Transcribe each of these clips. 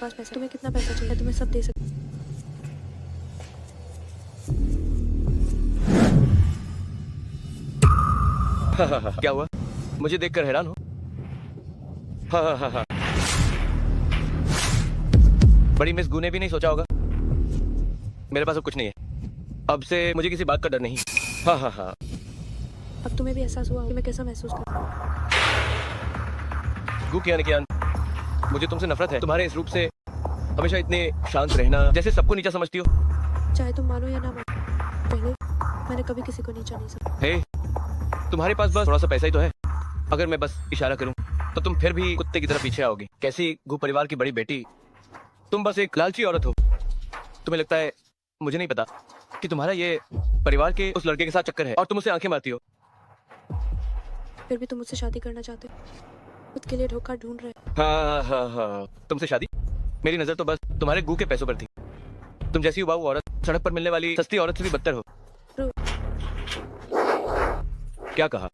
पास पैसा, तुम्हें कितना पैसा चाहिए तुम्हें सब दे सकती। क्या हुआ? मुझे देखकर हैरान हो? हाँ हाँ हाँ हाँ। बड़ी मिस गू ने भी नहीं सोचा होगा। मेरे पास अब कुछ नहीं है। अब से मुझे किसी बात का डर नहीं। हाँ हाँ हाँ। अब तुम्हें भी एहसास हुआ कि मैं कैसा महसूस कर। गू कियान, मुझे तुमसे नफरत है। तुम्हारे इस रूप से हमेशा इतने शांत रहना, जैसे सबको नीचा समझती हो। चाहे तुम मानो या ना मानो, पहले मैंने कभी किसी को नीचा नहीं समझा। हे, तुम्हारे पास बस थोड़ा सा पैसा ही तो है। अगर मैं बस इशारा करूं तो तुम फिर भी कुत्ते की तरह पीछे आओगी। कैसी गू परिवार की बड़ी बेटी, तुम बस एक लालची औरत हो। तुम्हें लगता है मुझे नहीं पता कि तुम्हारा ये परिवार के उस लड़के के साथ चक्कर है और तुम उसे आंखें मारती हो। फिर भी तुम मुझसे शादी करना चाहते हो, खुद के लिए धोखा ढूंढ रहे हो। हाँ हाँ हाँ, तुमसे शादी? मेरी नजर तो बस तुम्हारे गू के पैसों पर थी। तुम जैसी उबाऊ औरत सड़क पर मिलने वाली सस्ती औरत से भी बदतर हो। क्या कहा?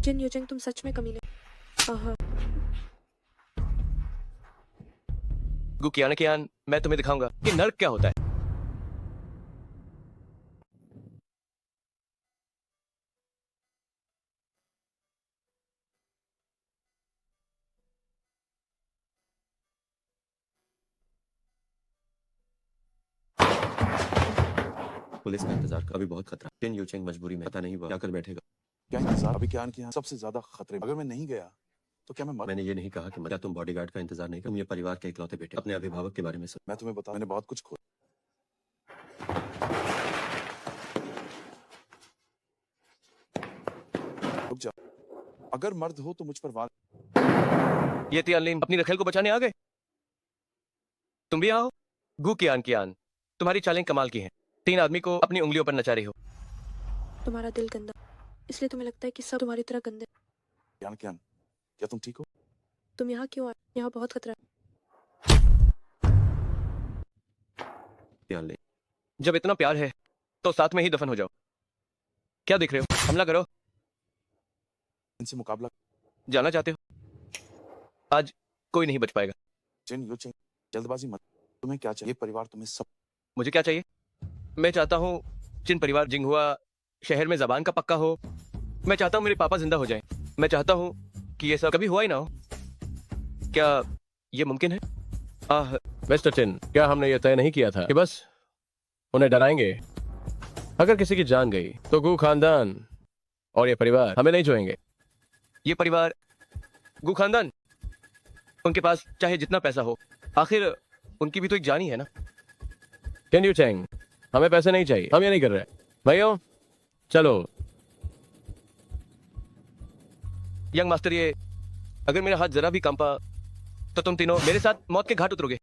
जिन यूजिंग तुम सच में कमीने। आहा। गू कियान, मैं तुम्हें दिखाऊंगा कि नर्क क्या होता है। पुलिस का इंतजार का अभी बहुत खतरा। जिन यूचेंग मजबूरी में पता नहीं वो क्या कर बैठेगा। क्या इंतजार? अभी क्या यहाँ सबसे ज्यादा खतरे। अगर मैं नहीं गया तो क्या मैं मर। मैंने ये नहीं कहा कि क्या तुम बॉडीगार्ड का इंतजार नहीं कर। तुम ये परिवार के इकलौते बेटे, अपने अभिभावक के बारे में सोचो। मैं तुम्हें बता, मैंने बहुत कुछ खो। रुक जा। अगर मर्द हो तो मुझ पर वार। ये तियानलिन अपनी रखेल को बचाने आ गए। तुम भी यहाँ हो? गू कियान, तुम्हारी चालें कमाल की हैं। 3 आदमी को अपनी उंगलियों पर नचा रही हो। तुम्हारा दिल गंदा, इसलिए तुम्हें लगता है कि सब तुम्हारी तरह गंदे। क्या क्या तुम ठीक हो? तुम यहाँ क्यों आए? यहाँ बहुत खतरा है। तियानलिन, जब इतना प्यार है तो साथ में ही दफन हो जाओ। क्या देख रहे हो? हमला करो। इनसे मुकाबला। जाना चाहते हो? आज कोई नहीं बच पाएगा। जिन यूचेंग, जल्दबाजी मत। तुम्हें क्या चाहिए? परिवार तुम्हें सब। मुझे क्या चाहिए? मैं चाहता हूँ जिन परिवार जिंगहुआ शहर में जबान का पक्का हो। मैं चाहता हूँ मेरे पापा जिंदा हो जाएं। मैं चाहता हूँ कि ये सब कभी हुआ ही ना हो। क्या ये मुमकिन है? मिस्टर चिन, क्या हमने ये तय नहीं किया था कि बस उन्हें डराएंगे? अगर किसी की जान गई तो गू खानदान और ये परिवार हमें नहीं छोएंगे। ये परिवार, गू खानदान, उनके पास चाहे जितना पैसा हो, आखिर उनकी भी तो एक जान ही है ना। कैन यू चेंग, हमें पैसे नहीं चाहिए, हम ये नहीं कर रहे। भाइयों चलो। यंग मास्टर, ये अगर मेरा हाथ जरा भी कंपा तो तुम तीनों मेरे साथ मौत के घाट उतरोगे।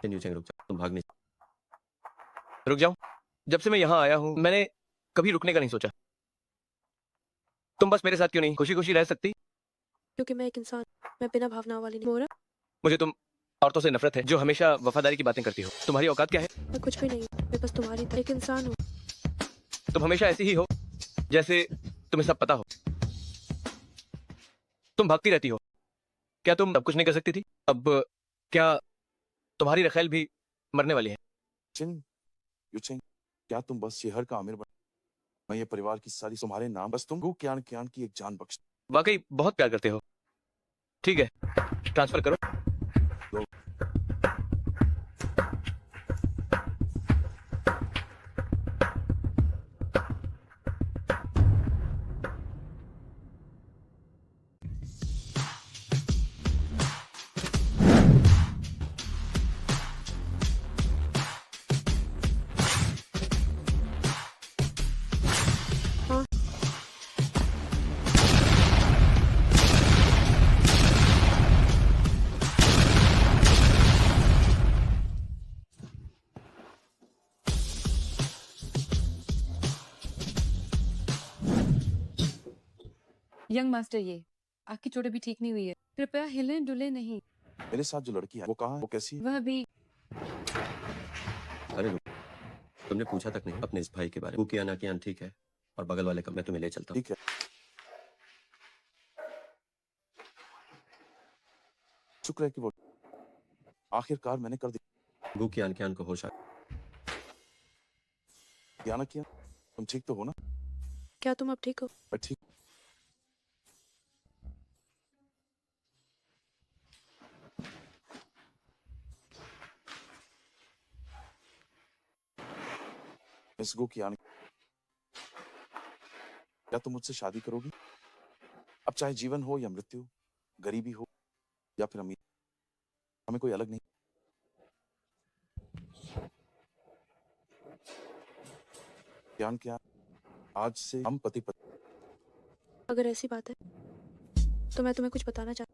जिन यूचेंग रुक जाओ, तुम भाग नहीं। रुक जाऊं? जब से मैं यहाँ आया हूं मैंने कभी रुकने का नहीं सोचा। तुम बस मेरे साथ क्यों नहीं खुशी खुशी रह सकती? क्योंकि मैं एक इंसान, मैं बिना भावनाओं वाली नहीं। मोरा, मुझे तुम औरतों से नफरत है जो हमेशा वफादारी की बातें करती हो। तुम्हारी औकात क्या है? मैं कुछ भी नहीं हूँ, मैं बस तुम्हारी तरह एक इंसान हूँ। तुम हमेशा ऐसी ही हो जैसे तुम्हें सब पता हो। तुम भागती रहती हो। क्या तुम अब कुछ नहीं कर सकती थी? अब क्या तुम्हारी रखेल भी मरने वाली है? जिन यूचेंग, क्या तुम बस शहर का आमिर बन। मैं ये परिवार की सारी तुम्हारे नाम, बस तुम गू कियान की एक जान बख्श। वाकई बहुत प्यार करते हो। ठीक है, ट्रांसफर करो। हाँ। यंग मास्टर, ये आपकी चोट अभी ठीक नहीं हुई है, कृपया हिलें डुले नहीं। मेरे साथ जो लड़की है वो कहाँ है, वो कैसी है? वह भी अरे रुक, तुमने पूछा तक नहीं अपने इस भाई के बारे में। कियान कियान ठीक है, और बगल वाले कमरे में तुम्हें ले चलता हूँ। ठीक है, शुक्र है कि वो आखिरकार मैंने कर दिया। गु कियान कियान को होश आ क्या ना किया, तुम ठीक तो हो ना? क्या तुम अब ठीक हो? मैं ठीक। मिस गो कियान, क्या तुम मुझसे शादी करोगी? अब चाहे जीवन हो या मृत्यु, गरीबी हो या फिर अमीर, हमें कोई अलग नहीं। कियान कियान, आज से हम पति पत्नी। अगर ऐसी बात है तो मैं तुम्हें कुछ बताना चाहती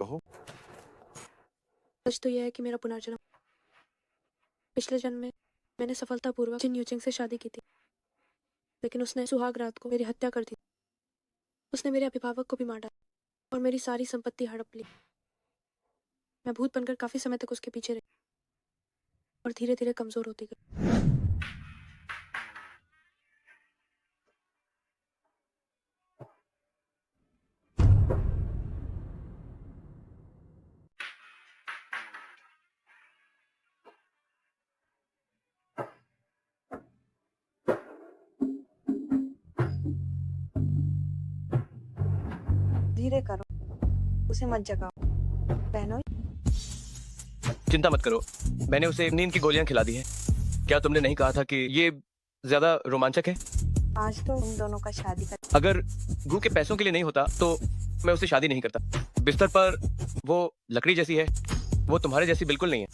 कहो। सच तो यह है कि मेरा पुनर्जन्म, पिछले जन्म में मैंने सफलतापूर्वक जिन यूचिंग से शादी की थी, लेकिन उसने सुहाग रात को मेरी हत्या कर दी। उसने मेरे अभिभावक को भी मार डाला और मेरी सारी संपत्ति हड़प ली। मैं भूत बनकर काफी समय तक उसके पीछे रही और धीरे धीरे कमजोर होती गई। धीरे करो, उसे मत जगाओ। बहनोई, चिंता मत करो, मैंने उसे नींद की गोलियां खिला दी हैं। क्या तुमने नहीं कहा था कि ये ज्यादा रोमांचक है? आज तो तुम दोनों का शादी कर। अगर गू के पैसों के लिए नहीं होता तो मैं उससे शादी नहीं करता। बिस्तर पर वो लकड़ी जैसी है, वो तुम्हारे जैसी बिल्कुल नहीं है।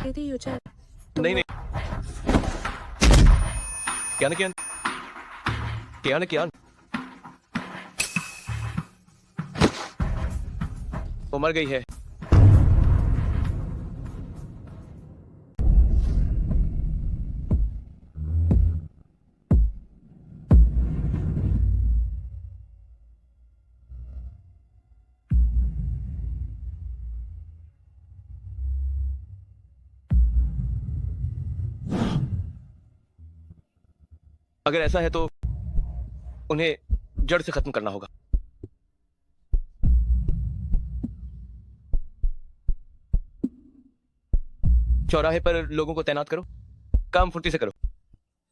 दीदी यूचन, नहीं नहीं, क्या कियान कियान कियान वो मर गई है। अगर ऐसा है तो उन्हें जड़ से खत्म करना होगा। चौराहे पर लोगों को तैनात करो, काम फुर्ती से करो,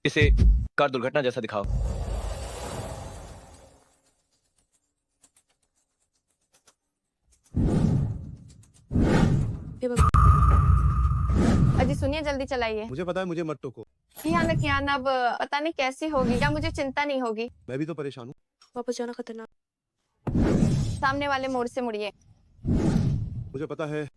इसे कार दुर्घटना जैसा दिखाओ। हे भगवान, अजी सुनिए, जल्दी चलाइए। मुझे पता है, मुझे मत टोको। कियान अब पता नहीं कैसी होगी, क्या मुझे चिंता नहीं होगी? मैं भी तो परेशान हूँ। वापस जाना खतरनाक। सामने वाले मोड़ से मुड़िए। मुझे पता है।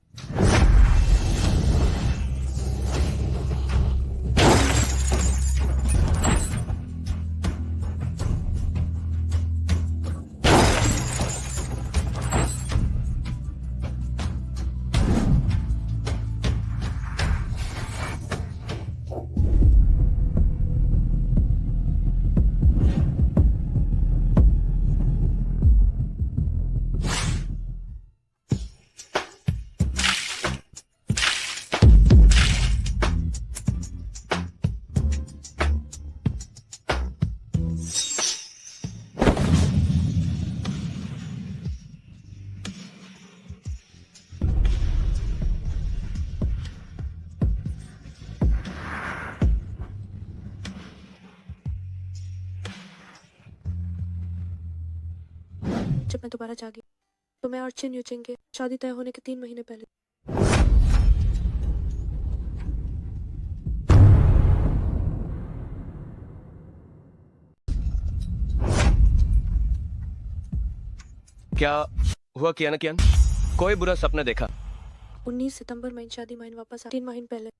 जब मैं दोबारा जागी तो मैं और चिन यूचिंग के शादी तय होने के 3 महीने पहले। क्या हुआ कियान कियान? कोई बुरा सपना देखा? 19 सितंबर में शादी माइन वापस आ 3 महीने पहले।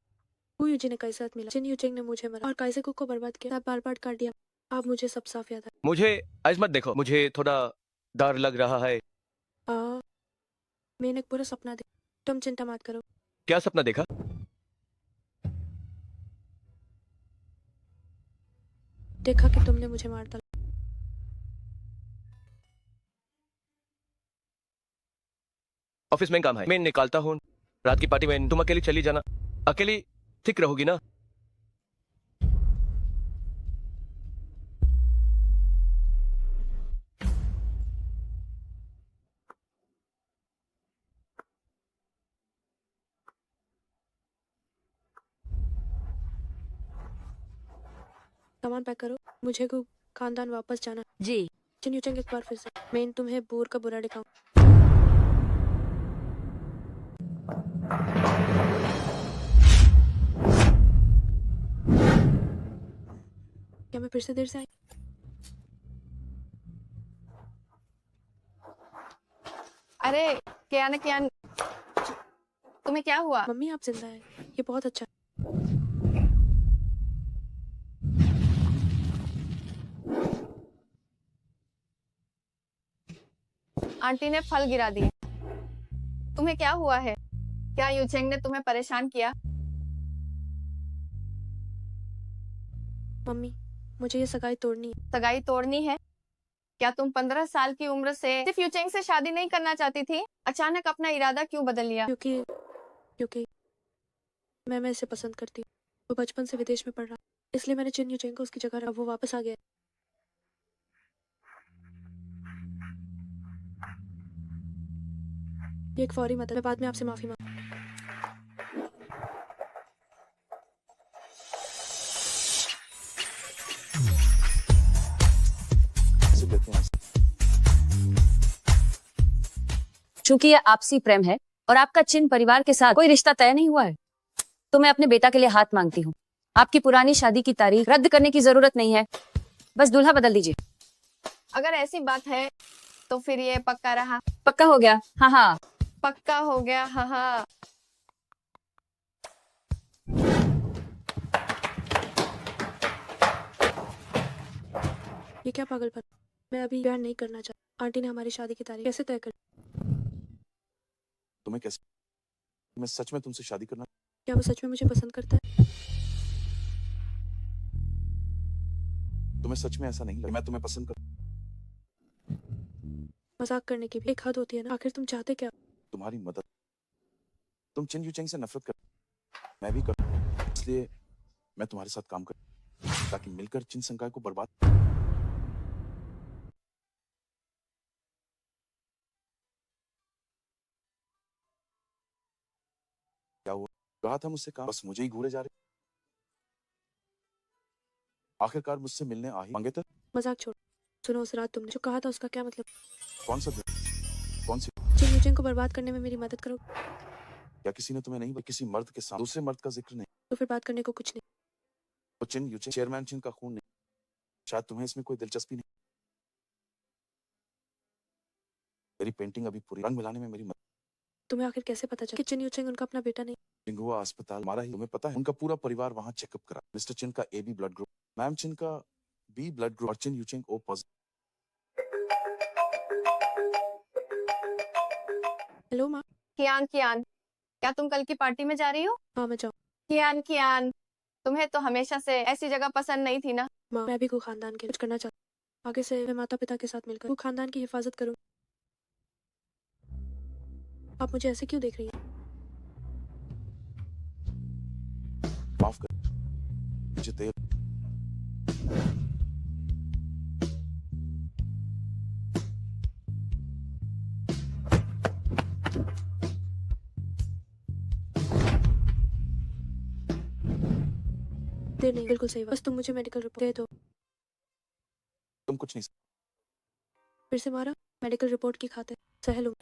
वो यूजी ने काइसे साथ मिला। चिन यूचिंग ने मुझे मारा और काइसे को बर्बाद किया। बार बार काट दिया। आप मुझे सब साफ याद है। मुझे आज मत देखो, मुझे थोड़ा डर लग रहा है। मैंने एक पूरा सपना देखा, तुम चिंता मत करो। क्या सपना देखा? देखा कि तुमने मुझे मार डाला। ऑफिस में काम है, मैं निकालता हूँ। रात की पार्टी में तुम अकेली चली जाना। अकेली ठीक रहोगी ना? सामान पैक करो, मुझे को खानदान वापस जाना। जी। चिन यूचेंग, एक बार फिर से मैं तुम्हें बोर का बुरा दिखाऊं। क्या मैं फिर से देर से आई? अरे कियान कियान, तुम्हें क्या हुआ? मम्मी आप जिंदा है, ये बहुत अच्छा है। आंटी ने फल गिरा दिए। तुम्हें क्या हुआ है? क्या यूचेंग ने तुम्हें परेशान किया? मम्मी मुझे ये सगाई तोड़नी है। सगाई तोड़नी है? क्या तुम 15 साल की उम्र से सिर्फ यूचेंग से शादी नहीं करना चाहती थी? अचानक अपना इरादा क्यों बदल लिया? क्योंकि मैं इसे पसंद करती हूँ। वो बचपन से विदेश में पढ़ रहा, इसलिए मैंने चिन यूचेंग को उसकी जगह रखा। वो वापस आ गया। ये एक फौरी मदद, मैं बाद में आपसे माफी मांग। इसे कहते हैं चूंकि यह आपसी प्रेम है और आपका चिन परिवार के साथ कोई रिश्ता तय नहीं हुआ है, तो मैं अपने बेटा के लिए हाथ मांगती हूँ। आपकी पुरानी शादी की तारीख रद्द करने की जरूरत नहीं है, बस दूल्हा बदल दीजिए। अगर ऐसी बात है तो फिर ये पक्का रहा। पक्का हो गया? हाँ हाँ। पक्का हो गया, हाँ हाँ। ये क्या पागलपन? मैं अभी प्यार नहीं करना चाहता। आंटी ने हमारी शादी की तारीख कैसे तय कर? तुम्हें कैसे, मैं सच में तुमसे शादी करना। क्या वो सच में मुझे पसंद करता है? तुम्हें सच में ऐसा नहीं लगा मैं तुम्हें पसंद कर। मजाक करने की भी एक हद होती है ना। आखिर तुम चाहते क्या? तुम्हारी मदद। तुम चिन यूचेंग से नफरत कर, मैं भी कर, इसलिए मैं तुम्हारे साथ काम कर ताकि मिलकर चिन संकाय को बर्बाद। क्या हुआ? कहा था मुझसे काम, बस मुझे ही घूरे जा रहे। आखिरकार मुझसे मिलने आ ही मंगेतर। मजाक छोड़। सुनो, उस रात तुमने जो कहा था उसका क्या मतलब? कौन सा दिन? कौन सी? चिन यूचेंग को बर्बाद करने में मेरी मदद करो। क्या किसी ने तुम्हें नहीं, किसी मर्द के साथ दूसरे मर्द का जिक्र नहीं? तो फिर बात करने को कुछ नहीं। वो चिन यूचेंग चेयरमैन चिन का खून नहीं, शायद तुम्हें इसमें कोई दिलचस्पी नहीं। मेरी पेंटिंग अभी पूरी, रंग मिलाने में मेरी मदद। तुम्हें आखिर कैसे पता चला कि चिन यूचेंग उनका अपना बेटा नहीं? हुआ अस्पताल हमारा ही, तुम्हें पता है उनका पूरा परिवार वहां चेकअप करा। मिस्टर चिन का AB ब्लड ग्रुप, मैम चिन का B ब्लड ग्रुप और चिन यूचेंग O पॉजिटिव। हेलो माँ। कियान कियान, क्या तुम कल की पार्टी में जा रही हो? हाँ मैं जाऊँ। कियान कियान, तुम्हें तो हमेशा से ऐसी जगह पसंद नहीं थी ना। माँ मैं भी को खानदान के कुछ करना चाहती हूँ। आगे से मैं माता पिता के साथ मिलकर खानदान की हिफाजत करूँ। आप मुझे ऐसे क्यों देख रही हैं? माफ कर मुझे देर। देर नहीं, बिल्कुल सही। बस तुम मुझे मेडिकल रिपोर्ट दे दो। तुम कुछ नहीं। फिर से मारा? मेडिकल रिपोर्ट की खातिर सह लूँ।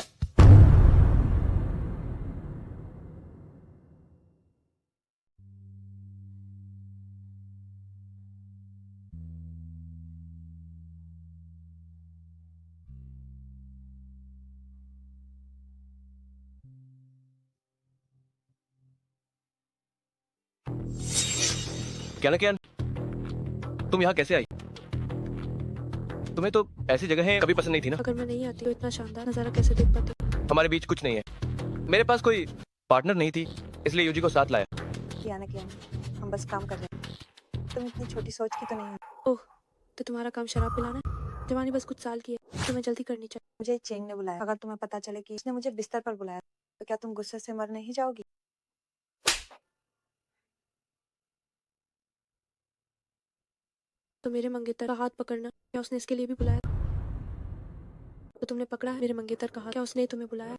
क्या ना क्या, तुम यहाँ कैसे आई? तुम्हें तो ऐसी जगह कभी पसंद नहीं थी ना। अगर मैं नहीं आती तो इतना शानदार नजारा कैसे देख पाती? हमारे बीच कुछ नहीं है। मेरे पास कोई पार्टनर नहीं थी, इसलिए यूजी को साथ लाया। किया ना किया, हम बस काम कर रहे हैं। तुम इतनी छोटी सोच की तो नहीं हो। ओह, तो तुम्हारा काम शराब पिलाना है? जवानी बस कुछ साल की है, तुम्हें जल्दी करनी चाहिए। मुझे चेंग ने बुलाया। अगर तुम्हें पता चले कि उसने मुझे बिस्तर पर बुलाया तो क्या तुम गुस्से से मर नहीं जाओगी? तो मेरे मंगेतर का हाथ पकड़ना, क्या उसने इसके लिए भी बुलाया? तो तुमने पकड़ा है मेरे मंगेतर का हाथ, क्या उसने तुम्हें बुलाया?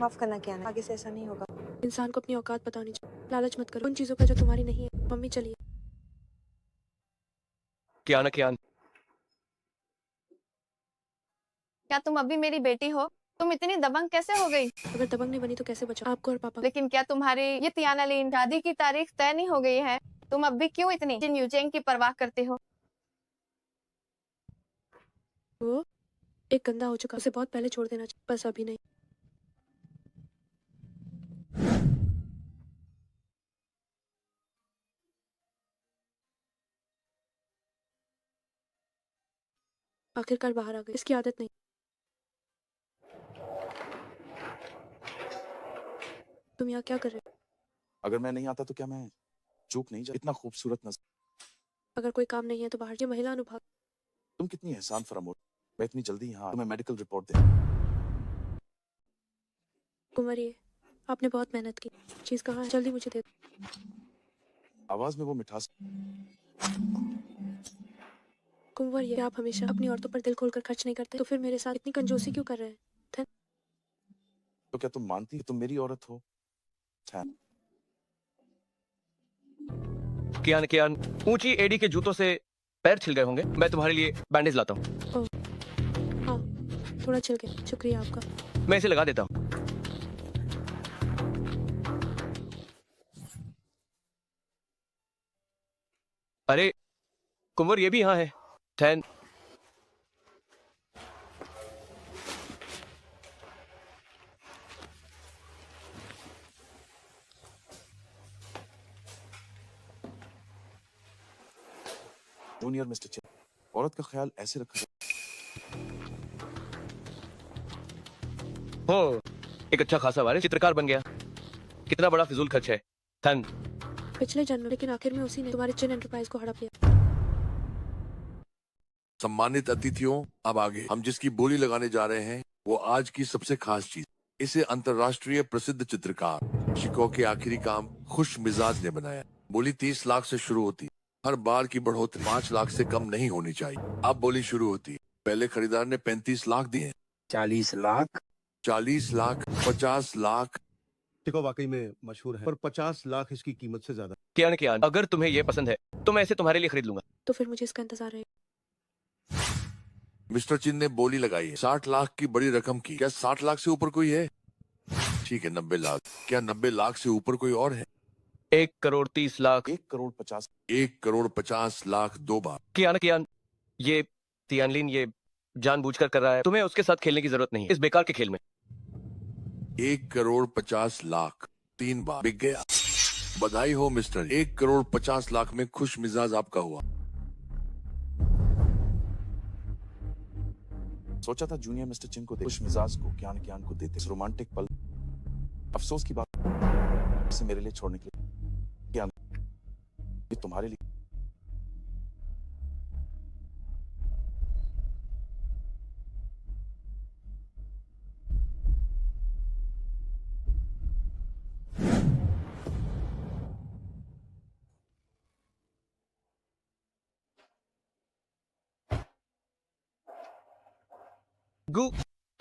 माफ करना किया ना, आगे से ऐसा नहीं होगा। इंसान को अपनी औकात पता होनी चाहिए। लालच मत करो उन चीजों का जो तुम्हारी नहीं है। मम्मी चलिए। कियान, क्या तुम अभी मेरी बेटी हो? तुम इतनी दबंग कैसे हो गई? अगर दबंग नहीं बनी तो कैसे बचा आपको और पापा को? लेकिन क्या तुम्हारी ये तियाना लीन शादी की तारीख तय नहीं हो गई है? तुम अब भी क्यों इतनी जिन यूचेंग की परवाह करते हो? वो एक गंदा हो चुका, उसे बहुत पहले छोड़ देना चाहिए, बस अभी नहीं। आखिरकार बाहर आ गई, इसकी आदत नहीं। तुम यहाँ क्या कर रहे हो? अगर मैं नहीं आता तो क्या मैं चूक नहीं जा? इतना खूबसूरत नजर। अगर कोई काम नहीं है तो बाहर, ये महिला अनुभाग। तुम कितनी एहसान फरामोश। मैं इतनी जल्दी यहाँ तुम्हें मेडिकल रिपोर्ट दे। कुंवर, ये आपने बहुत मेहनत की। चीज कहाँ है? जल्दी मुझे दे दो। आवाज में वो मिठास। कुंवर, ये आप हमेशा अपनी औरतों पर दिल खोलकर खर्च नहीं करते, तो फिर मेरे साथ इतनी कंजूसी क्यों कर रहे हैं? तो क्या तुम मानती हो तुम मेरी औरत हो? कियान, ऊंची एडी के जूतों से पैर छिल गए होंगे। मैं तुम्हारे लिए बैंडेज लाता हूँ। हाँ, थोड़ा छिल गया, शुक्रिया आपका। मैं इसे लगा देता हूँ। अरे कुंवर, ये भी यहाँ है। थैन जूनियर मिस्टर चिन, औरत का ख्याल ऐसे रखा जाए। हो, एक अच्छा खासा वारिस चित्रकार बन गया। कितना बड़ा फिजूल खर्च है। थैन पिछले जन्म में, लेकिन आखिर में उसी ने तुम्हारे चिन एंटरप्राइज को हड़प लिया। सम्मानित अतिथियों, अब आगे हम जिसकी बोली लगाने जा रहे हैं वो आज की सबसे खास चीज। इसे अंतर्राष्ट्रीय प्रसिद्ध चित्रकार शिको के आखिरी काम खुश मिजाज ने बनाया। बोली 30 लाख से शुरू होती, हर बार की बढ़ोतरी 5 लाख से कम नहीं होनी चाहिए। अब बोली शुरू होती, पहले खरीदार ने 35 लाख दिए, 40 लाख। 40 लाख, 50 लाख। चिको वाकई में मशहूर है, पर 50 लाख इसकी कीमत से ज्यादा। कियान, अगर तुम्हें ये पसंद है तो मैं इसे तुम्हारे लिए खरीद लूंगा। तो फिर मुझे इसका इंतजार है। मिस्टर चिन ने बोली लगाई है 60 लाख की बड़ी रकम की। क्या 60 लाख से ऊपर कोई है? ठीक है, 90 लाख। क्या 90 लाख से ऊपर कोई और है? 1,30,00,000। 1,50,00,000। 1,50,00,000 2 बार। कियान, ये तियानलिन ये जानबूझकर कर रहा है। तुम्हें उसके साथ खेलने की जरूरत नहीं है इस बेकार के खेल में। 1,50,00,000 3 बार। बिक गया। बधाई हो मिस्टर। 1,50,00,000 में खुश मिजाज आपका हुआ। सोचा था जूनियर मिस्टर चिन को खुश मिजाज को कियान को देते इस रोमांटिक पल। अफसोस की बात, इसे मेरे लिए छोड़ने के लिए। कियान, ये तुम्हारे लिए। गु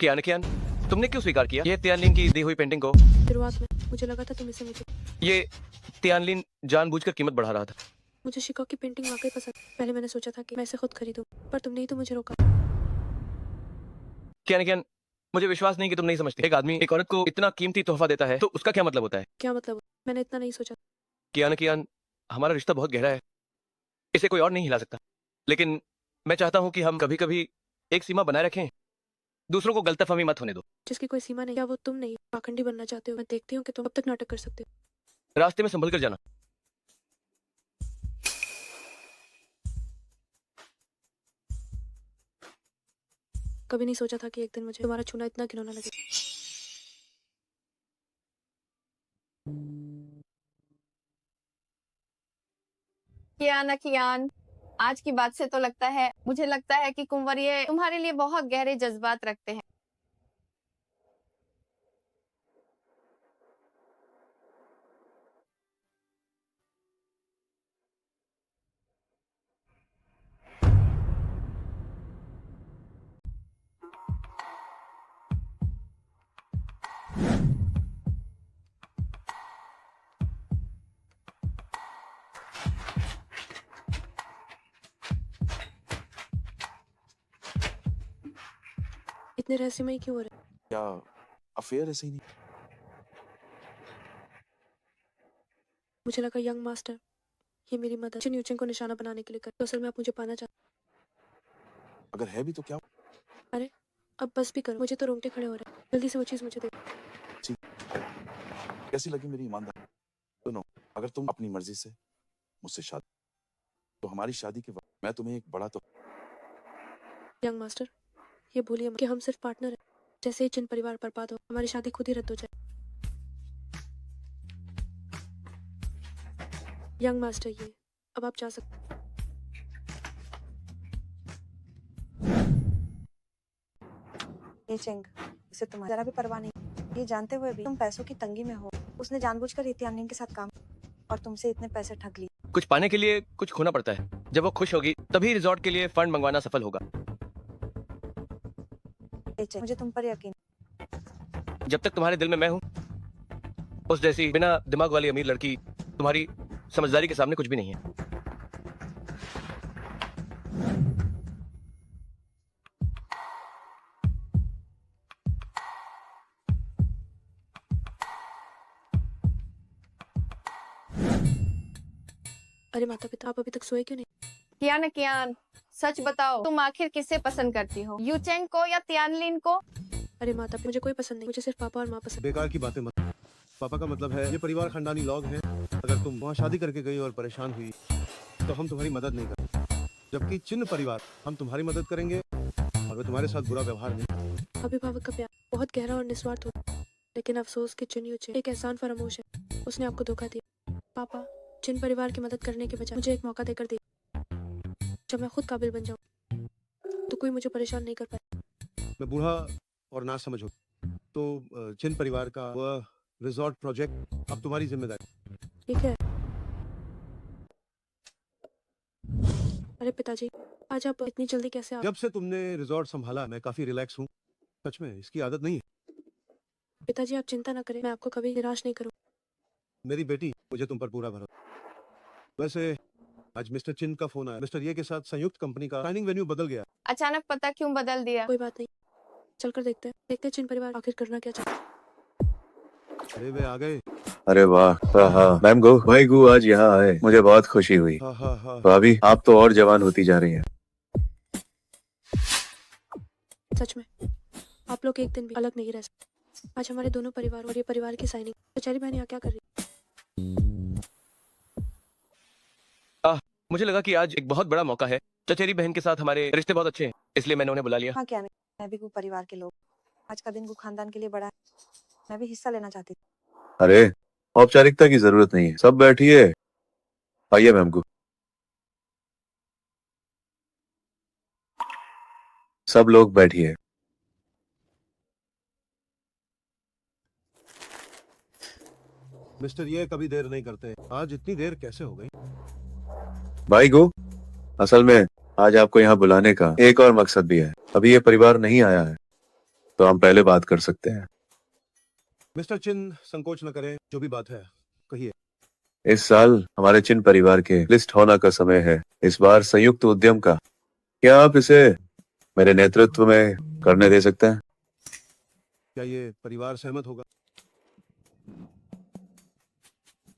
कियान, तुमने क्यों स्वीकार किया ये तियानलिन की दी हुई पेंटिंग को? शुरुआत में मुझे लगा था तुम इसे मुझे। ये तियानलिन जानबूझकर कीमत बढ़ा रहा था। मुझे शिको की पेंटिंग वाकई पसंद। पहले मैंने सोचा था कि मैं इसे खुद खरीदूं, पर तुमने ही तो मुझे रोका। कियान, मुझे विश्वास नहीं कि तुम नहीं समझते। एक आदमी एक औरत को इतना कीमती तोहफा देता है तो उसका क्या मतलब होता है? क्या मतलब? मैंने इतना नहीं सोचा। कियान, हमारा रिश्ता बहुत गहरा है, इसे कोई और नहीं हिला सकता। लेकिन मैं चाहता हूँ कि हम कभी कभी एक सीमा बनाए रखें। दूसरों को गलतफहमी मत होने दो। जिसकी कोई सीमा नहीं, क्या वो तुम नहीं पाखंडी बनना चाहते हो? मैं देखती हूँ कि तुम अब तक नाटक कर सकते हो। रास्ते में संभल कर जाना। कभी नहीं सोचा था कि एक दिन मुझे तुम्हारा छूना इतना घिनौना लगे। कियान, आज की बात से तो मुझे लगता है कि कुंवर ये तुम्हारे लिए बहुत गहरे जज्बात रखते हैं। इतने रहस्यमय क्यों हो रहे? क्या अफेयर ऐसे ही नहीं? मुझे लगा यंग मास्टर ये मेरी मदद चिन यूचिंग को निशाना बनाने के लिए कर, तो असल में आप मुझे पाना चाहते। अगर है भी तो क्या? अरे अब बस भी करो, मुझे तो रोंगटे खड़े हो रहे हैं। जल्दी से वो चीज मुझे दे। कैसी लगी मेरी ईमानदारी? सुनो, अगर तुम अपनी मर्जी से मुझसे शादी, तो हमारी शादी के वक्त मैं तुम्हें एक बड़ा तो यंग मास्टर ये भूलिए मत कि हम सिर्फ पार्टनर हैं। जैसे ही चिन परिवार बर्बाद हो हमारी शादी खुद ही रद्द हो जाए। यंग मास्टर ये अब आप जा सकते। ये चिंग, उसे तुम्हारी जरा भी परवाह नहीं। ये जानते हुए भी तुम पैसों की तंगी में हो, उसने जानबूझकर इतियानिन के साथ काम और तुमसे इतने पैसे ठग लिए। कुछ पाने के लिए कुछ खोना पड़ता है। जब वो खुश होगी तभी रिजॉर्ट के लिए फंड मंगवाना सफल होगा। ये चिंग, मुझे तुम पर यकीन। जब तक तुम्हारे दिल में मैं हूँ, उस जैसी बिना दिमाग वाली अमीर लड़की तुम्हारी समझदारी के सामने कुछ भी नहीं है। अरे माता पिता आप अभी तक सोए क्यों नहीं? कियान, सच बताओ, तुम आखिर किसे पसंद करती हो, यूचेंग को या तियानलिन को? अरे माता पिता मुझे कोई पसंद नहीं, मुझे सिर्फ पापा और माँ पसंद। बेकार की बातें मत। पापा का मतलब है ये परिवार खानदानी लॉग है। अगर तुम वहाँ शादी करके गई और परेशान हुई तो हम तुम्हारी मदद नहीं करेंगे, जबकि चिन्ह परिवार हम तुम्हारी मदद करेंगे और वे तुम्हारे साथ बुरा व्यवहार नहीं। अभिभावक का प्यार बहुत गहरा और निस्वार्थ होता है, लेकिन अफसोस कि चिन यूचिंग एक एहसान फरामोश है। उसने आपको धोखा दिया। पापा चिन परिवार की मदद करने के बजाय मुझे एक मौका देकर दिया। जब मैं खुद काबिल बन जाऊं तो कोई मुझे परेशान नहीं कर पाए। मैं बूढ़ा और ना समझ हो तो चिन्ह परिवार का वह रिजॉर्ट प्रोजेक्ट अब तुम्हारी जिम्मेदारी। ठीक है। अरे पिताजी आज आप इतनी जल्दी कैसे आ? जब से तुमने रिजॉर्ट संभाला मैं काफी रिलैक्स हूँ। सच में इसकी आदत नहीं है। पिताजी आप चिंता न करें, मैं आपको कभी निराश नहीं करूँ। मेरी बेटी, मुझे तुम पर पूरा भरोसा। वैसे आज मिस्टर चिन का फोन आया। मिस्टर ये के साथ संयुक्त कंपनी का साइनिंग वेन्यू बदल गया। अचानक पता क्यों बदल दिया? कोई बात नहीं, चलकर देखते हैं चिन परिवार आखिर करना क्या चाहता है। अरे वे आ गए। अरे वाह, हाँ मैम गो, भाई गु आज यहाँ आए, मुझे बहुत खुशी हुई। हाँ हाँ हाँ। भाभी आप तो और जवान होती जा रही हैं। सच में आप लोग एक दिन भी अलग नहीं रह सकते। आज हमारे दोनों परिवार और ये परिवार की साइनिंग। बेचारी बहन यहाँ क्या कर रही है? मुझे लगा कि आज एक बहुत बड़ा मौका है। चचेरी बहन के साथ हमारे रिश्ते बहुत अच्छे हैं, इसलिए मैंने उन्हें बुला लिया। हाँ क्या नहीं, मैं भी गु परिवार के लोग। आज का दिन गु खानदान के लिए बड़ा है, मैं भी हिस्सा लेना चाहती थी। अरे औपचारिकता की जरूरत नहीं है, सब बैठिए। आइए मैम गु, सब लोग बैठिए। मिस्टर ये कभी देर नहीं करते। आज इतनी देर कैसे हो गई? भाई गु, असल में आज आपको यहाँ बुलाने का एक और मकसद भी है। अभी ये परिवार नहीं आया है तो हम पहले बात कर सकते हैं। मिस्टर चिन संकोच न करें, जो भी बात है कहिए। इस साल हमारे चिन परिवार के लिस्ट होना का समय है। इस बार संयुक्त उद्यम का, क्या आप इसे मेरे नेतृत्व में करने दे सकते हैं? क्या ये परिवार सहमत होगा?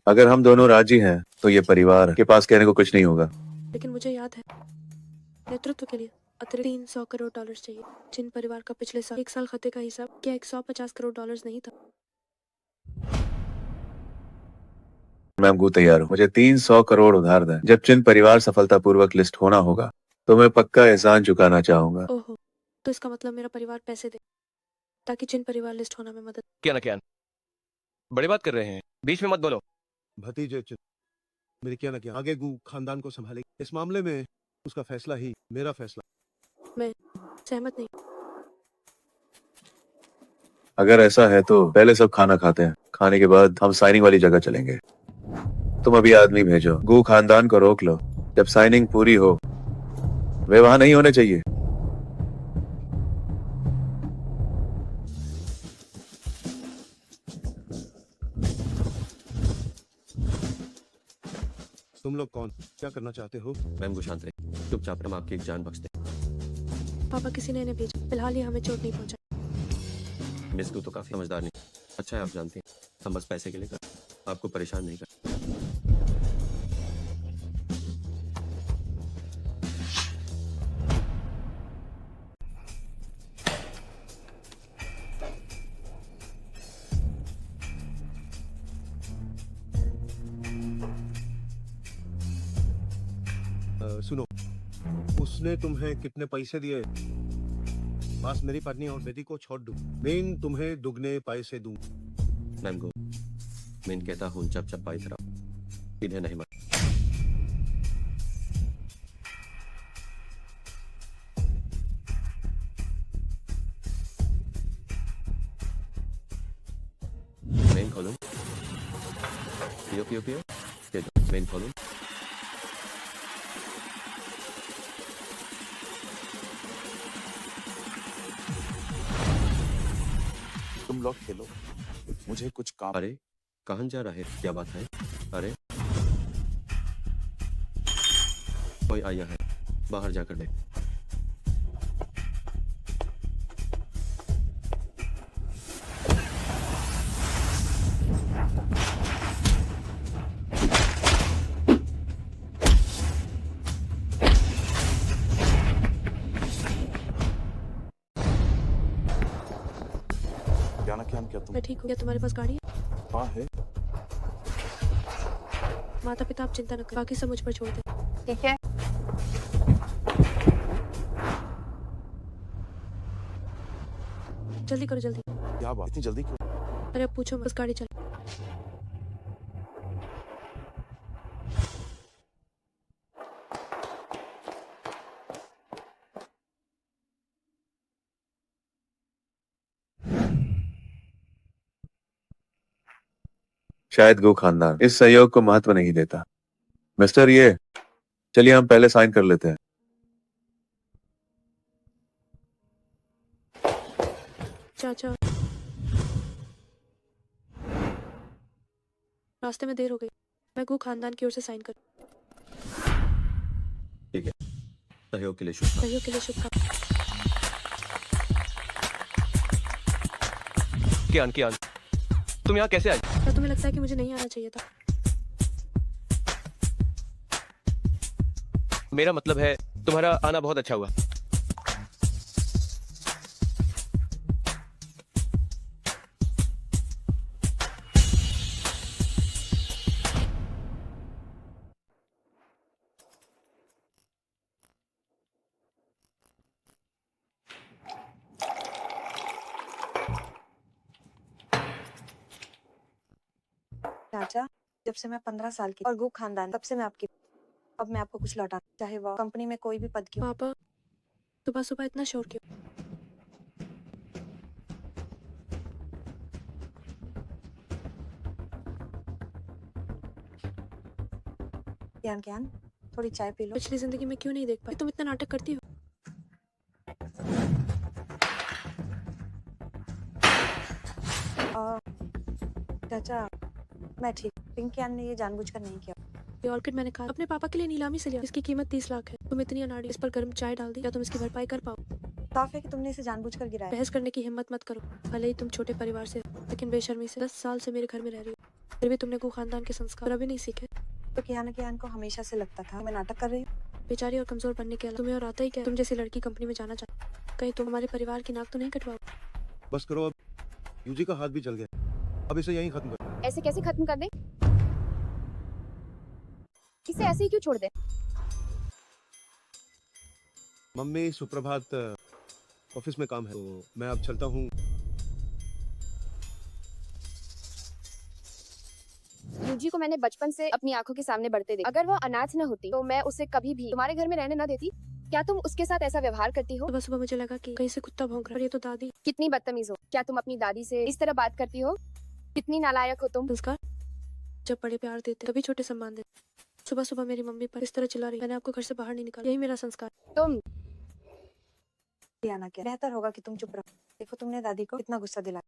अगर हम दोनों राजी हैं तो ये परिवार के पास कहने को कुछ नहीं होगा। लेकिन मुझे याद है नेतृत्व के लिए अतिरिक्त 300 करोड़ डॉलर चाहिए। चिन परिवार का पिछले साल एक साल खर्चे का हिसाब क्या 150 करोड़ डॉलर नहीं था? मैम गु तैयार हूँ, मुझे 300 करोड़ उधार दें। जब चिन परिवार सफलतापूर्वक लिस्ट होना होगा तो मैं पक्का एहसान चुकाना चाहूंगा। ओहो तो इसका मतलब मेरा परिवार पैसे दे ताकि चिन परिवार लिस्ट होना में मदद। क्या ना क्या बड़ी बात कर रहे हैं, बीच में मत बोलो। भतीजे चिन मेरी क्या ना क्या आगे गु खानदान को संभालेगी। इस मामले में उसका फैसला ही मेरा फैसला। मैं सहमत नहीं। अगर ऐसा है तो पहले सब खाना खाते हैं, खाने के बाद हम साइनिंग वाली जगह चलेंगे। तुम अभी आदमी भेजो, गू खानदान को रोक लो। जब साइनिंग पूरी हो वे वहां नहीं होने चाहिए। तुम लोग कौन क्या करना चाहते हो? मैम शांत रहे, चुपचाप हम आपकी एक जान बख्श दें। पापा किसी ने इन्हें भेजा, फिलहाल ये हमें चोट नहीं पहुंचा। मिस गू तो काफी समझदार नहीं। अच्छा है आप जानते हैं, हम बस पैसे के लिए कर, आपको परेशान नहीं कर। सुनो, उसने तुम्हें कितने पैसे दिए? बस मेरी पत्नी और बेटी को छोड़ दूं, मैं तुम्हें दुगने पैसे दूं। मैम गो मैं कहता हूँ जब जब पाई तरह सीधे नहीं मर। मेन खोलूं, पियो पियो पियो, दे दो। मेन खोलूं, तुम लोग खेलो, मुझे कुछ काम। अरे कहाँ जा रहा है, क्या बात है? अरे कोई आया है, बाहर जाकर देख। क्या ना क्या तुम मैं ठीक हूँ। क्या तुम्हारे पास गाड़ी है? हाँ है। माता पिता आप चिंता न करो, बाकी सब मुझ पर छोड़ दे। ठीक है। जल्दी करो जल्दी। क्या बात इतनी जल्दी क्यों? अरे अब पूछो मत, बस गाड़ी चल। शायद गो खानदान इस सहयोग को महत्व नहीं देता। मिस्टर ये चलिए हम पहले साइन कर लेते हैं। चाचा रास्ते में देर हो गई, मैं गु खानदान की ओर से साइन कर। ठीक है, सहयोग के लिए शुक्रिया। सहयोग के लिए शुभकामनाएं। कियान तुम यहाँ कैसे आई? क्या तुम्हें लगता है कि मुझे नहीं आना चाहिए था? मेरा मतलब है तुम्हारा आना बहुत अच्छा हुआ। चाचा, जब से मैं 15 साल की और गु खानदान तब से मैं आपकी। अब मैं आपको कुछ लौटा, चाहे वह कंपनी में कोई भी पद की हो। पापा सुबह सुबह इतना शोर क्यों? ज्ञान थोड़ी चाय पी लो। पिछली जिंदगी में क्यों नहीं देख पाई? तुम इतना नाटक करती हो। चाचा मैं ठीक। पिंकियान ने ये जानबूझकर नहीं किया। ये ऑर्किड मैंने कहा अपने पापा के लिए नीलामी से लिया, इसकी कीमत 30 लाख है। तुम इतनी अनाड़ी, इस पर गर्म चाय डाल दी, क्या तुम इसकी भरपाई कर पाओ? साफ है कि तुमने इसे जानबूझकर गिराया। बहस करने की हिम्मत मत करो। भले ही तुम छोटे परिवार से हो, लेकिन बेशर्मी से 10 साल से मेरे घर में रह रही हो, फिर भी तुमने गु खानदान के संस्कार अभी नहीं सीखे। तो कियान को हमेशा से लगता था मैं नाटक कर रही हूँ। बेचारी और कमजोर बनने के अलावा तुम्हें और आता ही क्या? तुम जैसी लड़की कंपनी में जाना चाहती, कहीं तुम हमारे परिवार की नाक तो नहीं कटवाओ? बस करो, अब यूजी का हाथ भी चल गया, अब इसे यहीं खत्म करो। ऐसे कैसे खत्म कर दे? इसे ऐसे ही क्यों छोड़ दे? मम्मी सुप्रभात। ऑफिस में काम है तो मैं अब चलता हूँ। यूजी को मैंने बचपन से अपनी आंखों के सामने बढ़ते देखा। अगर वो अनाथ न होती तो मैं उसे कभी भी तुम्हारे घर में रहने न देती। क्या तुम उसके साथ ऐसा व्यवहार करती हो? सुबह सुबह मुझे लगा कि कहीं से कुत्ता भौंक रहा है और ये तो दादी। कितनी बदतमीज हो। क्या तुम अपनी दादी से इस तरह बात करती हो? कितनी नालायक हो तुम। संस्कार, जब बड़े प्यार देते तभी छोटे सम्मान देते। सुबह सुबह मेरी मम्मी पर इस तरह चिल्ला रही, मैंने आपको घर से बाहर नहीं निकाला, यही मेरा संस्कार। तुम आना क्या, बेहतर होगा कि तुम चुप रहो। देखो तुमने दादी को कितना गुस्सा दिलाया।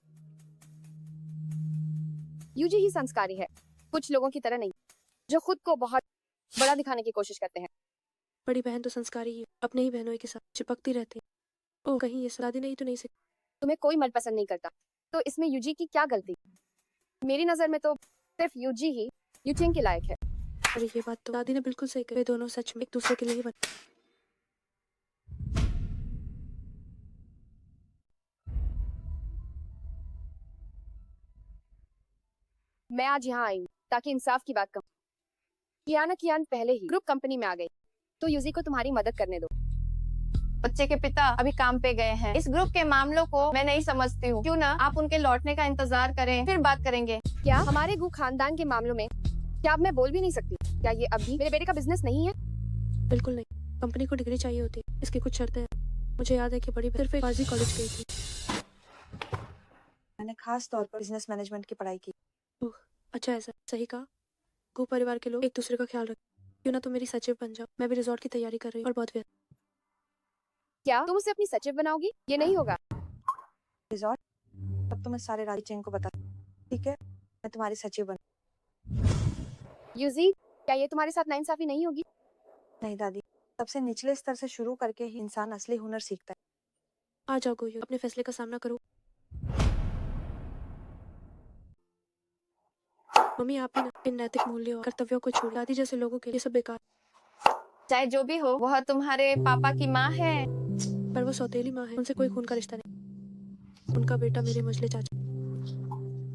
यूजी ही संस्कारी है, कुछ लोगों की तरह नहीं जो खुद को बहुत बड़ा दिखाने की कोशिश करते हैं। बड़ी बहन तो संस्कारी ही है, अपने ही बहनों के साथ चिपकती रहती है। ओह, कहीं ये दादी ने ही तो नहीं सीखा। तुम्हें कोई मन पसंद नहीं करता तो इसमें यूजी की क्या गलती? मेरी नजर में तो सिर्फ यूजी ही यूचिंग के लायक है। अरे ये बात तो दादी ने बिल्कुल सही कही, वे दोनों सच में एक दूसरे के लिए ही बने। मैं आज यहाँ आई हूँ ताकि इंसाफ की बात कहूँ। कियान पहले ही ग्रुप कंपनी में आ गई तो यूजी को तुम्हारी मदद करने दो। बच्चे के पिता अभी काम पे गए हैं। इस ग्रुप के मामलों को मैं नहीं समझती हूँ। क्यों ना आप उनके लौटने का इंतजार करें, फिर बात करेंगे। क्या हमारे गु खानदान के मामलों में क्या अब मैं बोल भी नहीं सकती? क्या ये अभी मेरे बेटे का बिजनेस नहीं है? बिल्कुल नहीं, कंपनी को डिग्री चाहिए होती है, इसकी कुछ शर्तें हैं। मुझे याद है कि बड़ी सिर्फ एक बाजी कॉलेज गई थी। मैंने खास तौर पर बिजनेस मैनेजमेंट की पढ़ाई की। अच्छा, ऐसा सही कहा। गो परिवार के लोग एक दूसरे का ख्याल रखें। क्यों ना तुम मेरी सचिव बन जाओ, मैं भी रिजॉर्ट की तैयारी कर रही हूँ और बहुत व्यस्त। क्या तुम उसे अपनी सचिव बनाओगी? ये नहीं होगा। रिजॉर्ट, तब तो मैं सारे राजी चेंग को बता, ठीक है, मैं तुम्हारी सचिव बन। यूजी, क्या ये तुम्हारे साथ नाइंसाफी नहीं होगी? नहीं दादी, सबसे निचले स्तर से शुरू करके ही इंसान असली हुनर सीखता है। आ जाओ गोयू, अपने फैसले का सामना करो। मम्मी, आप भी ना इन नैतिक मूल्यों और कर्तव्यों को छोड़, दादी जैसे लोगों के लिए सब बेकार। चाहे जो भी हो, वह तुम्हारे पापा की माँ है। पर वो सौतेली माँ है, उनसे कोई खून का रिश्ता नहीं। उनका बेटा मेरे मझले चाचा।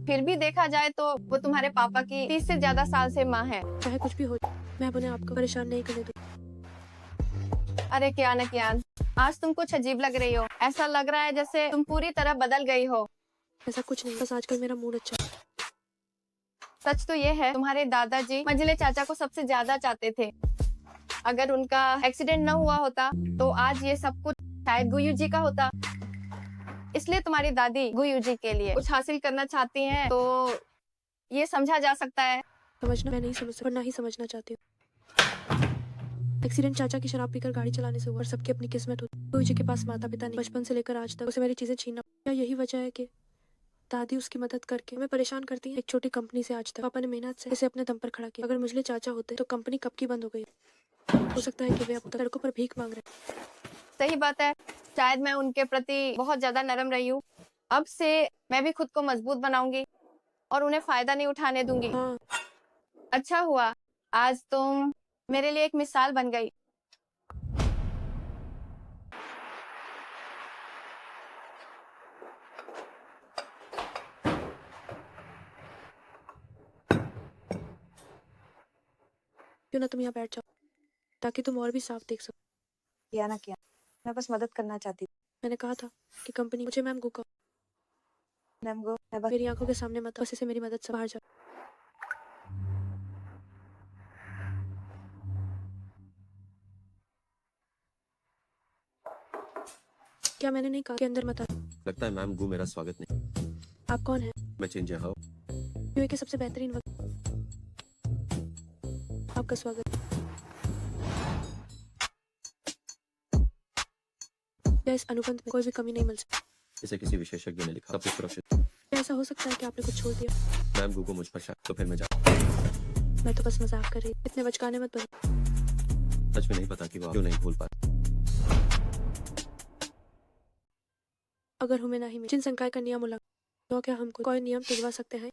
फिर भी देखा जाए तो वो तुम्हारे पापा की 30 से ज्यादा साल से माँ है। चाहे कुछ भी हो, मैं अब उन्हें आपको परेशान नहीं करने दूँ। अरे कियान, आज तुम कुछ अजीब लग रही हो। ऐसा लग रहा है जैसे तुम पूरी तरह बदल गई हो। ऐसा कुछ नहीं, बस आजकल मेरा मूड अच्छा है। सच तो ये है, तुम्हारे दादाजी मंझले चाचा को सबसे ज्यादा चाहते थे। अगर उनका एक्सीडेंट न हुआ होता तो आज ये सब कुछ शायद गुयू जी का होता। इसलिए तुम्हारी दादी गुयू जी के लिए कुछ हासिल करना चाहती हैं, तो ये समझा जा सकता है। समझना मैं नहीं समझ सकती, पर ना ही समझना चाहती हूँ। एक्सीडेंट चाचा की शराब पीकर गाड़ी चलाने से हुआ और सबकी अपनी किस्मत होती। गुयू जी के पास माता पिता नहीं, बचपन से लेकर आज तक उसे मेरी चीजें छीनना। क्या यही वजह है कि दादी उसकी मदद करके हमें परेशान करती है? एक छोटी कंपनी से आज तक पापा ने मेहनत से इसे अपने दम पर खड़ा किया। अगर मुझले चाचा होते तो कंपनी कब की बंद हो गई। हो सकता है कि वे अब तक सड़कों पर भीख मांग रहे। सही बात है, शायद मैं उनके प्रति बहुत ज्यादा नरम रही हूँ। अब से मैं भी खुद को मजबूत बनाऊंगी और उन्हें फायदा नहीं उठाने दूंगी। हाँ, अच्छा हुआ आज तुम मेरे लिए एक मिसाल बन गई। क्यों ना तुम यहाँ बैठ जाओ ताकि तुम और भी साफ देख सको। किया, मैं बस मदद करना चाहती थी। मैंने कहा था कि कंपनी मुझे मैम गुका मैम गो, मैं बस मेरी आंखों के सामने मत, बस इसे मेरी मदद से बाहर जाओ। क्या मैंने नहीं कहा कि अंदर मत आ? लगता है मैम गु मेरा स्वागत नहीं। आप कौन हैं? मैं चिंजा हाउ। यूए के सबसे बेहतरीन वक्त। आपका स्वागत। क्या इस अनुबंध में कोई भी कमी नहीं मिल सकती? इसे किसी विशेषज्ञ ने लिखा, सब कुछ सुरक्षित। क्या ऐसा हो सकता है कि आपने कुछ छोड़ दिया? मैम गु को मुझ पर शक, तो फिर मैं मैं तो बस मजाक कर रही। इतने बचकाने मत बनो। सच में नहीं पता कि वो क्यों नहीं भूल पाए। अगर हमें नहीं मिले जिन संकाय का नियम उल्लंघन, तो क्या हम कोई नियम तोड़वा सकते हैं?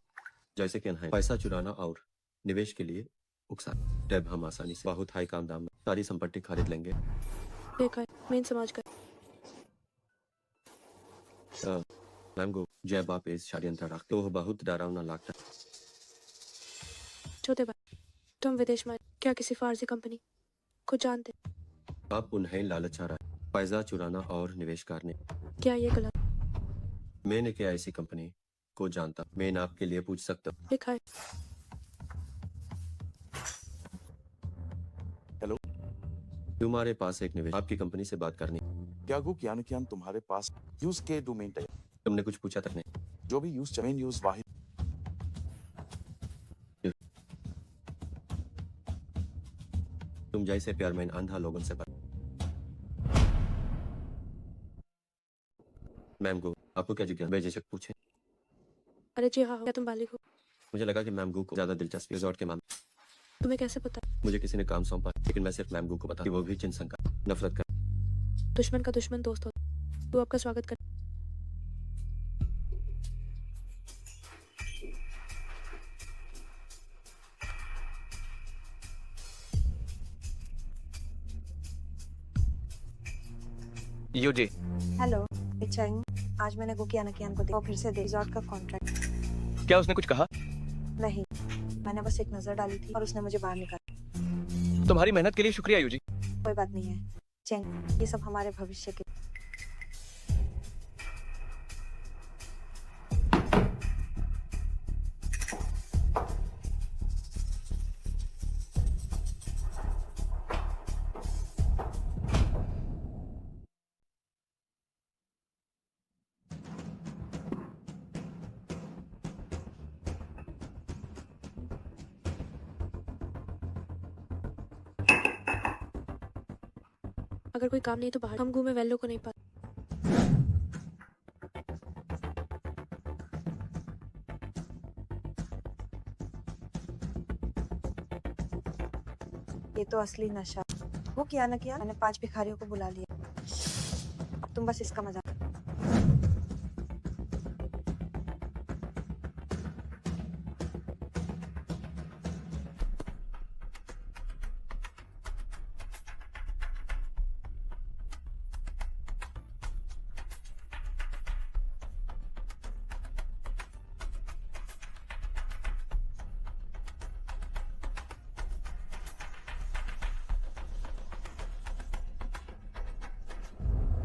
जैसे कि अनहाई पैसा चुराना और निवेश के लिए उकसाना। टैब हम आसानी से बहुत हाई काम दाम में सारी संपत्ति खरीद लेंगे। देखा है, मेन समाज का। मैम गो जय बाप इस षड्यंत्र रख तो बहुत डरावना लगता है। छोटे भाई, तुम विदेश में क्या किसी फारसी कंपनी को जानते? आप उन्हें लालचा रहा है। पैसा चुराना और निवेश करने। क्या ये गलत मैंने क्या ऐसी कंपनी को जानता? मैं आपके लिए पूछ सकता हूँ। लिखा है? हेलो, तुम्हारे पास एक निवेश आपकी कंपनी से बात करनी। क्या गु कियान कियान तुम्हारे पास यूज के डोमेन है? तुमने कुछ पूछा तक नहीं। जो भी यूज जमीन यूज वाहिद तुम जैसे प्यार में अंधा लोगों से बात। मैम गो, आपको क्या जिज्ञासा? बेझिझक पूछे। अरे जी हाँ, क्या तुम बालिग हो? मुझे लगा कि मैम गो को ज्यादा दिलचस्पी रिजॉर्ट के मामले। तुम्हें कैसे पता? मुझे किसी ने काम सौंपा, लेकिन मैं सिर्फ मैम गो को बता कि वो भी चिंसन का नफरत कर। दुश्मन का दुश्मन दोस्त हो। तू आपका स्वागत कर। यूजी, हेलो चेंग, आज मैंने गुकियान कियान को देखा, फिर से रिजॉर्ट का कॉन्ट्रैक्ट। क्या उसने कुछ कहा? नहीं, मैंने बस एक नजर डाली थी और उसने मुझे बाहर निकाला। तुम्हारी मेहनत के लिए शुक्रिया यूजी। कोई बात नहीं है चेंग, ये सब हमारे भविष्य के। अगर कोई काम नहीं तो बाहर। हम घूमे वेल्लो को नहीं पाते। ये तो असली नशा। वो किया ना किया, मैंने 5 भिखारियों को बुला लिया। अब तुम बस इसका मजा।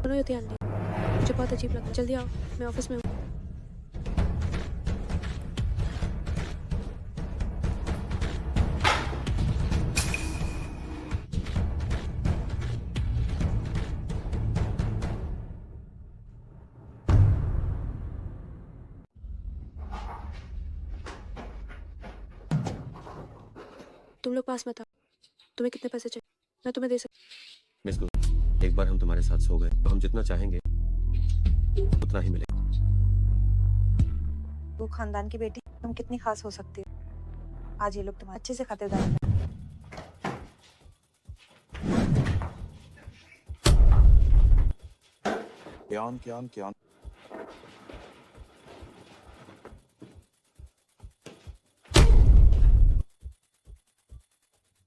दोनों ध्यान नहीं, मुझे बहुत अजीब लगा। जल्दी आओ, मैं ऑफिस में हूँ। तुम लोग पास में था। तुम्हें कितने पैसे चाहिए? मैं तुम्हें दे सकती। मिस गो, एक बार हम तुम्हारे साथ सो गए तो हम जितना चाहेंगे उतना ही मिलेगा। वो खानदान की बेटी, तुम कितनी खास हो सकती हो। आज ये लोग तुम्हारे अच्छे से खातिरदारी करें। कियान कियान कियान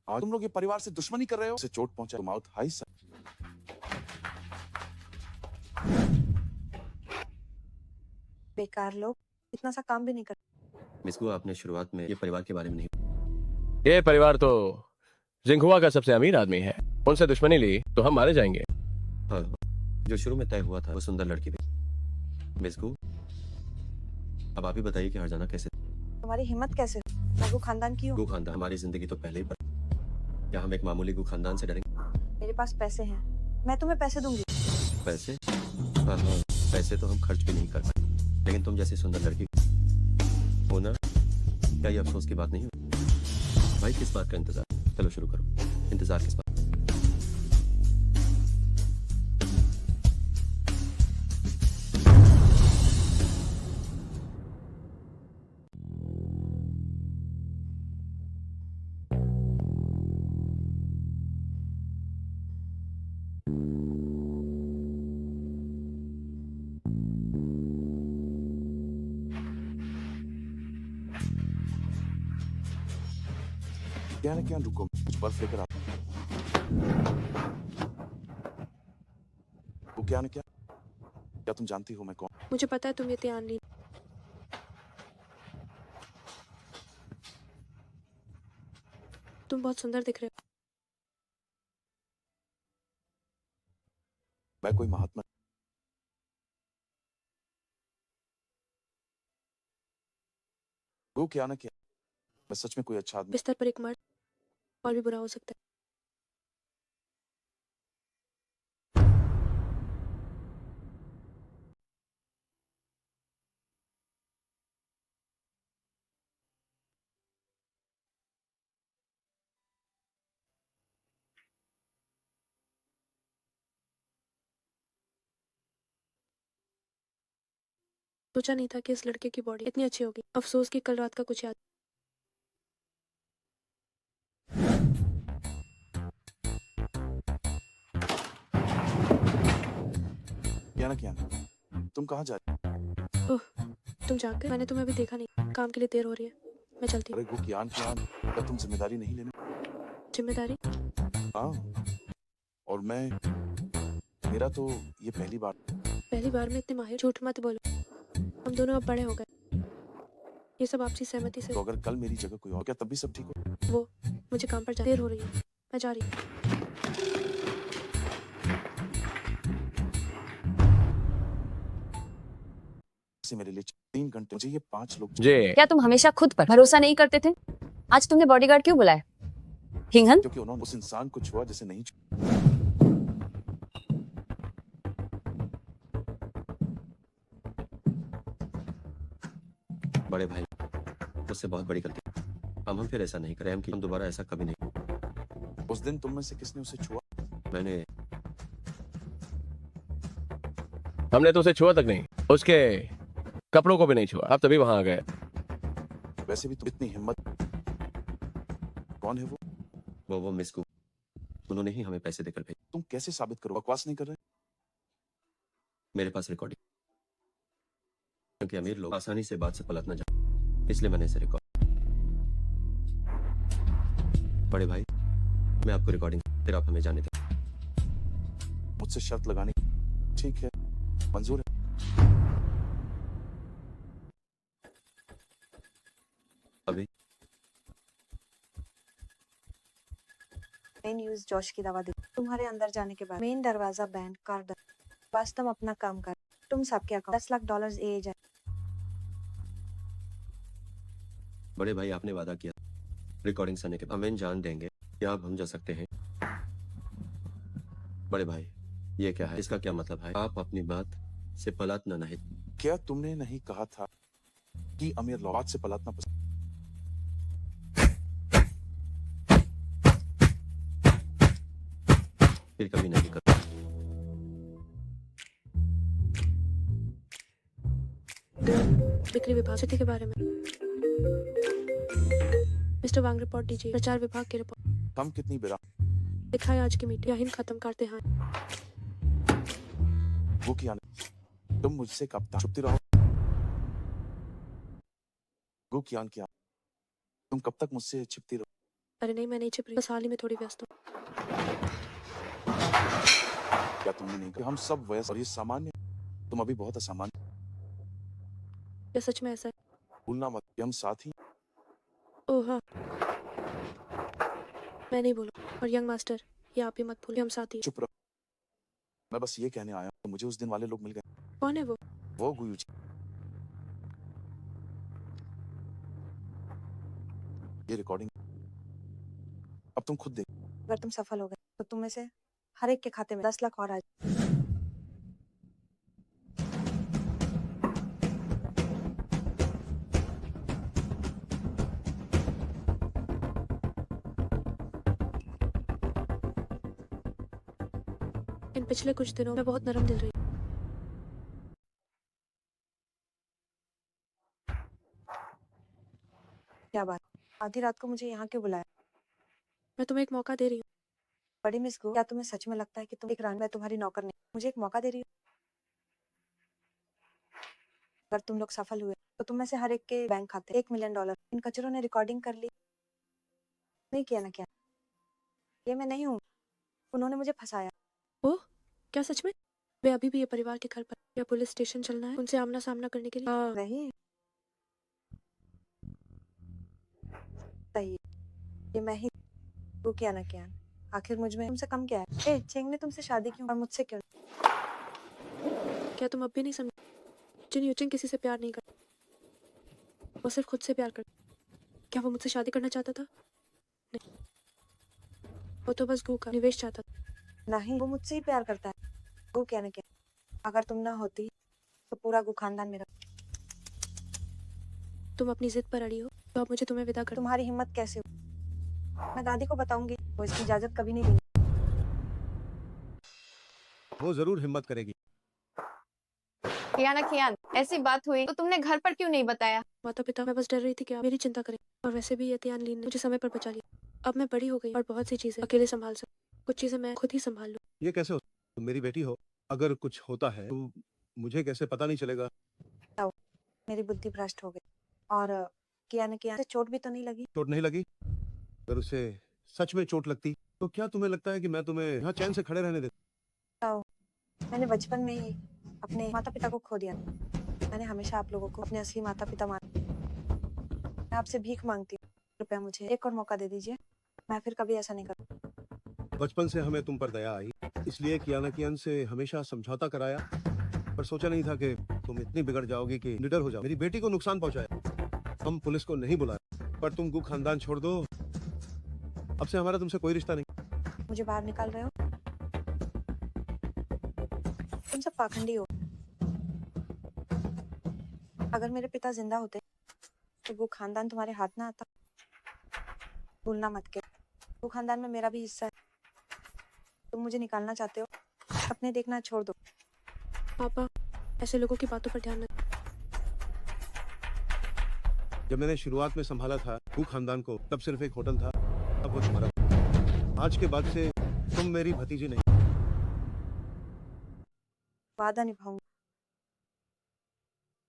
आज तुम लोग ये परिवार से दुश्मनी कर रहे हो। उसे चोट पहुंचा, माउथ हाई सा। बेकार लोग इतना सा काम भी नहीं करते। मिस गो, आपने शुरुआत में ये परिवार के बारे में नहीं। ये परिवार तो जिंगहुआ का सबसे अमीर आदमी है। उनसे दुश्मनी ली तो हम मारे जाएंगे। हाँ, जो शुरू में तय हुआ था वो सुंदर लड़की भी। मिस गो, अब आप ही बताइए कि हरजाना कैसे। तुम्हारी हिम्मत कैसे? मैं वो खानदान की हूँ। गो खानदान हमारी जिंदगी तो पहले ही पर। क्या हम एक मामूली गो खानदान से डरेंगे? मेरे पास पैसे हैं, मैं तुम्हें पैसे दूंगी। पैसे? हाँ हाँ, पैसे तो हम खर्च भी नहीं कर पाए, लेकिन तुम जैसी सुंदर लड़की होना, क्या ये अफसोस की बात नहीं हुई? भाई किस बात का इंतजार? चलो शुरू करो। इंतजार किस बात? कियान कियान रुको, कुछ बर्फ लेकर आता हूं। वो कियान क्या तुम जानती हो मैं कौन? मुझे पता है तुम ये ध्यान नहीं। तुम बहुत सुंदर दिख रहे हो। कोई महात्मा। वो क्या ना क्या, मैं सच में कोई अच्छा आदमी। बिस्तर पर एक मर्द और भी बुरा हो सकता है। सोचा नहीं था कि इस लड़के की बॉडी इतनी अच्छी होगी। अफसोस कि कल रात का कुछ याद। क्या ना क्या, तुम कहाँ जा रहे ओह, तुम जाग गए? मैंने तुम्हें अभी देखा नहीं। काम के लिए देर हो रही है, मैं चलती हो? हूँ। अरे वो कियान कियान, क्या तुम जिम्मेदारी नहीं लेने? जिम्मेदारी? हाँ, और मैं, मेरा तो ये पहली बार। पहली बार में इतने माहिर? झूठ मत बोलो, हम दोनों अब बड़े हो गए। ये सब आपसी सहमति से। तो अगर कल मेरी जगह कोई और, क्या तब भी सब ठीक हो? वो मुझे काम पर देर हो रही है, मैं जा रही हूँ। से मेरे लिए 3 घंटे, मुझे ये 5 लोग। जी क्या तुम हमेशा खुद पर भरोसा नहीं करते थे? आज तुमने बॉडीगार्ड क्यों बुलाया? हिंगन? क्योंकि उन्होंने उस इंसान को छुआ जिसे नहीं छुआ। बड़े भाई, मुझसे बहुत बड़ी गलती। हम फिर ऐसा नहीं करें, हम दोबारा ऐसा कभी नहीं। उस दिन तुम में से किसने उसे छुआ? मैंने। हमने तो उसे छुआ तक नहीं, उसके कपड़ों को भी नहीं छुआ। आप तभी वहां आ गए। वैसे भी तुम इतनी हिम्मत। कौन है वो? वो मिस गू, उन्होंने ही हमें पैसे देकर भेजे। तुम कैसे साबित करो? बकवास नहीं कर रहे? मेरे पास रिकॉर्डिंग, क्योंकि अमीर लोग आसानी से बात से पलट न जाए, इसलिए मैंने इसे रिकॉर्ड। बड़े भाई, मैं आपको रिकॉर्डिंग, फिर आप हमें जाने दें। मुझसे शर्त लगाने, ठीक है, मंजूर है। अभी मेन न्यूज जोश की दवा दी। तुम्हारे अंदर जाने के बाद मेन दरवाजा बैंड कार्ड, बस तुम अपना काम कर। तुम सबके अकाउंट $10 लाख ए जाए। बड़े भाई, आपने वादा किया रिकॉर्डिंग सुनने के बाद हमें जान देंगे। क्या अब हम जा सकते हैं? बड़े भाई, ये क्या है? इसका क्या मतलब है? आप अपनी बात से पलटना नहीं। क्या तुमने नहीं कहा था कि अमीर लोग बात से पलटना पसंद? फिर कभी नहीं कर। बिक्री विभाग स्थिति के बारे में। मिस्टर वांग रिपोर्ट दीजिए। प्रचार विभाग की रिपोर्ट। हम कितनी बेरा दिखाए आज की मीटिंग। यहीं खत्म करते हैं। वो किया नहीं। तुम मुझसे कब तक छुपती रहो? वो कियान क्या, तुम कब तक मुझसे छिपती रहो? अरे नहीं, मैं नहीं छिप रही, बस हाल ही में थोड़ी व्यस्त हूँ। क्या तुमने नहीं कहा? हम सब वयस्क और ये सामान्य, तुम अभी बहुत असामान्य। क्या सच में ऐसा है? भूलना मत कि हम साथ ही। ओह हाँ, मैं नहीं बोलूँ। और यंग मास्टर, ये आप भी मत भूलिए, हम साथ ही। चुप रहो, मैं बस ये कहने आया हूँ, मुझे उस दिन वाले लोग मिल गए। कौन है वो? वो गुरु जी। ये रिकॉर्डिंग अब तुम खुद देख। अगर तुम सफल हो गए तो तुम में से हर एक के खाते में 10 लाख और आ जाए। इन पिछले कुछ दिनों में बहुत नरम दिल रही। क्या बात, आधी रात को मुझे यहाँ क्यों बुलाया? मैं तुम्हें एक मौका दे रही हूँ। बड़ी मिस गो, क्या तुम्हें सच में लगता है कि तुम एक रानी, मैं तुम्हारी नौकर नहीं? मुझे एक मौका दे रही हूँ। अगर तुम लोग सफल हुए तो तुम में से हर एक के बैंक खाते $1 मिलियन। इन कचरों ने रिकॉर्डिंग कर ली। नहीं किया ना क्या? ये मैं नहीं हूँ, उन्होंने मुझे फंसाया। ओह, क्या सच में? वे अभी भी ये परिवार के घर पर या पुलिस स्टेशन चलना है उनसे आमना सामना करने के लिए? हाँ। नहीं, सही, ये मैं ही। वो क्या ना क्या, आखिर मुझ में तुमसे कम क्या है? ए, चेंग ने तुमसे शादी क्यों और मुझसे क्यों? क्या तुम अब भी नहीं समझ जिन यूचिंग किसी से प्यार नहीं करता, वो सिर्फ खुद से प्यार करता। क्या वो मुझसे शादी करना चाहता था? नहीं, वो तो बस गू का निवेश चाहता था। नहीं, वो मुझसे ही प्यार करता है। वो क्या ना क्या, अगर तुम ना होती तो पूरा गु खानदान मेरा। तुम अपनी जिद पर अड़ी हो तो अब मुझे तुम्हें विदा कर। तुम्हारी हिम्मत कैसे हो? मैं दादी को बताऊंगी, वो इसकी इजाजत कभी नहीं देंगी। वो जरूर हिम्मत करेगी। कियाना कियान, ऐसी बात हुई तो तुमने घर पर क्यों नहीं बताया? माता पिता, मैं बस डर रही थी कि आप मेरी चिंता करें। और वैसे भी यतियान लीन ने मुझे समय पर बचा लिया। अब मैं बड़ी हो गई और बहुत सी चीजें अकेले संभाल सकूं। कुछ चीजें मैं खुद ही संभाल लूं। ये कैसे हो? तुम मेरी बेटी हो, अगर कुछ होता है तो मुझे कैसे पता नहीं चलेगा? मेरी बुद्धि भ्रष्ट हो गई। और कियाना कियान से चोट भी तो नहीं लगी? चोट नहीं लगी? अगर उसे सच में चोट लगती तो क्या तुम्हें लगता है कि मैं तुम्हें यहाँ चैन से खड़े रहने देता? मैंने बचपन में ही अपने माता पिता को खो दिया। मैंने हमेशा आप लोगों को अपने असली माता पिता माना। मैं आपसे भीख मांगती हूँ, कृपया मुझे एक और मौका दे दीजिए। मैं फिर कभी ऐसा नहीं करूँ। बचपन से हमें तुम पर दया आई, इसलिए कियाना कियान से हमेशा समझौता कराया, पर सोचा नहीं था कि तुम इतनी बिगड़ जाओगी कि निडर हो जाओ। मेरी बेटी को नुकसान पहुंचाया। हम पुलिस को नहीं बुलाया, पर तुम गु खानदान छोड़ दो। अब से हमारा तुमसे कोई रिश्ता नहीं। मुझे बाहर निकाल रहे हो? तुम सब पाखंडी हो। अगर मेरे पिता जिंदा होते तो वो खानदान तुम्हारे हाथ ना आता। भूलना मत के, वो खानदान में मेरा भी हिस्सा है। तुम मुझे निकालना चाहते हो, अपने देखना छोड़ दो। पापा, ऐसे लोगों की बातों पर ध्यान न। जब मैंने शुरुआत में संभाला था गु खानदान को, तब सिर्फ एक होटल था, अब वो तुम्हारा। आज के बाद से तुम मेरी भतीजी नहीं। वादा निभाऊंगी।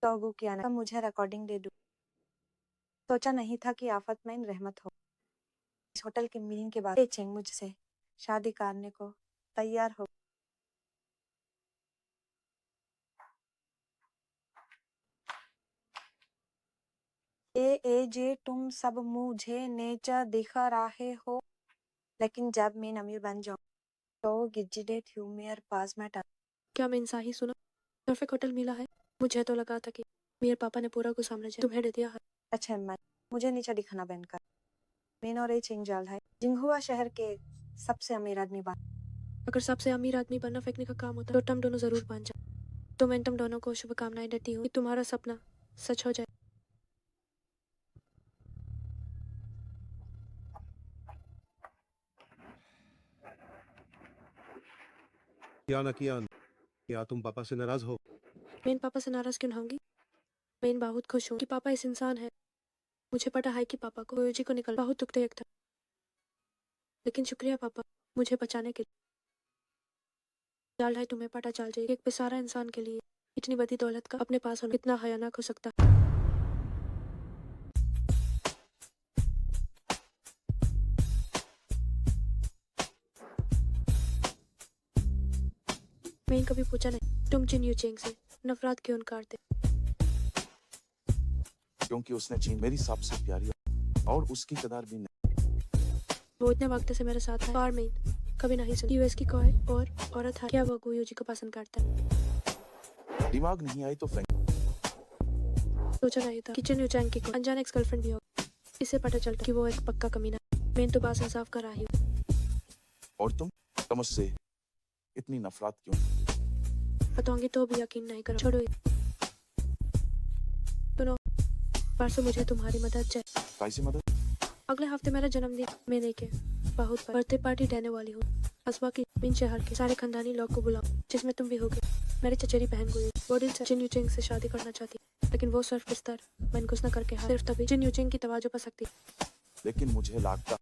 तो गु कियाना, तब मुझे रिकॉर्डिंग दे दो। सोचा नहीं था कि आफत में रहमत हो। इस होटल के मीटिंग के बाद चेंग मुझसे शादी करने को तैयार हो। ए जे तुम सब मुझे नेचा दिखा रहे हो, लेकिन जब मैं अमीर बन जाऊं तो गिज्जिडे थ्यू मेरे पास में क्या मैं इंसान ही सुना? परफेक्ट होटल मिला है। मुझे तो लगा था कि मेरे पापा ने पूरा को साम्राज्य तुम्हें दे दिया है। अच्छा अम्मा, मुझे नीचा दिखाना बनकर मैंने और चेंग जाल है जिंगहुआ शहर के सबसे अमीर आदमी बन। अगर सबसे अमीर आदमी बनना फेंकने का काम होता तो तुम दोनों जरूर बन जाओ। तो मैं तुम दोनों को शुभकामनाएं देती हूँ कि तुम्हारा सपना सच हो जाए। कियाना कियान, क्या तुम पापा से नाराज हो? मैं इन पापा से नाराज क्यों ना होंगी? मैं इन बहुत खुश हूँ कि पापा इस इंसान है। मुझे पता है कि पापा को ओयोजी को निकल बहुत दुखदायक था, लेकिन शुक्रिया पापा मुझे बचाने के लिए। जाल है तुम्हें पता चल जाए कि एक बेसहारा इंसान के लिए इतनी बड़ी दौलत का अपने पास होना कितना भयानक हो सकता है। मैंने कभी पूछा नहीं तुम जिन यूचेंग से नफरत क्यों करते? क्योंकि उसने चीन मेरी सबसे प्यारी और उसकी कदर भी नहीं। वो इतने वक्त से मेरे साथ है और मैं कभी नहीं सुनी यूएस की कोई और औरत है क्या वो गुयोजी को पसंद करता है? दिमाग नहीं आई तो फेंक। सोचा नहीं था कि जिन यूचेंग की कोई अनजान एक्स गर्लफ्रेंड भी हो। इससे पता चलता कि वो एक पक्का कमीना। मैं तो बात इंसाफ कर रही हूँ। और तुम मुझसे इतनी नफरत क्यों? बताऊंगी तो भी यकीन नहीं करो। छोड़ो ये। सुनो, परसों मुझे तुम्हारी मदद चाहिए। कैसी मदद? अगले हफ्ते मेरा जन्मदिन। मैं नहीं के बहुत बर्थडे पार्टी देने वाली हूँ। कस्बा की इन शहर के सारे खानदानी लोग को बुलाओ, जिसमें तुम भी होगे। मेरी चचेरी बहन को वो दिल से जिन यूचिंग से शादी करना चाहती, लेकिन वो सिर्फ बिस्तर मन कुछ न करके सिर्फ तभी जिन यूचिंग की तवज्जो पा सकती। लेकिन मुझे लगता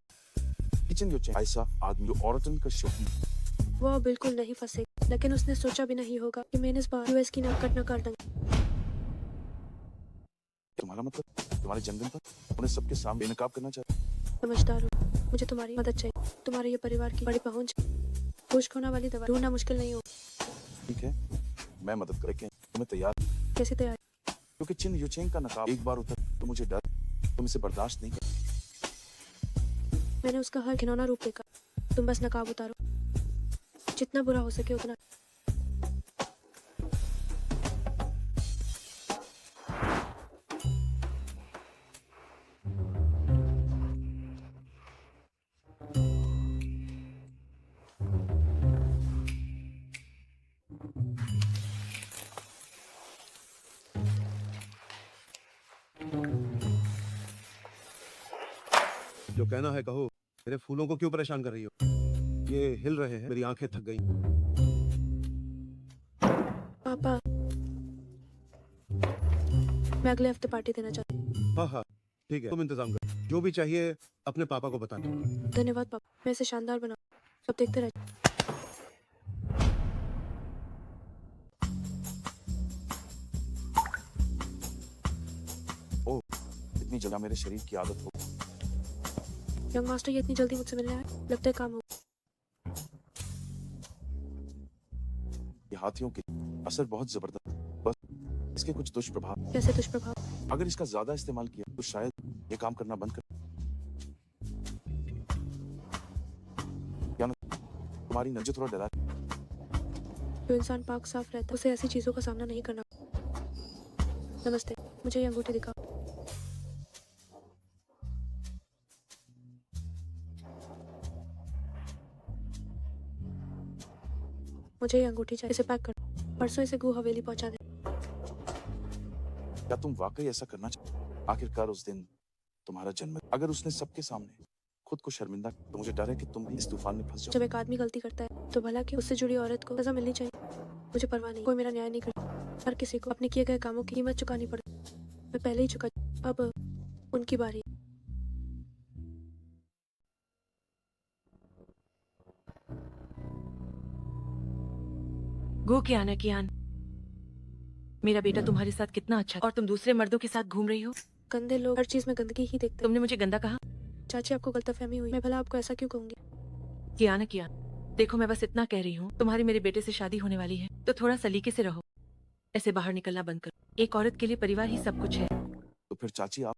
किचन जो ऐसा आदमी जो औरतन का शौकीन। वो बिल्कुल नहीं फंसे, लेकिन उसने सोचा भी नहीं होगा कि मैंने इस बार यूएस की नकद न कर दूंगी। तुम्हारा मतलब तुम्हारे जन्मदिन पर उन्हें सबके सामने बेनकाब करना चाहते? समझदार हूँ, मुझे तुम्हारी मदद चाहिए। तुम्हारे ये परिवार की बड़ी पहुंच, खुश्क होने वाली दवा ढूंढना मुश्किल नहीं हो। ठीक है, मैं मदद करके तुम्हें तैयार। कैसे तैयार? क्योंकि चिन यूचेंग का नकाब एक बार उतर तो मुझे डर तुम इसे बर्दाश्त नहीं कर। मैंने उसका हर घिनौना रूप देखा। तुम बस नकाब उतारो, जितना बुरा हो सके उतना। जो कहना है कहो। मेरे फूलों को क्यों परेशान कर रही हो? ये हिल रहे हैं, मेरी आंखें थक गई। पापा, मैं अगले हफ्ते पार्टी देना चाहती हूँ। हाँ हाँ ठीक है, तुम इंतजाम करो। जो भी चाहिए अपने पापा को बताना। धन्यवाद पापा, मैं इसे शानदार बनाऊँ। सब देखते रह। ओह, इतनी जगह मेरे शरीर की आदत हो। यंग मास्टर ये इतनी जल्दी मुझसे मिलने आए, लगता है काम हो। ये हाथियों के असर बहुत जबरदस्त, बस इसके कुछ दुष्प्रभाव। कैसे दुष्प्रभाव? अगर इसका ज्यादा इस्तेमाल किया तो शायद ये काम करना बंद कर। क्या तुम्हारी नजर थोड़ा डरा? जो इंसान पाक साफ रहता है उसे ऐसी चीजों का सामना नहीं करना। नमस्ते, मुझे ये अंगूठी दिखाओ। मुझे ये अंगूठी चाहिए, इसे पैक कर। परसों इसे गू हवेली पहुंचा दे। क्या तुम वाकई ऐसा करना चाहते? आखिरकार उस दिन तुम्हारा जन्म, अगर उसने सबके सामने खुद को शर्मिंदा, तो मुझे डर है कि तुम भी इस तूफान में फंस जाओ। जब एक आदमी गलती करता है तो भला कि उससे जुड़ी औरत को सजा मिलनी चाहिए। मुझे परवाह नहीं, कोई मेरा न्याय नहीं करता। हर किसी को अपने किए गए कामों की कीमत चुकानी पड़ती। मैं पहले ही चुका, अब उनकी बारी। गो कियान है कियान, मेरा बेटा तुम्हारे साथ कितना अच्छा, और तुम दूसरे मर्दों के साथ घूम रही हो। गंदे लोग हर चीज में गंदगी ही देखते। तुमने मुझे गंदा कहा। चाची, आपको गलतफहमी हुई। मैं भला आपको ऐसा क्यों कहूंगी? कियान है कियान, देखो मैं बस इतना कह रही हूँ, तुम्हारी मेरे बेटे से शादी होने वाली है, तो थोड़ा सलीके से रहो। ऐसे बाहर निकलना बंद करो। एक औरत के लिए परिवार ही सब कुछ है। तो फिर चाची आप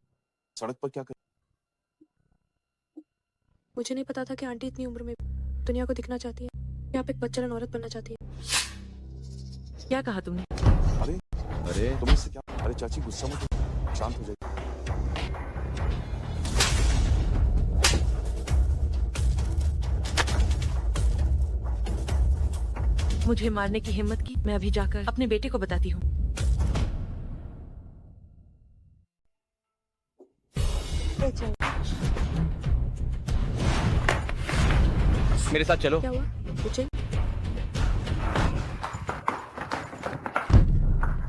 सड़क पर क्या कर? मुझे नहीं पता था कि आंटी इतनी उम्र में दुनिया को दिखना चाहती है, या आप एक बच्चलन औरत बनना चाहती है। क्या कहा तुमने? अरे तुम इससे क्या? अरे चाची गुस्सा मत हो, शांत हो जाइए। मुझे मारने की हिम्मत की? मैं अभी जाकर अपने बेटे को बताती हूँ। मेरे साथ चलो। क्या हुआ? मुझे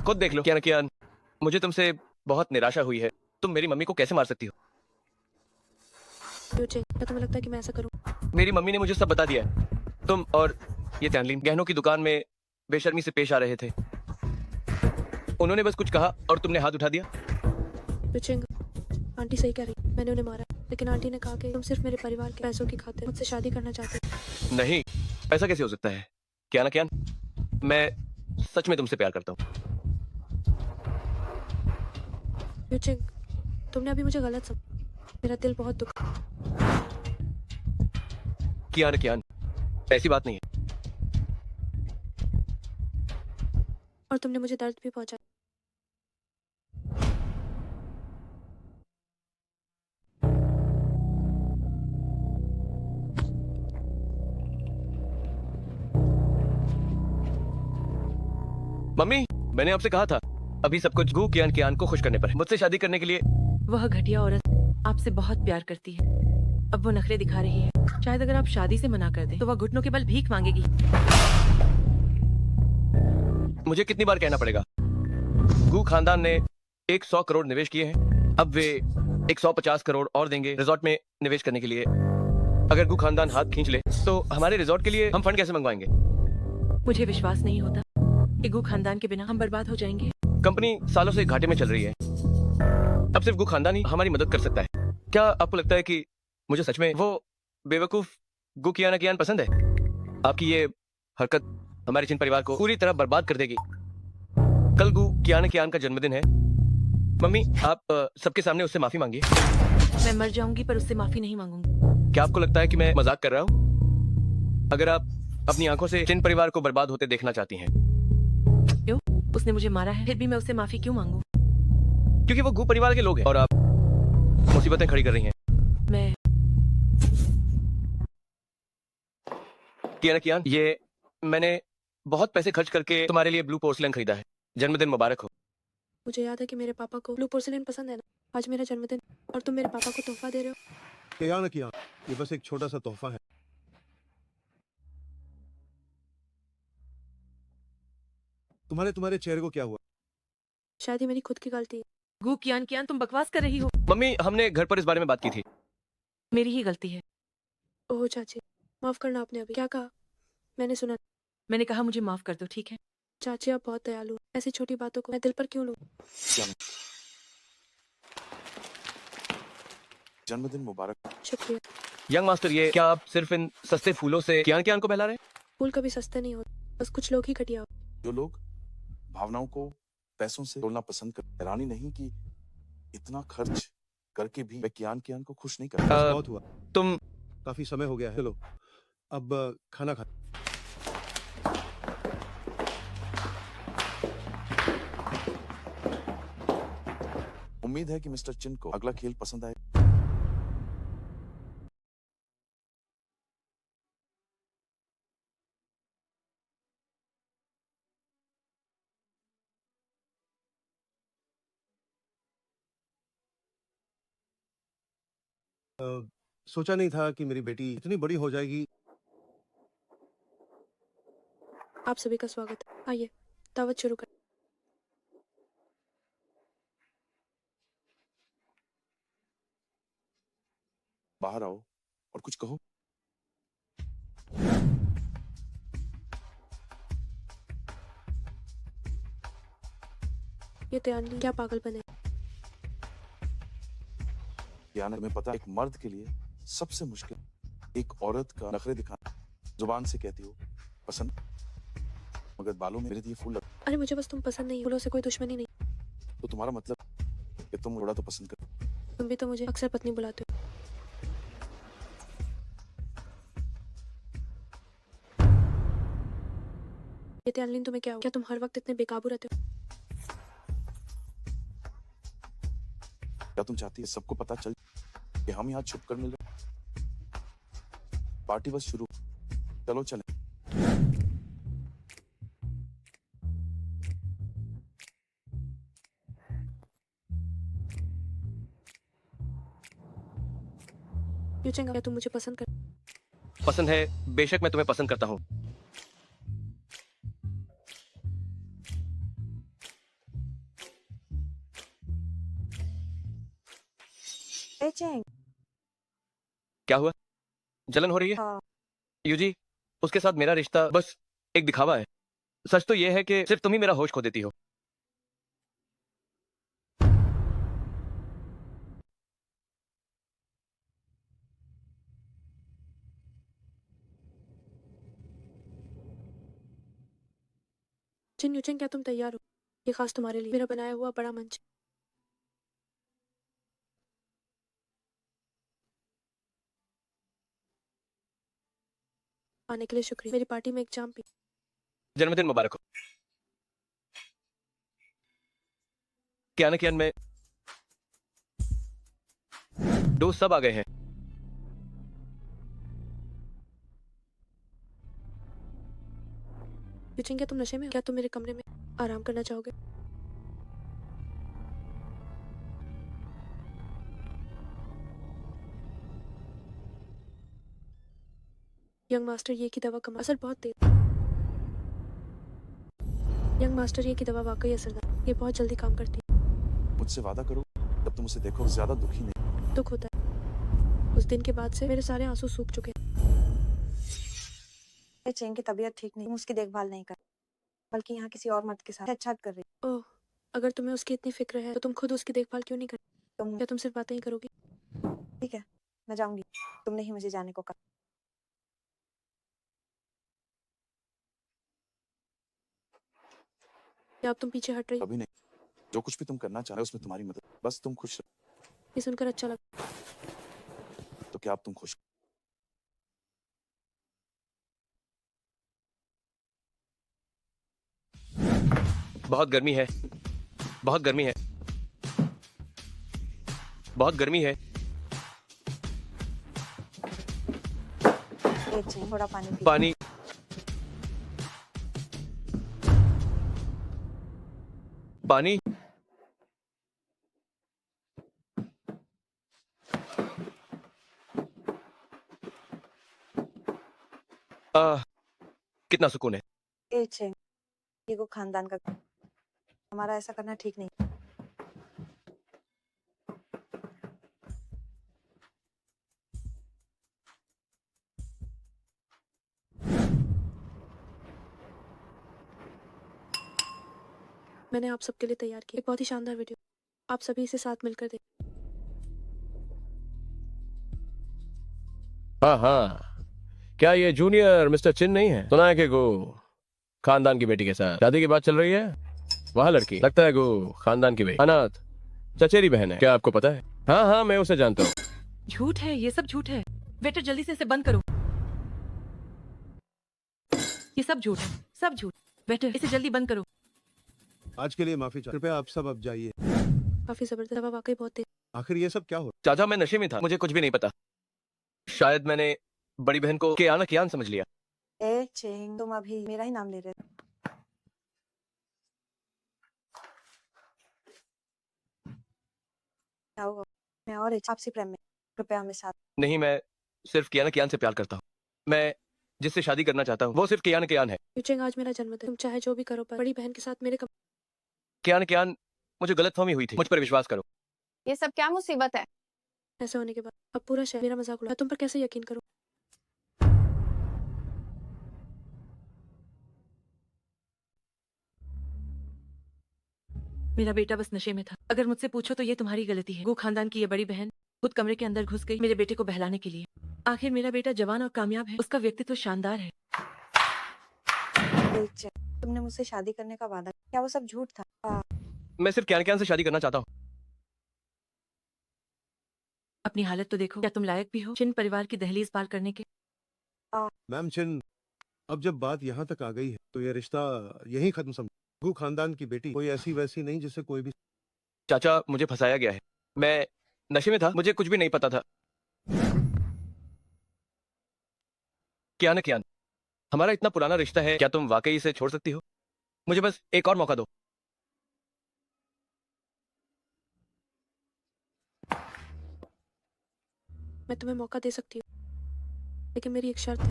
खुद देख लो। क्या कियान, मुझे तुमसे बहुत निराशा हुई है। तुम मेरी मम्मी को कैसे मार सकती हो? क्या तुम्हें लगता है कि मैं ऐसा करूं? मेरी मम्मी ने मुझे सब बता दिया है। तुम और ये तैनलीन गहनों की दुकान में बेशर्मी से पेश आ रहे थे। उन्होंने बस कुछ कहा और तुमने हाथ उठा दिया। आंटी सही कह रही, मैंने उन्हें मारा, लेकिन आंटी ने कहा कि तुम सिर्फ मेरे परिवार के पैसों की खातिर मुझसे शादी करना चाहते हो। नहीं, ऐसा कैसे हो सकता है? कियान, मैं सच में तुमसे प्यार करता हूँ। तुमने अभी मुझे गलत समझा। मेरा दिल बहुत दुख। कियान, ऐसी बात नहीं है। और तुमने मुझे दर्द भी पहुंचाया। मम्मी, मैंने आपसे कहा था अभी सब कुछ गू कियान को खुश करने पर है। मुझसे शादी करने के लिए। वह घटिया औरत आपसे बहुत प्यार करती है। अब वो नखरे दिखा रही है। शायद अगर आप शादी से मना कर दें तो वह घुटनों के बल भीख मांगेगी। मुझे कितनी बार कहना पड़ेगा? गू खानदान ने 100 करोड़ निवेश किए हैं। अब वे 150 करोड़ और देंगे रिजॉर्ट में निवेश करने के लिए। अगर गू खानदान हाथ खींच ले तो हमारे रिजॉर्ट के लिए हम फंड कैसे मंगवाएंगे? मुझे विश्वास नहीं होता कि गू खानदान के बिना हम बर्बाद हो जाएंगे। कंपनी सालों से घाटे में चल रही है। अब सिर्फ गू खानदान ही हमारी मदद कर सकता है। क्या आपको लगता है कि मुझे सच में वो बेवकूफ गू कियान पसंद है? आपकी ये हरकत हमारे चिन परिवार को पूरी तरह बर्बाद कर देगी। कल गू कियान का जन्मदिन है। मम्मी, आप सबके सामने उससे माफी मांगिए। मैं मर जाऊंगी पर उससे माफी नहीं मांगूंगी। क्या आपको लगता है कि मैं मजाक कर रहा हूँ? अगर आप अपनी आंखों से चिन परिवार को बर्बाद होते देखना चाहती हैं। क्यों? उसने मुझे मारा है, फिर भी मैं उससे माफी क्यों मांगू? क्योंकि वो गू परिवार के लोग हैं और आप मुसीबतें खड़ी कर रही हैं। मैं कियान, ये मैंने बहुत पैसे खर्च करके तुम्हारे लिए ब्लू पोर्सलेन खरीदा है। जन्मदिन मुबारक हो। मुझे याद है कि मेरे पापा को ब्लू पोर्सिलेन पसंद है ना। आज मेरा जन्मदिन और तुम मेरे पापा को तोहफा दे रहे हो। किया ना किया, ये बस एक छोटा सा तोहफा है। तुम्हारे तुम्हारे चेहरे को क्या हुआ? शायद ये मेरी खुद की गलती है। गु कियान कियान तुम बकवास कर रही हो। मम्मी हमने घर पर इस बारे में बात की थी। मेरी ही गलती है। ओह चाची, माफ करना, आपने अभी क्या कहा? मैंने सुना। मैंने कहा मुझे माफ कर दो, ठीक है? चाची आप बहुत दयालु हैं। ऐसी छोटी बातों को मैं दिल पर क्यों लूं? जन्मदिन मुबारक। शुक्रिया। यंग मास्टर, ये क्या आप सिर्फ इन सस्ते फूलों से कियान कियान को बहला रहे हैं? फूल कभी सस्ते नहीं होते, बस कुछ लोग ही घटिया होते। जो लोग भावनाओं को पैसों से तोड़ना पसंद करते, हैरानी नहीं कि इतना खर्च करके भी मैं कियान कियान को खुश नहीं कर बस रहा। बहुत हुआ, तुम काफी समय हो गया है। चलो अब खाना खा। उम्मीद है कि मिस्टर चिन को अगला खेल पसंद आए। सोचा नहीं था कि मेरी बेटी इतनी बड़ी हो जाएगी। आप सभी का स्वागत है। आइए दावत शुरू कर। बाहर आओ और कुछ कहो। ये तैयारी क्या पागलपन है? कियान, तुम्हें पता है, एक मर्द के लिए सबसे मुश्किल एक औरत का नखरे दिखाना। जुबान से कहती हो पसंद, मगर बालों में मेरे दिए फूल लग। अरे मुझे बस तुम पसंद नहीं, फूलों से कोई दुश्मनी नहीं। तो तुम्हारा मतलब कि तुम थोड़ा तो पसंद कर। तुम भी तो मुझे अक्सर पत्नी बुलाते हो। ये त्यानलीन तुम्हें क्या हो? क्या तुम हर वक्त इतने बेकाबू रहते हो? क्या तुम चाहती है सबको पता चल कि हम यहाँ छुप कर मिल रहे? पार्टी बस शुरू, चलो चलें। यूचेंग, क्या तुम मुझे पसंद कर? पसंद है, बेशक मैं तुम्हें पसंद करता हूँ। ए चेंग, क्या हुआ? जलन हो रही है? हाँ। यूजी, उसके साथ मेरा रिश्ता बस एक दिखावा है। सच तो यह है कि सिर्फ तुम ही मेरा होश खो देती हो। जिन यूचेंग, क्या तुम तैयार हो? ये खास तुम्हारे लिए मेरा बनाया हुआ बड़ा मंच। आने के लिए शुक्रिया। मेरी पार्टी में एक जाम पी। जन्मदिन मुबारक हो। कियान कियान में दोस्त सब आ गए हैं। यूचेंग, क्या तुम नशे में हो? क्या तुम मेरे कमरे में आराम करना चाहोगे? यंग मास्टर, ये की दवा कम असर बहुत तेज। यंग मास्टर, ये की दवा वाकई असरदार। ये बहुत जल्दी काम करती है। मुझसे वादा करो जब तुम उसे देखो ज्यादा दुखी नहीं। दुख होता है। उस दिन के बाद से मेरे सारे आंसू सूख चुके हैं। ए चेंग की तबीयत ठीक नहीं, तुम उसकी देखभाल नहीं कर, बल्कि यहाँ किसी और मर्द के साथ अच्छा कर रही। ओह, अगर तुम्हें उसकी इतनी फिक्र है तो तुम खुद उसकी देखभाल क्यों नहीं कर? तुम क्या तुम सिर्फ बातें ही करोगी? ठीक है, मैं जाऊंगी। तुमने ही मुझे जाने को कहा। या अब तुम पीछे हट रही? कभी नहीं। जो कुछ भी तुम करना चाह रहे हो उसमें तुम्हारी मदद, बस तुम खुश रहो। ये सुनकर अच्छा लगा। तो क्या अब तुम खुश? बहुत गर्मी है, बहुत गर्मी है, बहुत गर्मी है। ए चेंग, थोड़ा पानी पी। पानी, पानी। कितना सुकून है। ए चेंग, ये गो खानदान का हमारा ऐसा करना ठीक नहीं। मैंने आप सबके लिए तैयार किया एक बहुत ही शानदार वीडियो। आप सभी इसे साथ मिलकर देखें। हाँ हाँ, क्या ये जूनियर मिस्टर चिन नहीं है? सुना है कि गो खानदान की बेटी के साथ शादी की बात चल रही है। वहाँ लड़की लगता है गो खानदान की बेटी अनाथ चचेरी बहन है। क्या आपको पता है? हाँ हाँ, मैं उसे जानता हूँ। झूठ है, ये सब झूठ है। वेटर जल्दी से इसे बंद करो। ये सब झूठ है, सब झूठ। वेटर इसे जल्दी बंद करो। आज के लिए माफी चाहता हूं। कृपया आप सब अब जाइए। काफी जबरदस्त हवा वाकई बहुत तेज। आखिर ये सब क्या हो? चाचा मैं नशे में था, मुझे कुछ भी नहीं पता। शायद मैंने बड़ी बहन को कियान कियान समझ लिया। ए चेंग, तुम अभी मेरा ही नाम ले रहे थे। क्या हुआ? मैं और आपसी प्रेम में, कृपया हमें साथ। नहीं, मैं सिर्फ कियान कियान से प्यार करता हूँ। मैं जिससे शादी करना चाहता हूँ वो सिर्फ कियान कियान है। यूचेंग, आज मेरा जन्मदिन। तुम चाहे जो भी करो, पर बड़ी बहन के साथ मेरे कियान कियान, मुझे गलतफहमी हुई थी, मुझ पर विश्वास करो। ये सब क्या मुसीबत है? ऐसे होने के बाद अब पूरा शहर मेरा मजाक उड़ा। तुम पर कैसे यकीन करूं? मेरा बेटा बस नशे में था। अगर मुझसे पूछो तो ये तुम्हारी गलती है। गो खानदान की ये बड़ी बहन खुद कमरे के अंदर घुस गई मेरे बेटे को बहलाने के लिए। आखिर मेरा बेटा जवान और कामयाब है, उसका व्यक्तित्व शानदार है। ए चेंग, तुमने मुझसे शादी करने का वादा किया। क्या वो सब झूठ था? मैं सिर्फ कियान कियान से शादी करना चाहता हूँ। अपनी हालत तो देखो, क्या तुम लायक भी हो चिन परिवार की दहलीज पार करने के? मैम चिन, अब जब बात यहाँ तक आ गई है तो ये रिश्ता यहीं खत्म समझ। गु खानदान की बेटी कोई ऐसी वैसी नहीं जिसे कोई भी। चाचा मुझे फंसाया गया है। मैं नशे में था, मुझे कुछ भी नहीं पता था। कियान कियान, हमारा इतना पुराना रिश्ता है, क्या तुम वाकई इसे छोड़ सकती हो? मुझे बस एक और मौका दो। मैं तुम्हें मौका दे सकती हूँ, लेकिन मेरी एक शर्त है।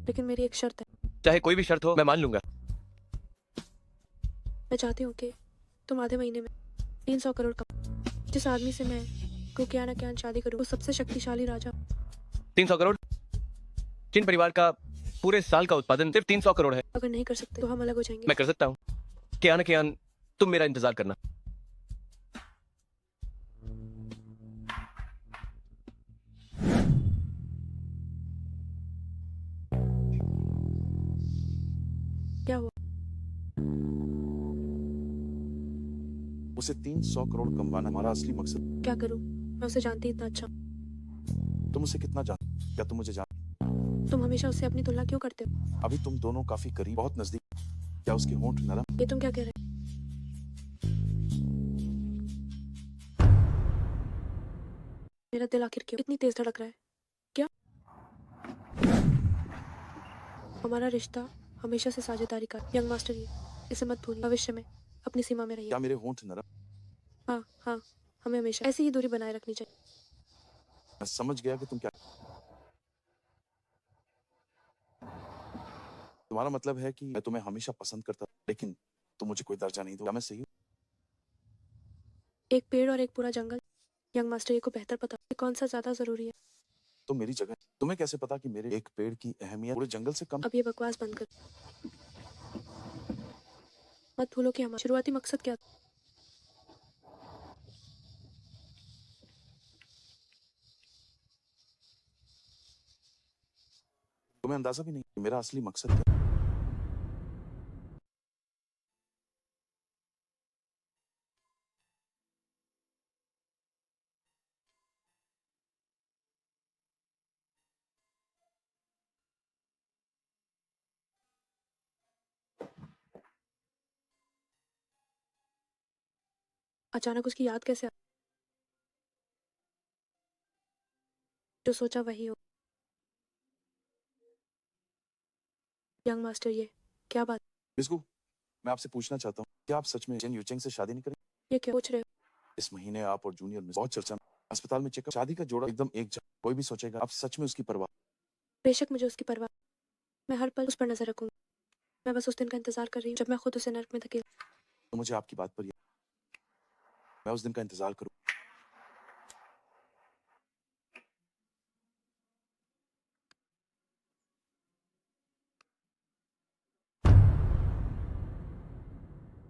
लेकिन मेरी एक शर्त है। चाहे कोई भी शर्त हो, मैं मान लूंगा। मैं चाहती हूँ कि तुम आधे महीने में 300 करोड़ कमाओ। जिस आदमी से मैं कुकियाना क्या शादी करूँ, वो सबसे शक्तिशाली राजा। 300 करोड़? चिन परिवार का पूरे साल का उत्पादन सिर्फ 300 करोड़ है। अगर नहीं कर सकते तो हम अलग हो जाएंगे। मैं कर सकता हूँ। कियान कियान, तुम मेरा इंतजार करना। क्या हुआ? उसे 300 करोड़ कमवाना हमारा असली मकसद। क्या करूँ? मैं उसे जानती इतना अच्छा। तुम उसे कितना जान? क्या तुम मुझे जान? तुम हमेशा उससे अपनी तुलना क्यों करते हो? अभी तुम दोनों काफी करीब, बहुत नजदीक। क्या उसके होंठ नरम? ये तुम क्या कह रहे हो? मेरा दिल आखिर क्यों इतनी तेज धड़क रहा है? क्या हमारा रिश्ता हमेशा से साझेदारी का? यंग मास्टर, ये इसे मत भूलिए। भविष्य में अपनी सीमा में रहिए। क्या मेरे होंठ नरम? हाँ हाँ, हमें हमेशा ऐसी ही दूरी बनाए रखनी चाहिए। मैं समझ गया कि तुम क्या। तुम्हारा मतलब है कि मैं तुम्हें हमेशा पसंद करता, लेकिन तुम मुझे कोई दर्जा नहीं दो। क्या मैं सही हूँ? एक पेड़ और एक पूरा जंगल। यंग मास्टर, ये को बेहतर पता है कौन सा ज्यादा जरूरी है। तुम मेरी जगह। तुम्हें कैसे पता कि मेरे एक पेड़ की अहमियत पूरे जंगल से कम? अब ये बकवास बंद कर। मत भूलो कि हमारा शुरुआती मकसद क्या था। तुम्हें अंदाजा भी नहीं कि मेरा असली मकसद क्या है। अचानक उसकी याद कैसे आ? जो सोचा वही हो। यंग मास्टर, ये क्या बात? बिस्कू, मैं आपसे पूछना चाहता हूँ, क्या आप सच में जिन यूचेंग से शादी नहीं करेंगे? ये क्या पूछ रहे हो? इस महीने आप और जूनियर में बहुत चर्चा में। अस्पताल में चेकअप, शादी का जोड़ा एकदम एक जगह। कोई भी सोचेगा आप सच में उसकी परवाह। बेशक मुझे उसकी परवाह, मैं हर पल उस पर नजर रखूंगी। मैं बस उस दिन का इंतजार कर रही हूँ जब मैं खुद उसे नर्क में धकेल। तो मुझे आपकी बात पर मैं उस दिन का इंतजार करूँ।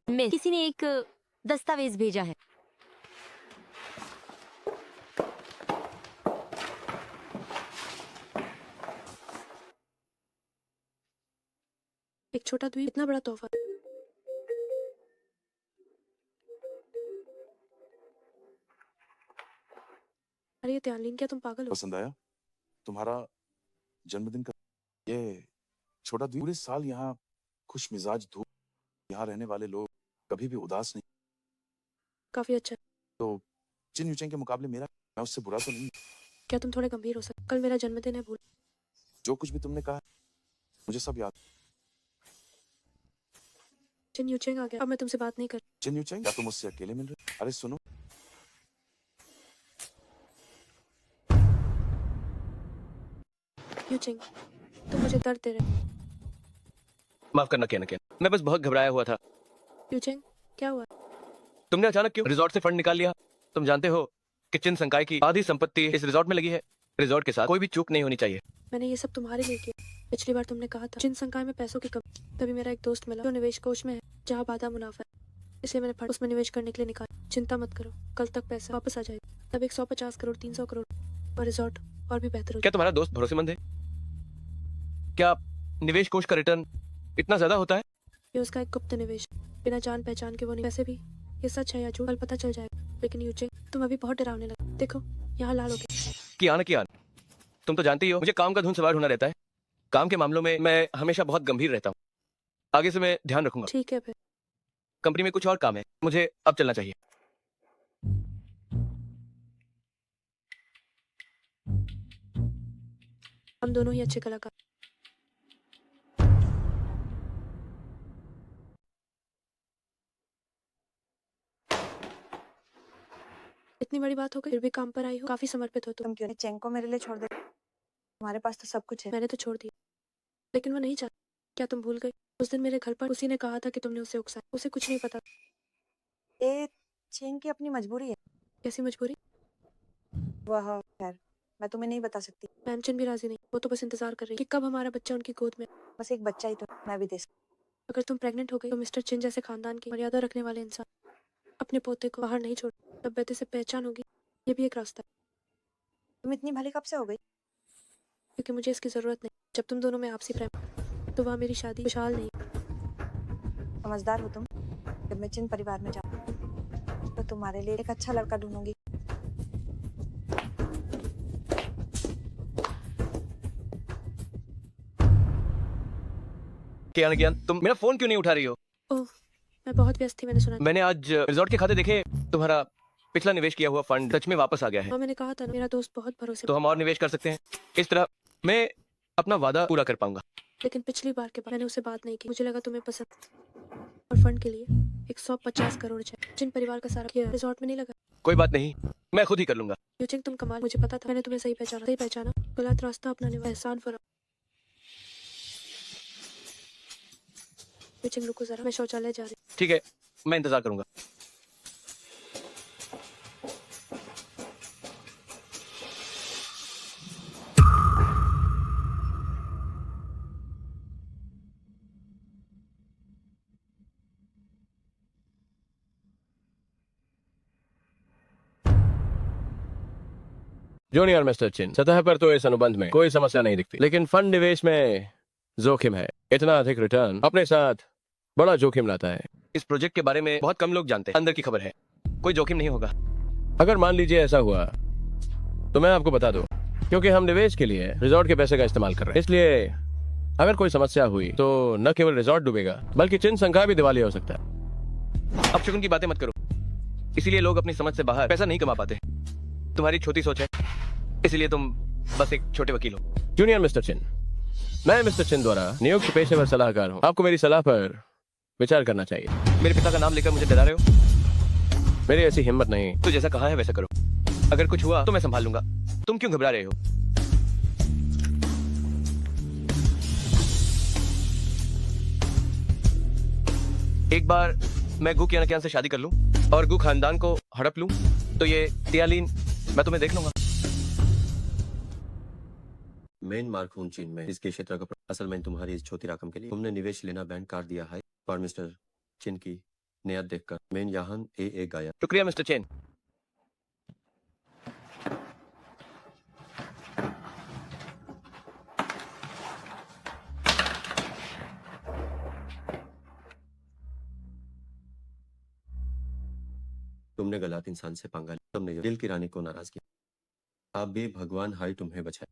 में किसी ने एक दस्तावेज भेजा है। एक छोटा द्वीप, इतना बड़ा तोहफा। अरे ये त्यानलीन, क्या तुम पागल हो? पसंद आया तुम्हारा जन्मदिन का ये छोटा द्वीप? पूरे साल यहाँ खुश मिजाज धूप, यहाँ रहने वाले लोग कभी भी उदास नहीं। काफी अच्छा। तो चिन यूचेंग के मुकाबले मेरा, मैं उससे बुरा तो नहीं। क्या तुम थोड़े गंभीर हो सकते? कल मेरा जन्मदिन है, भूल। जो कुछ भी तुमने कहा मुझे सब याद। चिन यूचेंग आ गया, अब मैं तुमसे बात नहीं कर। चिन यूचेंग, क्या तुम मुझसे अकेले मिल रहे? अरे सुनो, यूचेंग तुम मुझे दर्द दे रहे हो। माफ करना कियान, मैं बस बहुत घबराया हुआ था। यूचेंग क्या हुआ? तुमने अचानक क्यों रिजॉर्ट से फंड निकाल लिया? तुम जानते हो कि चिन संकाय की आधी संपत्ति इस रिजॉर्ट में लगी है। रिजॉर्ट के साथ कोई भी चूक नहीं होनी चाहिए। मैंने ये सब तुम्हारे लिए किया। पिछली बार तुमने कहा था चिन संकाय में पैसों की कमी, तभी मेरा एक दोस्त मिला जो निवेश कोष में है, जहाँ बाधा मुनाफा है, इसलिए मैंने फंड उसमें निवेश करने के लिए निकाला। चिंता मत करो, कल तक पैसा वापस आ जाएगा। तब 150 करोड़, 300 करोड़ और रिजॉर्ट और भी बेहतर हो। क्या तुम्हारा दोस्त भरोसेमंद है? क्या निवेश कोष का रिटर्न इतना ज्यादा होता है? ये उसका एक गुप्त निवेश, बिना जान पहचान के वो नहीं। वैसे भी ये सच है या झूठ कल पता चल जाएगा। लेकिन यूचेंग तुम अभी बहुत डरावने लगे। देखो यहाँ लाल हो गए। कियान, तुम तो जानती हो मुझे काम का धुन सवार होना रहता है। काम के मामलों में मैं हमेशा बहुत गंभीर रहता हूँ। आगे से मैं ध्यान रखूंगा। ठीक है फिर। कंपनी में कुछ और काम है, मुझे अब चलना चाहिए। हम दोनों ही अच्छे कलाकार। इतनी बड़ी बात हो गई, फिर भी काम पर आई हो। काफी समर्पित हो तुम क्यों चेंग को मेरे लिए छोड़ दे? तुम्हारे पास तो सब कुछ है। मैंने तो छोड़ दिया, लेकिन वो नहीं चाहती। क्या तुम भूल गई? उस दिन मेरे घर पर उसी ने कहा था कि तुमने उसे उकसाया। उसे कुछ नहीं पता। ये चेंग की अपनी मजबूरी है। कैसी मजबूरी? वह खैर मैं तुम्हें नहीं बता सकती। मैमचन भी राजी नहीं। वो तो बस इंतजार कर रही है कि कब हमारा बच्चा उनकी गोद में। बस एक बच्चा ही तो मैं भी दे सकती। अगर तुम प्रेग्नेंट हो गई तो मिस्टर चिन जैसे खानदान की मर्यादा रखने वाले इंसान अपने पोते को बाहर नहीं छोड़। तब बेटे से पहचान होगी। ये भी एक रास्ता है। तुम इतनी भली कब से हो गई? क्योंकि मुझे इसकी जरूरत नहीं। जब तुम दोनों में आपसी प्रेम, तो वह मेरी शादी खुशहाल नहीं। समझदार हो तुम। जब मैं चिन परिवार में जाऊँ तो तुम्हारे लिए एक अच्छा लड़का ढूंढूंगी। कियान, तुम मेरा फोन क्यों नहीं उठा रही हो? ओह, मैं बहुत व्यस्त थी, मैंने सुना। मैंने आज रिजॉर्ट के खाते देखे, तुम्हारा पिछला निवेश किया हुआ फंड सच में वापस आ गया है। हाँ, मैंने कहा था मेरा दोस्त बहुत भरोसे। तो हम और निवेश कर सकते हैं। इस तरह मैं अपना वादा पूरा कर पाऊंगा। लेकिन पिछली बार के बाद मैंने उससे बात नहीं की। मुझे लगा तुम्हें पसंद। और फंड के लिए 150 करोड़ चाहिए। जिन परिवार का सारा किया रिजॉर्ट में नहीं लगा। कोई बात नहीं, मैं खुद ही कर लूंगा। यूचेंग तुम कमाल। मुझे पता था। मैंने तुम्हें सही पहचाना। गलत रास्ता अपनाने वाला एहसान फरा। यूचेंग रुको जरा, मैं शौचालय जा रही हूँ। ठीक है, मैं इंतजार करूंगा। जूनियर मिस्टर चिन, सतह पर तो इस अनुबंध में कोई समस्या नहीं दिखती, लेकिन फंड निवेश में जोखिम है। इतना अधिक रिटर्न अपने साथ बड़ा जोखिम लाता है। इस प्रोजेक्ट के बारे में बहुत कम लोग जानते हैं। अंदर की खबर है, कोई जोखिम नहीं होगा। अगर मान लीजिए ऐसा हुआ तो मैं आपको बता दूं, क्योंकि हम निवेश के लिए रिजॉर्ट के पैसे का इस्तेमाल कर रहे हैं। इसलिए अगर कोई समस्या हुई तो न केवल रिजॉर्ट डूबेगा, बल्कि चिन संकाय भी दिवालिया हो सकता है। अब शगुन की बातें मत करो। इसीलिए लोग अपनी समझ से बाहर पैसा नहीं कमा पाते। तुम्हारी छोटी सोच है, इसलिए तुम बस एक छोटे वकील हो। जूनियर मिस्टर चिन, मैं मिस्टर चिन द्वारा नियुक्त पेशेवर सलाहकार हूँ। आपको मेरी सलाह पर विचार करना चाहिए। मेरे पिता का नाम लेकर मुझे डरा रहे हो? मेरी ऐसी हिम्मत नहीं। तो जैसा कहा है वैसा करो। अगर कुछ हुआ तो मैं संभाल लूंगा। तुम क्यों घबरा रहे हो? एक बार मैं गु कियान से शादी कर लूं और गु खानदान को हड़प लूं तो ये तियालीन मैं तुम्हें देख लूंगा। मेन मार्क हूं चीन में इसके क्षेत्र का असल में तुम्हारी इस छोटी रकम के लिए तुमने निवेश लेना बैंड काट दिया है और मिस्टर चिन की नियत देखकर मेन यहाँ ए गाया। शुक्रिया मिस्टर चेन। तुमने गलत इंसान से पंगा लिया। तुमने दिल की रानी को नाराज किया। आप भी भगवान हाई तुम्हें बचाए।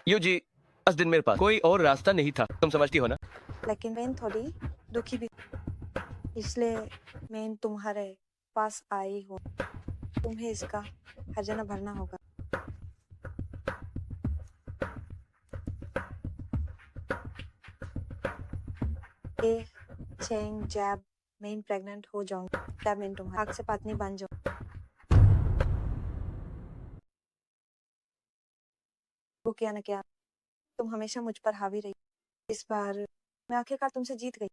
यू जी, उस दिन मेरे पास कोई और रास्ता नहीं था, तुम समझती हो ना? लेकिन मैं थोड़ी दुखी भी, इसलिए मैं तुम्हारे पास आई हूँ। तुम्हें इसका हर्जाना भरना होगा। ए चेंग जैब मैं प्रेग्नेंट हो जाऊंगी तब मैं तुम्हारे आग से पत्नी बन जाऊँ। वो क्या न क्या, तुम हमेशा मुझ पर हावी रही। इस बार मैं आखिरकार तुमसे जीत गई।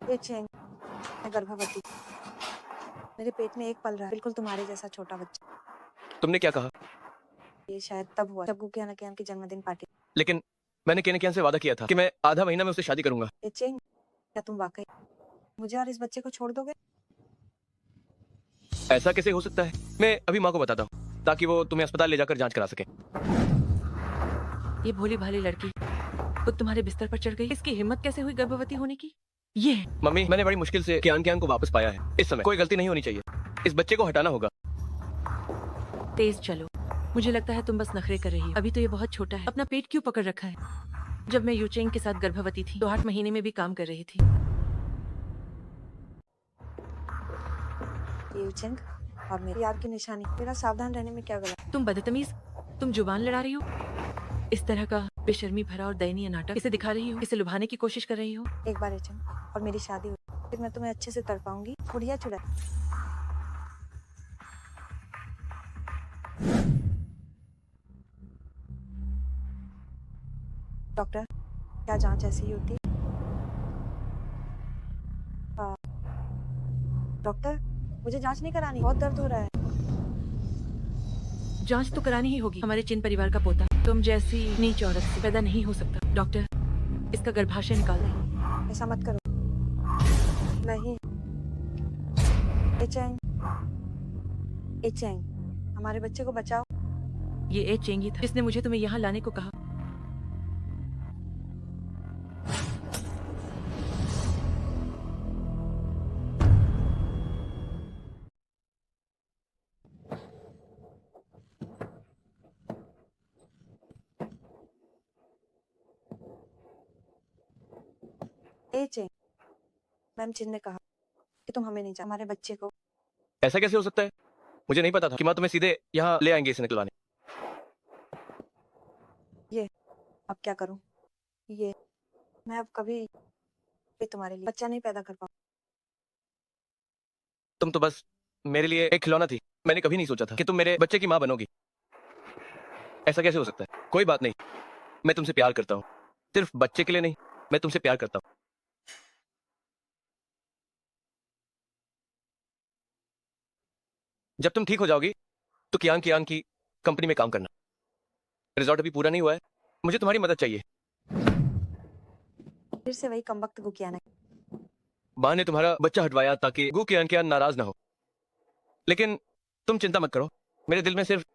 ये चेंग, मैं गर्भवती, मेरे पेट में एक पल रहा है, बिल्कुल तुम्हारे जैसा छोटा बच्चा। तुमने क्या कहा? ये शायद तब हुआ जब गुकिया नकियान की जन्मदिन पार्टी। लेकिन मैंने कियान से वादा किया था कि मैं आधा महीना में उससे शादी करूंगा। ये चेंग, क्या तुम वाकई मुझे और इस बच्चे को छोड़ दोगे? ऐसा कैसे हो सकता है? मैं अभी माँ को बताता हूँ ताकि वो तुम्हें अस्पताल ले जाकर जांच करा सके। ये भोली भाली लड़की खुद तुम्हारे बिस्तर पर चढ़ गई। इसकी हिम्मत कैसे हुई गर्भवती होने की? ये है। मम्मी, मैंने बड़ी मुश्किल से कियान को वापस पाया है। इस समय कोई गलती नहीं होनी चाहिए। इस बच्चे को हटाना होगा। तेज चलो, मुझे लगता है तुम बस नखरे कर रही हो। अभी तो ये बहुत छोटा है, अपना पेट क्यों पकड़ रखा है? जब मैं यूचेंग के साथ गर्भवती थी तो 8 महीने में भी काम कर रही थी। ये चेंग और मेरी याद की निशानी। मेरा सावधान रहने में क्या गलत? तुम बदतमीज, तुम जुबान लड़ा रही हो। इस तरह का बेशर्मी भरा और दयनीय नाटक इसे दिखा रही हो, इसे लुभाने की कोशिश कर रही हो। एक बार ये चेंग और मेरी शादी हुई, फिर मैं तुम्हें अच्छे से तड़पाऊंगी, बुढ़िया चुड़ा। डॉक्टर, क्या जांच ऐसी ही होती है? डॉक्टर, मुझे जांच नहीं करानी, बहुत दर्द हो रहा है। जांच तो करानी ही होगी। हमारे चिन परिवार का पोता तुम जैसी नीच औरत से पैदा नहीं हो सकता। डॉक्टर, इसका गर्भाशय निकाल दें। ऐसा मत करो। नहीं, ए चेंग, ए चेंग, हमारे बच्चे को बचाओ। ये ए चेंगी था जिसने मुझे तुम्हें यहाँ लाने को कहा। ए चेंग, मैम चिन ने कहा कि तुम हमें नहीं चाहिए, हमारे बच्चे को। ऐसा कैसे हो सकता है? मुझे नहीं पता था कि माँ तुम्हें सीधे यहाँ ले आएंगे इसे निकलवाने। अब क्या करूं? ये मैं अब कभी भी तुम्हारे लिए बच्चा नहीं पैदा कर पाऊं। तुम तो बस मेरे लिए एक खिलौना थी। मैंने कभी नहीं सोचा था कि तुम मेरे बच्चे की माँ बनोगी। ऐसा कैसे हो सकता है? कोई बात नहीं, मैं तुमसे प्यार करता हूँ। सिर्फ बच्चे के लिए नहीं, मैं तुमसे प्यार करता हूँ। जब तुम ठीक हो जाओगी तो कियान की कंपनी में काम करना। रिजॉर्ट अभी पूरा नहीं हुआ है, मुझे तुम्हारी मदद चाहिए। फिर से वही कमबख्त गुकिया ने। माँ ने तुम्हारा बच्चा हटवाया ताकि गु कियान नाराज ना हो। लेकिन तुम चिंता मत करो, मेरे दिल में सिर्फ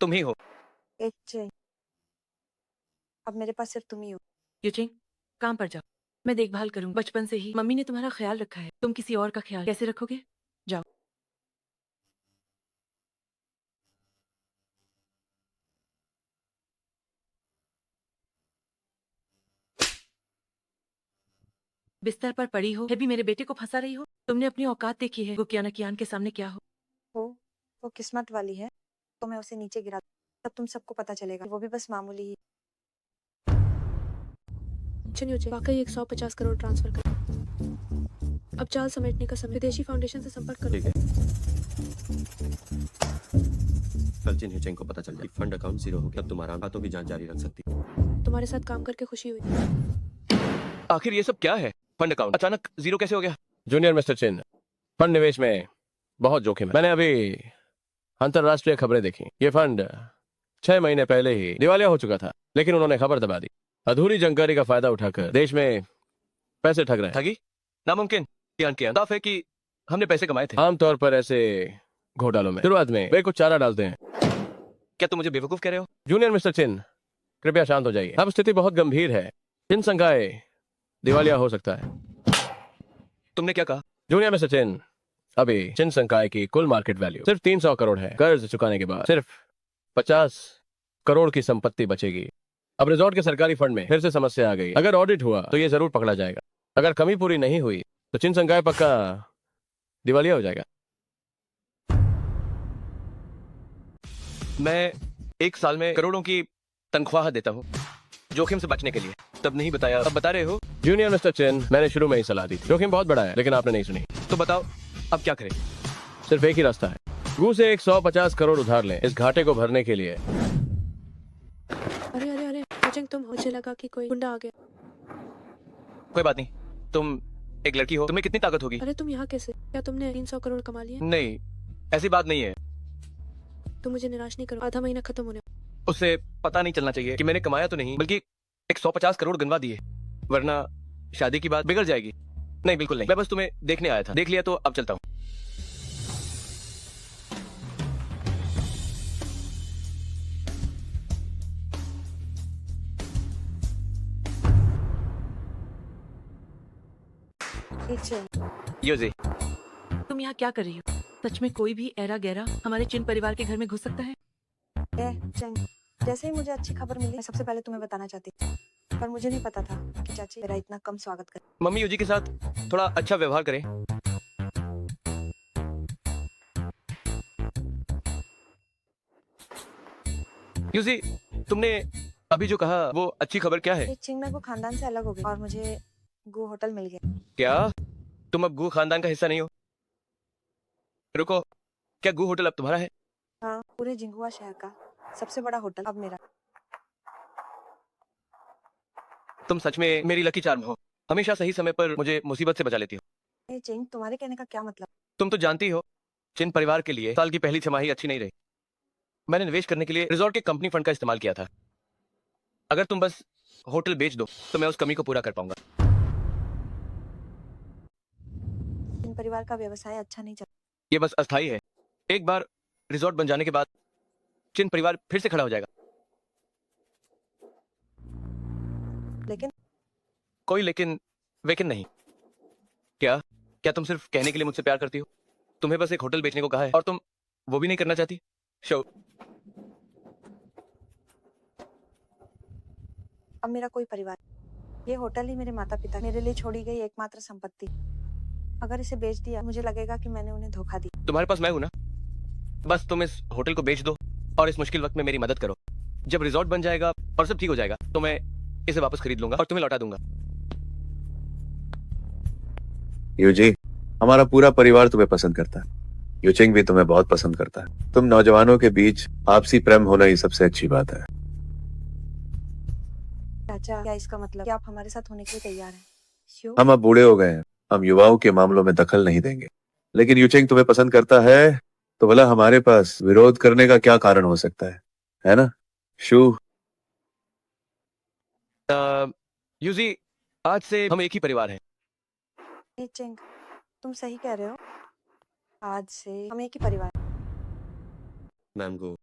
तुम ही हो। ए चेंग, अब मेरे पास सिर्फ तुम ही हो। यूचेंग, काम पर जाओ, मैं देखभाल करूँ। बचपन से ही मम्मी ने तुम्हारा ख्याल रखा है, तुम किसी और का ख्याल कैसे रखोगे? जाओ। बिस्तर पर पड़ी हो, फिर भी मेरे बेटे को फंसा रही हो। तुमने अपनी औकात देखी है, गुकियाना कियान के सामने क्या हो। वो किस्मत वाली है, तो मैं उसे नीचे गिरा तब तुम सबको पता चलेगा। वो भी बस मामूली ही। यूजिंग वाकई 150 करोड़ ट्रांसफर कर। अब जाल समेटने का समय। विदेशी फाउंडेशन से संपर्क करो। ठीक है। कल जिन हिचेंग को पता चल जाए फंड अकाउंट जीरो हो गया, अब तुम आराम खातों की जांच जारी रख सकती हो। तुम्हारे साथ काम करके खुशी हुई। आखिर ये सब क्या है? फंड अकाउंट अचानक जीरो कैसे हो गया? जूनियर मिस्टर चिन, फंड निवेश में बहुत जोखिम है। मैंने अभी अंतरराष्ट्रीय खबरें देखी। ये फंड 6 महीने पहले ही दिवालिया हो चुका था, लेकिन उन्होंने खबर दबा दी। अधूरी जानकारी का फायदा उठाकर देश में पैसे ठग रहे हैं। ठगी? नामुमकिन। कियान कियान साफ है कि हमने पैसे कमाए थे। आमतौर पर ऐसे घोटालों में शुरुआत में वे कुछ चारा डालते हैं। क्या तुम मुझे बेवकूफ कह रहे हो? जूनियर मिस्टर चिन, कृपया शांत हो जाइए। अब स्थिति बहुत गंभीर है। चिन संकाय दिवालिया हो सकता है। तुमने क्या कहा? जूनियर मिस्टर चिन, अभी चिन संकाय की कुल मार्केट वैल्यू सिर्फ 300 करोड़ है। कर्ज चुकाने के बाद सिर्फ 50 करोड़ की संपत्ति बचेगी। अब रिजॉर्ट के सरकारी फंड में फिर से समस्या आ गई। अगर ऑडिट हुआ तो ये जरूर पकड़ा जाएगा। अगर कमी पूरी नहीं हुई तो चिन संकाय पक्का दिवालिया हो जाएगा। मैं 1 साल में करोड़ों की तनख्वाह देता हूँ जोखिम से बचने के लिए। तब नहीं बताया, अब बता रहे हो? जूनियर मिस्टर चिन, मैंने शुरू में ही सलाह दी थी। जोखिम बहुत बड़ा है, लेकिन आपने नहीं सुनी। तो बताओ अब क्या करें? सिर्फ एक ही रास्ता है। गू से 150 करोड़ उधार लें इस घाटे को भरने के लिए। अरे अरे अरे यूजिंग, तुम मुझे लगा कि कोई गुंडा आ गया। कोई बात नहीं, तुम एक लड़की हो, तुम्हें कितनी ताकत होगी? अरे तुम यहाँ कैसे? क्या तुमने 300 करोड़ कमा लिए? नहीं, ऐसी बात नहीं है। तुम मुझे निराश नहीं करो। आधा महीना खत्म होने। उससे पता नहीं चलना चाहिए कि मैंने कमाया तो नहीं, बल्कि 150 करोड़ गिनवा दिए, वरना शादी की बात बिगड़ जाएगी। नहीं, बिल्कुल नहीं। मैं बस तुम्हें देखने आया था। देख लिया तो अब चलता हूँ। यूजी, तुम यहाँ क्या कर रही हो? सच में कोई भी ऐरा गैरा हमारे चिन परिवार के घर में घुस सकता है? चंग, जैसे ही मुझे अच्छी खबर मिली, मैं सबसे पहले तुम्हें बताना चाहती थी, पर मुझे नहीं पता था कि चाची मेरा इतना कम स्वागत कर। मम्मी यूजी के साथ थोड़ा अच्छा व्यवहार करें। यूजी, तुमने अभी जो कहा वो अच्छी खबर क्या है? चिंग मैं वो खानदान से अलग हो गई और मुझे गो होटल मिल गया। क्या तुम अब गू खानदान का हिस्सा नहीं हो? रुको, क्या गू होटल अब तुम्हारा है? हाँ, पूरे जिंगुआ शहर का सबसे बड़ा होटल अब मेरा। तुम सच में मेरी लकी चार्म हो। हमेशा सही समय पर मुझे मुसीबत से बचा लेती हो। चिंग, तुम्हारे कहने का क्या मतलब? तुम तो जानती हो, चिन परिवार के लिए साल की पहली छमाही अच्छी नहीं रही। मैंने निवेश करने के लिए रिजॉर्ट के कंपनी फंड का इस्तेमाल किया था। अगर तुम बस होटल बेच दो तो मैं उस कमी को पूरा कर पाऊंगा। चिन परिवार का व्यवसाय अच्छा नहीं चल। ये बस अस्थाई है। एक बार रिजॉर्ट बन जाने के बाद चिन परिवार फिर से खड़ा हो जाएगा। लेकिन कोई लेकिन वेकिन नहीं। क्या क्या तुम सिर्फ कहने के लिए मुझसे प्यार करती हो? तुम्हें बस एक होटल बेचने को कहा है और तुम वो भी नहीं करना चाहती? शो, अब मेरा कोई परिवार, ये होटल ही मेरे माता पिता मेरे लिए छोड़ी गई एकमात्र संपत्ति। अगर इसे बेच दिया मुझे लगेगा कि मैंने उन्हें धोखा दिया। तुम्हारे पास मैं हूं ना, बस तुम इस होटल को बेच दो और इस मुश्किल वक्त में मेरी मदद करो। जब रिजॉर्ट बन जाएगा और सब ठीक हो जाएगा तो मैं इसे वापस खरीद लूंगा और तुम्हें लौटा दूंगा। यूजी, हमारा पूरा परिवार तुम्हें पसंद करता है। यूचिंग भी तुम्हें बहुत पसंद करता है। तुम नौजवानों के बीच आपसी प्रेम होना ही सबसे अच्छी बात है। चाचा, क्या इसका मतलब कि आप हमारे साथ होने के लिए तैयार हैं? श्योर? हम अब बूढ़े हो गए हैं, हम युवाओं के मामलों में दखल नहीं देंगे। लेकिन यूचिंग तुम्हें पसंद करता है तो भला हमारे पास विरोध करने का क्या कारण हो सकता है ना शू? यूजी, आज से हम एक ही परिवार हैं। चिंग, तुम सही कह रहे हो। आज से हम एक ही परिवार। मैम को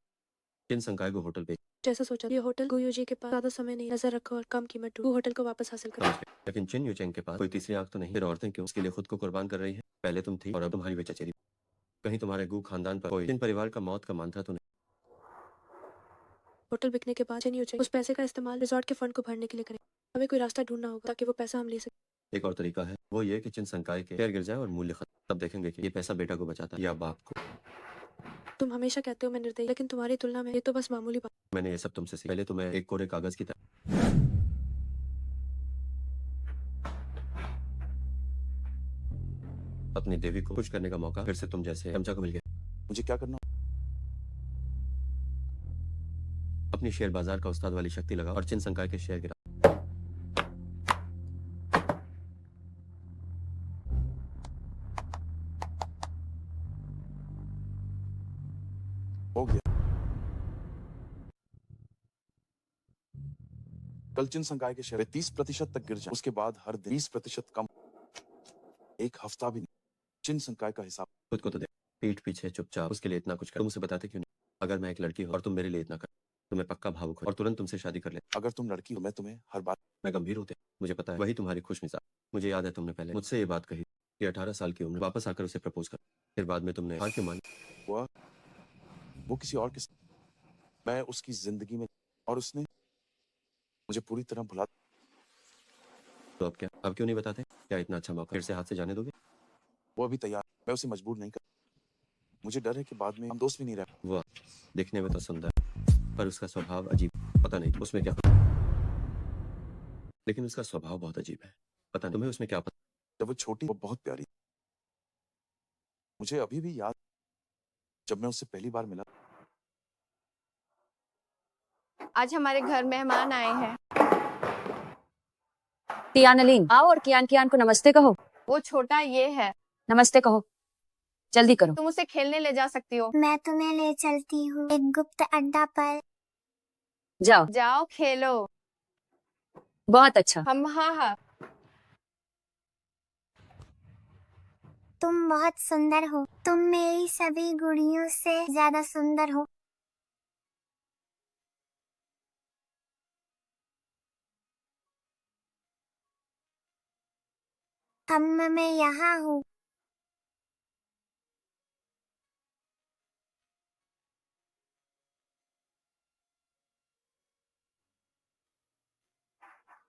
चिन संकाय को होटल पे जैसा सोचा, ये होटल गु यूजी के पास ज्यादा समय नहीं। नजर रखो और कम कीमत ढूंढो। होटल को वापस हासिल करो। समझ गए। लेकिन चिन यूचेंग के पास कोई तीसरी आंख तो नहीं। फिर औरतें क्यों उसके लिए खुद को कुर्बान कर रही हैं? पहले तुम थी और अब तुम्हारी वे चचेरी। कहीं तुम्हारे गू खानदान पर कोई चिन परिवार का मौत का मंत्र तो नहीं? होटल बिकने के बाद चिन यूजिंग उस पैसे का इस्तेमाल रिजॉर्ट के फंड को भरने के लिए करें। हमें कोई रास्ता ढूंढना होगा ताकि वो पैसा हम ले सकें। एक और तरीका है, वो ये कि चिन संकाय के शेयर गिर जाए और मूल्य खत्म, तब देखेंगे कि ये पैसा बेटा को बचाता है या बाप को। तुम हमेशा कहते हो मैं निर्दयी, लेकिन तुम्हारी तुलना में ये तो बस मामूली बात। मैंने ये सब तुमसे सीखा। पहले तुम्हें एक कोरे कागज की तरह अपनी देवी को खुश करने का मौका फिर से तुम जैसे चमचा को मिल गया। मुझे क्या करना? अपनी शेयर बाजार का उस्ताद वाली शक्ति लगा और चिन संकाय के शेयर गिरा। हो गया। कल चिन संकाय के शेयर 30% तक गिर जाए, उसके बाद हर दिन 20% कम, एक हफ्ता भी नहीं। चिन संकाय का हिसाब खुद को तो दे, पीठ पीछे चुपचाप उसके लिए इतना कुछ कर। तुम उसे बताते क्यों नहीं? अगर मैं एक लड़की हूँ और तुम मेरे लिए इतना कर, तो मैं पक्का भावुक हो और तुरंत तुमसे शादी कर ले। अगर तुम लड़की हो, मैं तुम्हें हर बात। मैं गंभीर होते, मुझे पता है वही तुम्हारी खुश मिजाज। मुझे याद है तुमने पहले मुझसे ये बात कही कि 18 साल की उम्र वापस आकर उसे प्रपोज कर, फिर बाद में तुमने हार क्यों मानी? वो किसी और के साथ, मैं उसकी जिंदगी में, और उसने मुझे पूरी तरह भुला। तो अब क्या? अब क्यों नहीं बताते? क्या इतना अच्छा मौका फिर से हाथ से जाने दोगे? वो अभी तैयार, मैं उसे मजबूर नहीं कर। मुझे डर है कि बाद में हम दोस्त भी नहीं रह। वाह, दिखने में तो सुंदर, पर उसका स्वभाव अजीब। पता नहीं उसमें क्या, लेकिन उसका स्वभाव बहुत अजीब है। पता नहीं तुम्हें उसमें क्या पता। जब वो छोटी, वो बहुत प्यारी। मुझे अभी भी याद जब मैं उससे पहली बार मिला। आज हमारे घर मेहमान आए हैं। तियानलीन आओ और कियान कियान को नमस्ते कहो। वो छोटा ये है, नमस्ते कहो, जल्दी करो। तुम उसे खेलने ले जा सकती हो। मैं तुम्हें ले चलती हूँ एक गुप्त अड्डा पर। जाओ। जाओ खेलो। बहुत अच्छा। हाँ। तुम बहुत सुंदर हो, तुम मेरी सभी गुड़ियों से ज्यादा सुंदर हो। मैं यहाँ हूँ।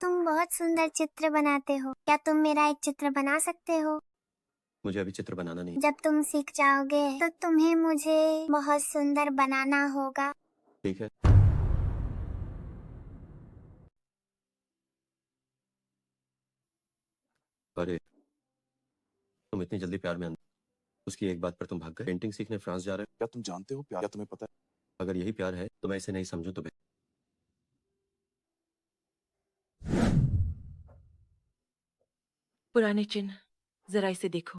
तुम बहुत सुंदर चित्र बनाते हो, क्या तुम मेरा एक चित्र बना सकते हो? मुझे अभी चित्र बनाना नहीं। जब तुम सीख जाओगे तो तुम्हें मुझे बहुत सुंदर बनाना होगा। ठीक है। अरे तुम इतनी जल्दी प्यार में अंदर, उसकी एक बात पर तुम भाग गए। पेंटिंग सीखने फ्रांस जा रहे हो? क्या तुम जानते हो प्यार? क्या तुम्हें पता है? अगर यही प्यार है तो मैं इसे नहीं समझूं तो पुराने चिन्ह, जरा इसे देखो।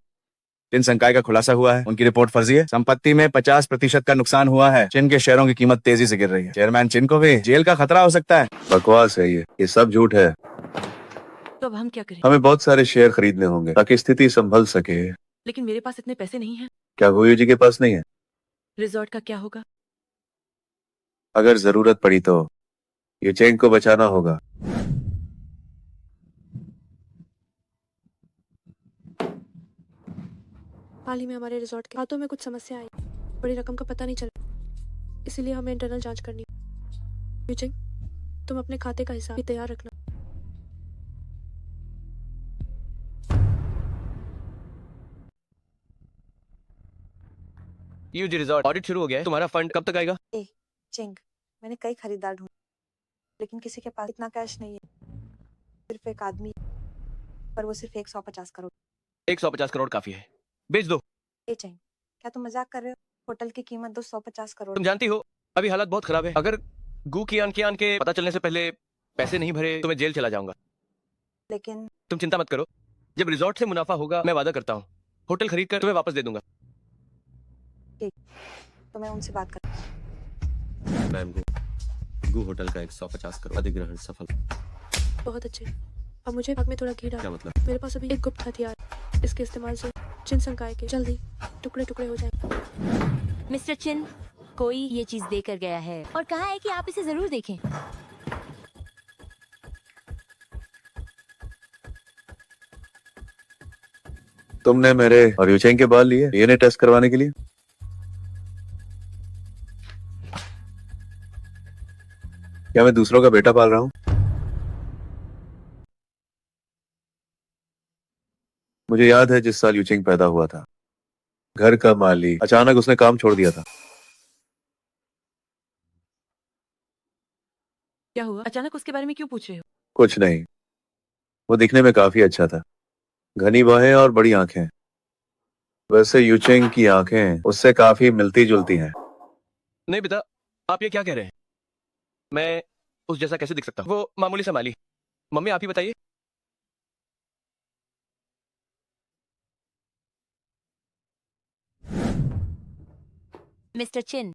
चिन संकाय का खुलासा हुआ है, उनकी रिपोर्ट फर्जी है। संपत्ति में 50% का नुकसान हुआ है। चिन के शेयरों की कीमत तेजी से गिर रही है। चेयरमैन चिन को भी जेल का खतरा हो सकता है। बकवास है ये सब झूठ है। तो अब हम क्या करें? हमें बहुत सारे शेयर खरीदने होंगे ताकि स्थिति संभल सके। लेकिन मेरे पास इतने पैसे नहीं हैं। क्या गुरु जी के पास नहीं है? रिजॉर्ट का क्या होगा? अगर जरूरत पड़ी तो ये चेंग को बचाना होगा। हाल ही में हमारे रिजॉर्ट के हाथों में कुछ समस्या आई, बड़ी रकम का पता नहीं चला, इसीलिए हमें इंटरनल जांच करनी। यूचिंग, तुम अपने खाते का हिसाब भी तैयार रखना। यूजी रिजॉर्ट ऑडिट शुरू हो गया है। तुम्हारा फंड कब तक आएगा? चिंग, मैंने कई खरीदार ढूंढे, लेकिन किसी के पास इतना कैश नहीं है। सिर्फ एक आदमी, पर वो सिर्फ 150 करोड़। 150 करोड़ काफी है, बेच दो। चिंग, क्या तुम मजाक कर रहे हो? होटल की कीमत 250 करोड़। तुम जानती हो अभी हालात बहुत खराब है। अगर गु कियान कियान के पता चलने से पहले पैसे नहीं भरे तो मैं जेल चला जाऊंगा। लेकिन तुम चिंता मत करो, जब रिजॉर्ट से मुनाफा होगा मैं वादा करता हूँ होटल खरीद कर तुम्हें वापस दे दूंगा। तो मैं उनसे बात कर। मैम गु होटल का 150 करोड़ अधिग्रहण सफल। बहुत अच्छे। अब मुझे भाग में थोड़ा घी डाल। क्या मतलब? मेरे पास अभी एक गुप्त हथियार, इसके इस्तेमाल से चिन संकाय के जल्दी टुकड़े टुकड़े हो जाएंगे। मिस्टर चिन, कोई ये चीज देकर गया है और कहा है कि आप इसे जरूर देखें। तुमने मेरे और यूचेंग के बाल लिए डीएनए टेस्ट करवाने के लिए? क्या मैं दूसरों का बेटा पाल रहा हूँ? मुझे याद है जिस साल यूचिंग पैदा हुआ था, घर का माली अचानक उसने काम छोड़ दिया था। क्या हुआ? अचानक उसके बारे में क्यों पूछ रहे हो? कुछ नहीं, वो दिखने में काफी अच्छा था, घनी बाहें और बड़ी आंखें। वैसे यूचिंग की आंखें उससे काफी मिलती जुलती हैं। नहीं पिता, आप ये क्या कह रहे हैं? मैं उस जैसा कैसे दिख सकता हूँ? वो मामूली सा माली। मम्मी आप ही बताइए। मिस्टर चिन,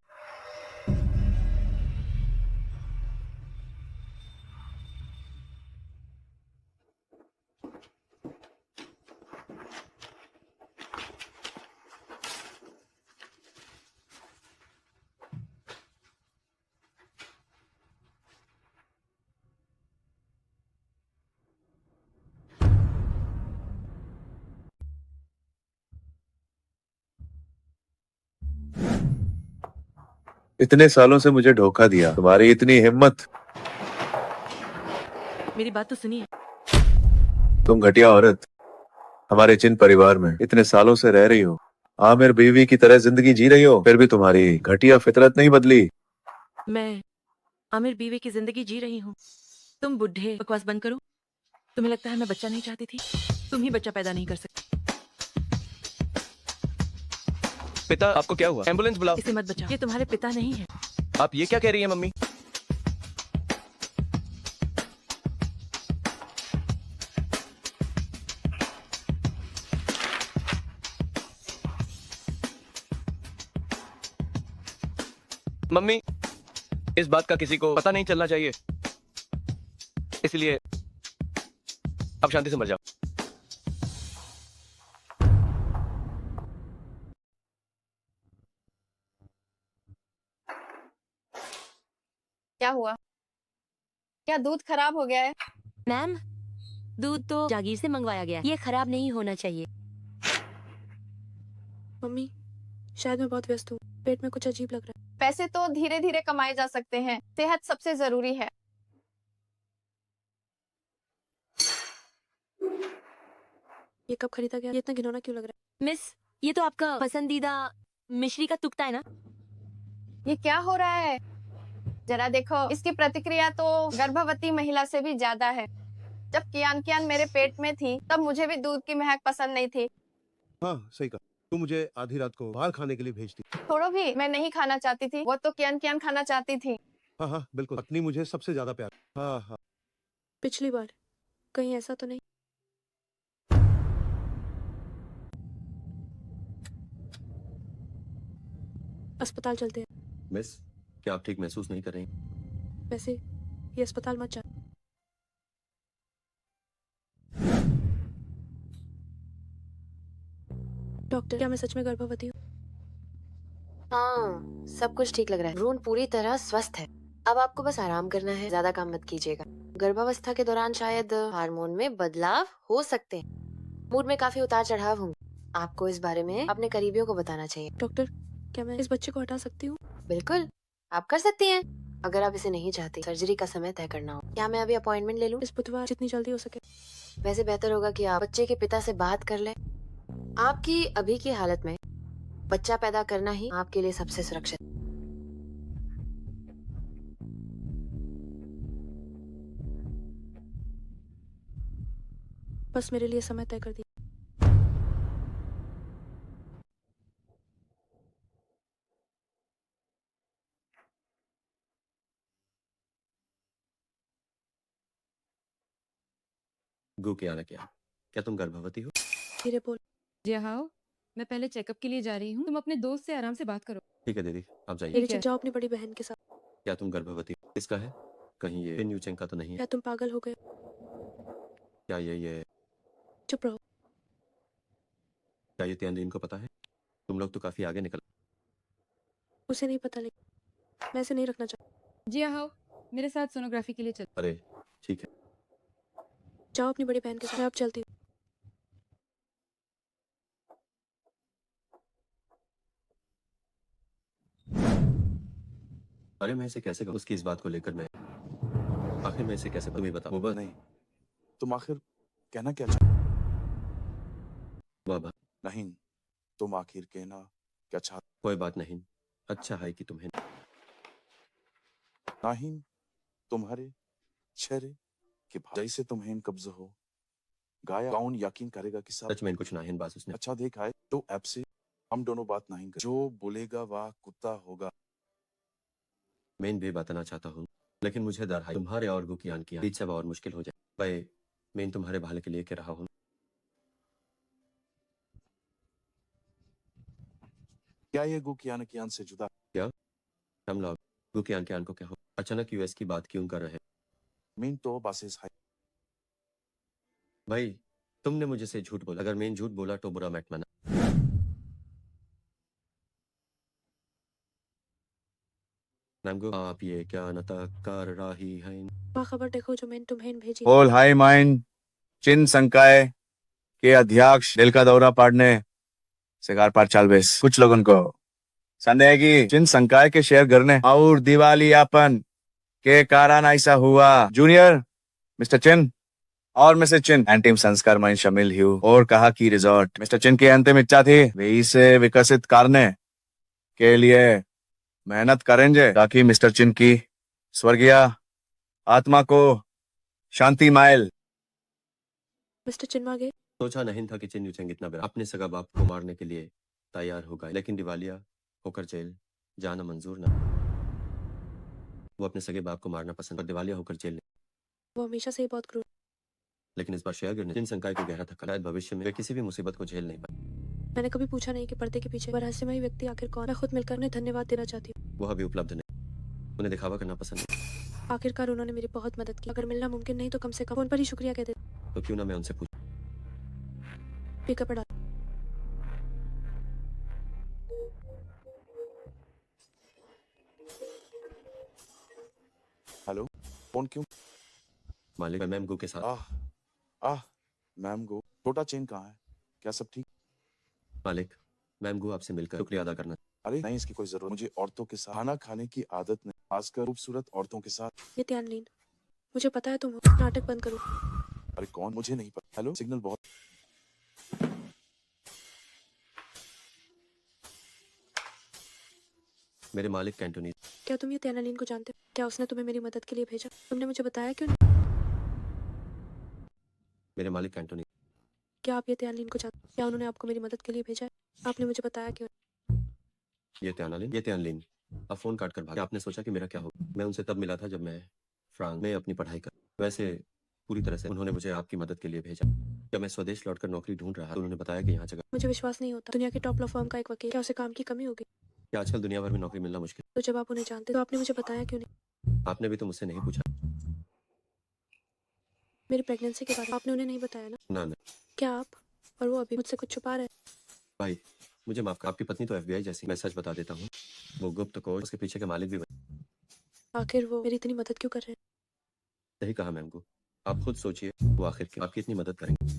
इतने सालों से मुझे धोखा दिया, तुम्हारी इतनी हिम्मत। मेरी बात तो सुनिए। तुम घटिया औरत, हमारे चिन परिवार में इतने सालों से रह रही हो, आमिर बीवी की तरह जिंदगी जी रही हो, फिर भी तुम्हारी घटिया फितरत नहीं बदली। मैं आमिर बीवी की जिंदगी जी रही हूँ। तुम बुढ़े बकवास बंद करो। तुम्हें लगता है मैं बच्चा नहीं चाहती थी? तुम ही बच्चा पैदा नहीं कर सकते। पिता आपको क्या हुआ? एम्बुलेंस बुलाओ। इसे मत बचाओ, ये तुम्हारे पिता नहीं है। आप ये क्या कह रही हैं मम्मी? मम्मी, इस बात का किसी को पता नहीं चलना चाहिए, इसलिए आप शांति से मर जाओ। क्या हुआ? क्या दूध खराब हो गया है? मैम, दूध तो जागीर से मंगवाया गया, ये खराब नहीं होना चाहिए। मम्मी, शायद मैं बहुत व्यस्त हूँ, पेट में कुछ अजीब लग रहा है। पैसे तो धीरे धीरे कमाए जा सकते हैं, सेहत सबसे जरूरी है। ये कब खरीदा गया? ये इतना घिनौना क्यों लग रहा मिस, ये तो आपका पसंदीदा मिश्री का तुकता है ना? ये क्या हो रहा है? जरा देखो, इसकी प्रतिक्रिया तो गर्भवती महिला से भी ज्यादा है। जब कियान कियान मेरे पेट में थी, तब मुझे भी दूध की महक पसंद नहीं थी। हाँ सही कहा, तू मुझे आधी रात को बाहर खाने के लिए भेजती। थोड़ा भी मैं नहीं खाना चाहती थी, वो तो कियान कियान खाना चाहती थी। हाँ हाँ बिल्कुल, पत्नी मुझे सबसे ज्यादा प्यार। हाँ हाँ। पिछली बार कहीं ऐसा तो नहीं? अस्पताल चलते हैं। मिस, क्या आप ठीक महसूस नहीं कर रही? वैसे ये अस्पताल मत जा। डॉक्टर, क्या मैं सच में गर्भवती हूँ? हाँ, सब कुछ ठीक लग रहा है। भ्रूण पूरी तरह स्वस्थ है। अब आपको बस आराम करना है, ज्यादा काम मत कीजिएगा। गर्भावस्था के दौरान शायद हार्मोन में बदलाव हो सकते हैं। मूड में काफी उतार चढ़ाव होंगे। आपको इस बारे में अपने करीबियों को बताना चाहिए। डॉक्टर, क्या मैं इस बच्चे को हटा सकती हूँ? बिल्कुल, आप कर सकती हैं। अगर आप इसे नहीं चाहती, सर्जरी का समय तय करना हो। क्या मैं अभी अपॉइंटमेंट ले लूं? इस बुधवार, जितनी जल्दी हो सके। वैसे बेहतर होगा कि आप बच्चे के पिता से बात कर लें। आपकी अभी की हालत में बच्चा पैदा करना ही आपके लिए सबसे सुरक्षित। बस मेरे लिए समय तय कर दिया। गो क्या ना क्या तुम गर्भवती हो? धीरे बोल। जी हाँ, मैं पहले चेकअप के लिए जा रही हूँ। तुम अपने दोस्त से आराम से बात करो। ठीक है दीदी, आप जाइए। मेरी जाओ अपनी बड़ी बहन के साथ। क्या तुम गर्भवती हो? किसका है? कहीं ये यूचेंग का तो नहीं है? क्या तुम पागल हो गए? क्या ये चुप रहो। क्या ये तियानदीन को पता है? तुम लोग तो काफी आगे निकल। उसे नहीं पता, लेकिन मैं इसे नहीं रखना चाहती। जी हाँ, मेरे साथ सोनोग्राफी के लिए चलो। अरे ठीक है। जाओ अपनी बड़ी बहन के साथ। मैं अब चलती हूँ। अरे मैं इसे कैसे कहूँ उसकी इस बात को लेकर? मैं आखिर मैं इसे कैसे तुम ही बताओ। वो बस नहीं, तुम आखिर कहना क्या चाहते? नहीं, तुम आखिर कहना क्या चाहते? कोई बात नहीं, अच्छा है कि तुम्हें नहीं, तुम्हारे चेहरे के भाव जैसे तुम्हें कब्ज हो गाया, कौन यकीन करेगा कि सब सच में कुछ नाहिन बात उसने। अच्छा देखा है? तो ऐप से हम दोनों बात नहीं कर, जो बोलेगा वह कुत्ता होगा। मैं भी बताना चाहता हूँ, लेकिन मुझे डर है तुम्हारे और गुकियान की बीच सब और मुश्किल हो जाए। भाई, मैं तुम्हारे भले के लिए कह रहा हूँ। क्या ये गुकियान कियान से जुदा? क्या हम लोग गुकियान के को क्या हो अचानक यूएस की बात क्यों कर रहे हैं? मीन तो बासेस है। भाई, तुमने मुझे से झूठ बोला, अगर मैं झूठ बोला तो बुरा मत माना। मैमगो, आप ये क्या नाटक कर रही हैं? वह खबर देखो जो मैंने तुम्हें भेजी। ऑल हाई माइंड चिन संकाय के अध्यक्ष दिल का दौरा पड़ने शिकार पर चालबेस कुछ लोगों को संदेह है कि चिन संकाय के शेयर गिरने और दिवालियापन के कारण ऐसा हुआ। जूनियर मिस्टर चिन और मिसेस चिन अंतिम संस्कार में शामिल हुई और कहा कि रिजॉर्ट मिस्टर चिन की अंतिम इच्छा थी वे इसे विकसित करने के लिए मेहनत करेंगे ताकि मिस्टर चिन की स्वर्गीय आत्मा को शांति माइल। मिस्टर चिन्मा गए। सोचा नहीं था कि चिन यूचेंग इतना बड़ा अपने सगा बाप को मारने के लिए तैयार हो गए, लेकिन दिवालिया होकर जेल जाना मंजूर ना। वो अपने सगे बाप को मारना पसंद और दिवालिया होकर जेल नहीं। वो हमेशा से ही बहुत क्रूर। लेकिन इस बार शेयर गिरने चिन संकाय को गहरा धक्का, शायद भविष्य में वे किसी भी मुसीबत को झेल नहीं पाए। मैंने कभी पूछा नहीं कि पर्दे के पीछे रहस्यमयी व्यक्ति आखिर कौन। मैं खुद मिलकर उन्हें धन्यवाद देना चाहती हूँ। वो अभी उपलब्ध नहीं, उन्हें दिखावा करना पसंद है। आखिरकार उन्होंने मेरी बहुत मदद की। अगर मिलना मुमकिन नहीं तो कम से कम फोन पर ही शुक्रिया कहते। तो क्यों ना मैं उनसे पूछ। पिकअप पड़ा। हेलो, फोन क्यों? मालिक, मैम गो के साथ। आह मैम गो, छोटा चेन कहाँ है? क्या सब ठीक? मालिक, मैम गो आपसे मिलकर शुक्रिया अदा करना। अरे नहीं, इसकी कोई जरूरत। मुझे औरतों के साथ खाना खाने की आदत नहीं, खासकर खूबसूरत औरतों के साथ। ये त्यानलीन, मुझे पता है तुम हो। नाटक बंद करो। अरे कौन? मुझे नहीं पता। हेलो, सिग्नल बहुत। मेरे मालिक कैंटोनी। क्या तुम ये त्यानलीन को जानते हो? क्या उसने तुम्हें मेरी मदद के लिए भेजा? तुमने मुझे बताया क्यों? मेरे मालिक कैंटोनी। क्या आप ये त्यानलीन को जानते? क्या उन्होंने आपको मेरी मदद के लिए भेजा है? आपने मुझे बताया क्यों? ये त्यानलीन अब फोन काट कर भागा। आपने सोचा कि मेरा क्या होगा? मैं उनसे तब मिला था जब मैं फ्रांस में अपनी पढ़ाई कर, वैसे पूरी तरह से उन्होंने मुझे आपकी मदद के लिए भेजा। जब मैं स्वदेश लौटकर नौकरी ढूंढ रहा तो उन्होंने बताया कि यहाँ जगह। मुझे विश्वास नहीं होता। दुनिया के टॉप लॉ फर्म का एक वकील, क्या उसे काम की कमी होगी? कि आजकल दुनिया भर में नौकरी मिलना मुश्किल। तो जब आप उन्हें जानते तो आपने मुझे बताया क्यों नहीं? आपने भी तो मुझसे नहीं पूछा। मेरी प्रेगनेंसी के बारे में आपने उन्हें नहीं बताया ना? ना। क्या आप और वो अभी मुझसे कुछ छुपा रहे हैं? भाई, मुझे माफ कर। आपकी पत्नी तो FBI जैसी। मैं सच बता देता हूँ, वो गुप्त कोष उसके पीछे के मालिक भी बने। आखिर वो मेरी इतनी मदद क्यों कर रहे हैं? सही कहा मैम को। आप खुद सोचिए, वो आखिर क्यों आपकी इतनी मदद करेंगे?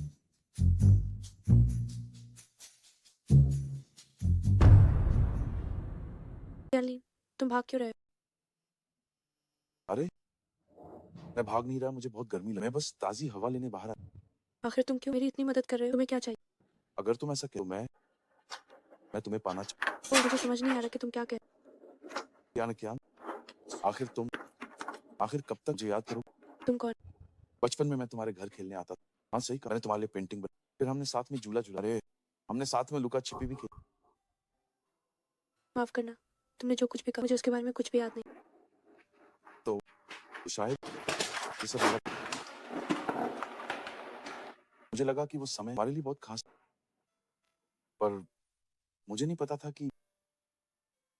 त्यानलीन, तुम भाग क्यों रहे हो? अरे मैं भाग नहीं रहा, मुझे बहुत गर्मी लगी। मैं बस ताजी हवा लेने बाहर आया। आखिर तुम क्यों मेरी इतनी मदद कर रहे हो? तुम्हें क्या चाहिए? अगर तुम ऐसा कहो, मैं तुम्हें पाना चाहता वो मुझे समझ नहीं आ रहा कि तुम क्या कह रहे हूँ। क्या आखिर कब तक मुझे याद करो? हो? तुम कौन? बचपन में मैं तुम्हारे घर खेलने आता था। हाँ सही कहा, मैंने तुम्हारे लिए पेंटिंग बनाई, फिर हमने साथ में झूला झूला। अरे हमने साथ में लुका छिपी भी खेली। माफ करना, तुमने जो कुछ भी कहा मुझे उसके बारे में कुछ भी याद नहीं। तो शायद ये सब मुझे लगा कि वो समय हमारे लिए बहुत खास, पर मुझे नहीं पता था कि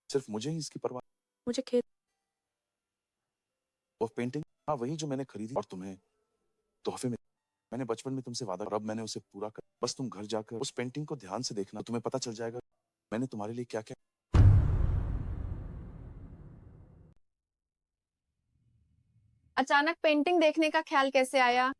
सिर्फ मुझे ही इसकी परवाह। मुझे खेद। वो पेंटिंग, हाँ वही जो मैंने खरीदी और तुम्हें तोहफे में। मैंने बचपन में तुमसे वादा और अब मैंने उसे पूरा कर। बस तुम घर जाकर उस पेंटिंग को ध्यान से देखना, तुम्हें पता चल जाएगा मैंने तुम्हारे लिए क्या क्या। अचानक पेंटिंग देखने का ख्याल कैसे आया?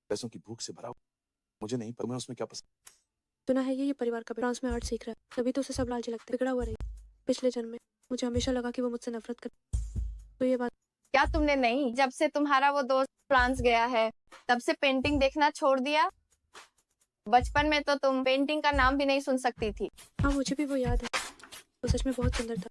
पैसों की भूख से भरा हुआ। मुझे नहीं पर मैं उसमें क्या पसंद। सुना है ये परिवार का फ्रांस में आर्ट सीख रहा है, तभी तो उसे सब लालची लगते बिगड़ा हुआ रही। पिछले जन्म में मुझे हमेशा लगा कि वो मुझसे नफरत कर, तो ये बात क्या तुमने नहीं, जब से तुम्हारा वो दोस्त फ्रांस गया है तब से पेंटिंग देखना छोड़ दिया? बचपन में तो तुम पेंटिंग का नाम भी नहीं सुन सकती थी। हाँ मुझे भी वो याद है, वो सच में बहुत सुंदर था,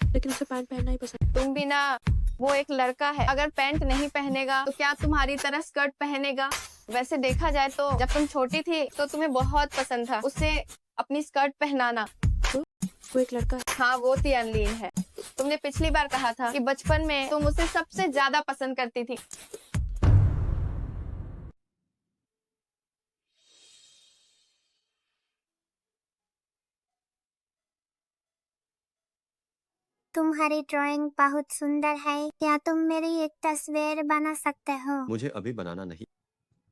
लेकिन उसे पैंट पहनना ही पसंद। तुम भी ना, वो एक लड़का है, अगर पैंट नहीं पहनेगा तो क्या तुम्हारी तरह स्कर्ट पहनेगा? वैसे देखा जाए तो जब तुम छोटी थी तो तुम्हें बहुत पसंद था उसे अपनी स्कर्ट पहनाना। वो एक लड़का है। हाँ वो थी अनलीन है। तुमने पिछली बार कहा था कि बचपन में तुम उसे सबसे ज्यादा पसंद करती थी। तुम्हारी ड्राइंग बहुत सुंदर है। क्या तुम मेरी एक तस्वीर बना सकते हो? मुझे अभी बनाना नहीं।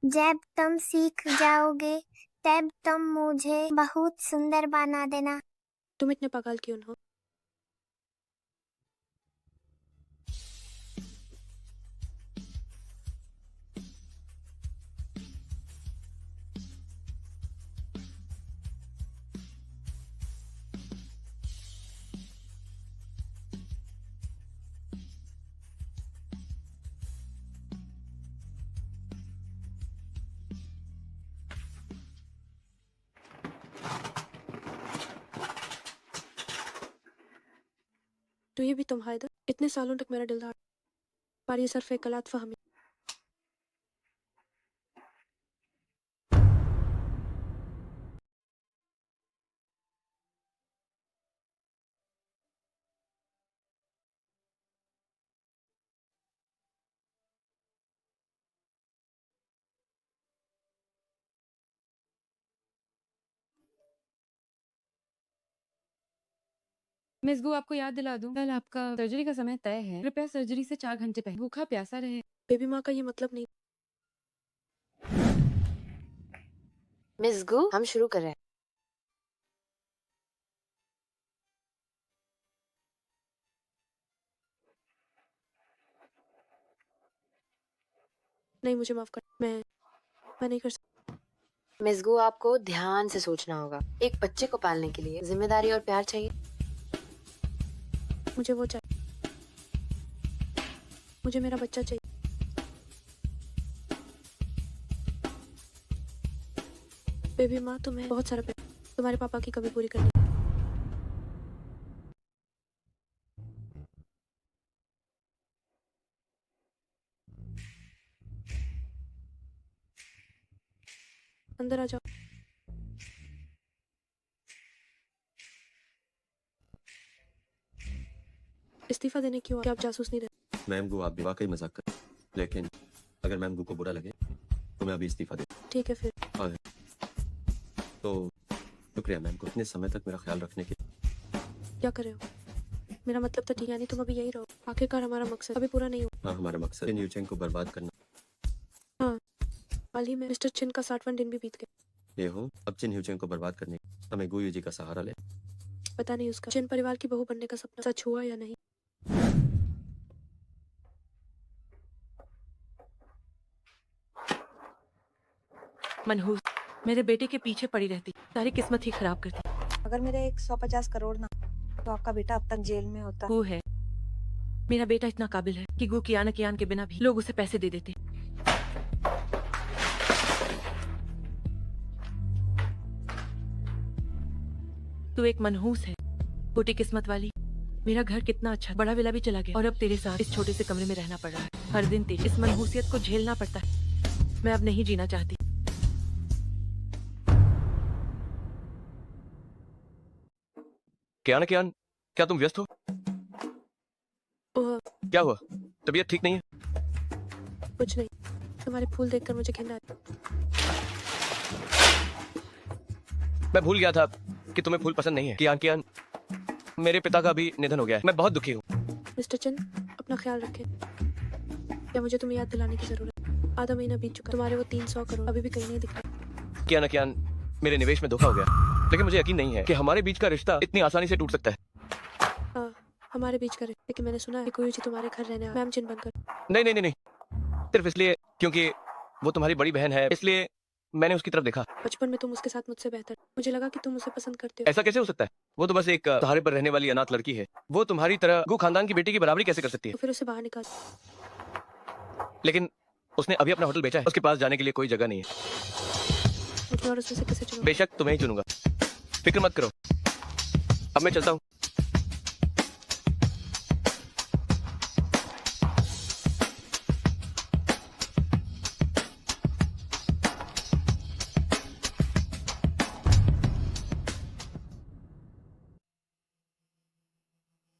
जब तुम सीख जाओगे तब तुम मुझे बहुत सुंदर बना देना। तुम इतने पागल क्यों हो? तो ये भी तुम हायदर? इतने सालों तक मेरा दिल था, पर ये सिर्फ एक गलत फहमी। मिस गु, आपको याद दिला दूं, कल आपका सर्जरी का समय तय है। कृपया सर्जरी से 4 घंटे पहले भूखा प्यासा रहे। बेबी माँ का ये मतलब नहीं। मिस गु, हम शुरू कर रहे हैं। नहीं मुझे माफ कर, मैं नहीं कर सकती। मिस गु, आपको ध्यान से सोचना होगा। एक बच्चे को पालने के लिए जिम्मेदारी और प्यार चाहिए। मुझे वो चाहिए, मुझे मेरा बच्चा चाहिए। बेबी माँ तुम्हें बहुत सारा प्यार, तुम्हारे पापा की कमी पूरी करनी। अंदर आ जाओ। इस्तीफा देने क्यों? क्या आप जासूस नहीं रहे? मैम गो, आप भी वाकई मजाक कर, लेकिन अगर मैम गो को बुरा लगे तो मैं अभी इस्तीफा दे। ठीक है फिर। तो शुक्रिया मैम को इतने समय तक मेरा ख्याल रखने के। क्या कर रहे हो? मेरा मतलब तो ठीक है, नहीं तुम अभी यही रहो। आखिरकार हमारा मकसद अभी पूरा नहीं हुआ। हाँ, हमारा मकसद चिन यूचेंग को बर्बाद करना। हाँ, हाल ही में मिस्टर चिन का 60वां दिन भी बीत गया। ये हो, अब चिन यूचेंग को बर्बाद करने हमें गुयू जी का सहारा ले। पता नहीं उसका चिन परिवार की बहू बनने का सपना सच हुआ या नहीं। मनहूस मेरे बेटे के पीछे पड़ी रहती, सारी किस्मत ही खराब करती। अगर मेरे 150 करोड़ ना तो आपका बेटा अब तक जेल में होता। गु है, मेरा बेटा इतना काबिल है कि गु कियान कियान के बिना भी लोग उसे पैसे दे देते। तू एक मनहूस है, छोटी किस्मत वाली। मेरा घर कितना अच्छा, बड़ा विला भी चला गया और अब तेरे साथ इस छोटे से कमरे में रहना पड़ रहा है। हर दिन तेरी इस मनहूसियत को झेलना पड़ता है। मैं अब नहीं जीना चाहती। कियान, क्या तुम व्यस्त हो? ओह, क्या हुआ? तबीयत ठीक नहीं है? कुछ नहीं, तुम्हारे फूल देखकर मुझे घिन आ रही। मैं भूल गया था कि तुम्हें फूल पसंद नहीं है। कियान, मेरे पिता का भी निधन हो गया है। मैं बहुत दुखी हूँ। मिस्टर चिन, अपना ख्याल रखें। क्या मुझे तुम्हें याद दिलाने की जरूरत है? आधा महीना बीत चुका, तुम्हारे वो 300 करोड़ अभी भी कहीं नहीं दिख रहे। कियान, मेरे निवेश में धोखा हो गया, लेकिन मुझे यकीन नहीं है कि हमारे बीच का रिश्ता इतनी आसानी से टूट सकता है। हाँ, हमारे बीच करे, लेकिन मैंने सुना है कि कोई जी तुम्हारे घर रहने मैम चिन बनकर। नहीं, सिर्फ इसलिए क्योंकि वो तुम्हारी बड़ी बहन है, इसलिए मैंने उसकी तरफ देखा। बचपन में तुम उसके साथ मुझसे बेहतर, मुझे लगा कि तुम उसे पसंद करते हो। ऐसा कैसे हो सकता है? वो तो बस एक सहारे पर रहने वाली अनाथ लड़की है। वो तुम्हारी तरह गु खानदान की बेटी की बराबरी कैसे कर सकती है? तो फिर उसे बाहर निकाल। लेकिन उसने अभी अपना होटल बेचा है, उसके पास जाने के लिए कोई जगह नहीं है। मुझे और उसमें से किसे चुनो? बेशक तुम्हें ही चुनूंगा, फिक्र मत करो। अब मैं चलता हूँ।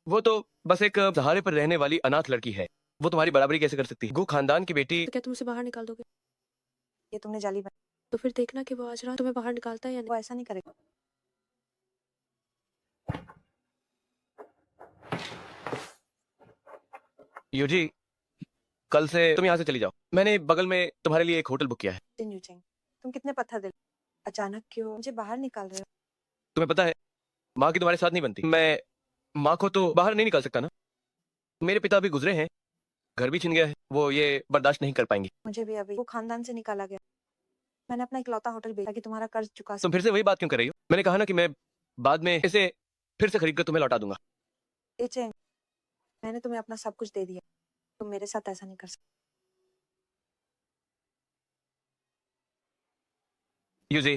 वो तो बस एक सहारे पर रहने वाली अनाथ लड़की है। वो तुम्हारी बराबरी कैसे कर सकती है? गु खानदान की बेटी। तो क्या तुम उसे बाहर निकाल दोगे? ये तुमने जाली बनाई, तो फिर देखना कि वो आज रात तुम्हें बाहर निकालता है या नहीं। वो ऐसा नहीं करेगा। यूजी, कल से तुम यहाँ से चली जाओ। मैंने बगल में तुम्हारे लिए एक होटल बुक किया है। जिन यूचेंग, तुम कितने पत्थर दिल, अचानक क्यों मुझे बाहर निकाल रहे हो? तुम्हें पता है, माँ की तुम्हारे साथ नहीं बनती। मैं माँ को तो बाहर नहीं निकाल सकता ना। मेरे पिता अभी गुजरे हैं, घर भी छिन गया है, वो ये बर्दाश्त नहीं कर पाएंगी। मुझे भी अभी वो खानदान से निकाला गया। मैंने अपना इकलौता होटल बेचा कि तुम्हारा कर्ज चुका तुम फिर से वही बात क्यों कर रही हो? मैंने कहा ना कि मैं बाद में इसे फिर से खरीद कर तुम्हें लौटा दूंगा। यूचेंग, मैंने तुम्हें अपना सब कुछ दे दिया, तुम मेरे साथ ऐसा नहीं कर सकते। यूजी,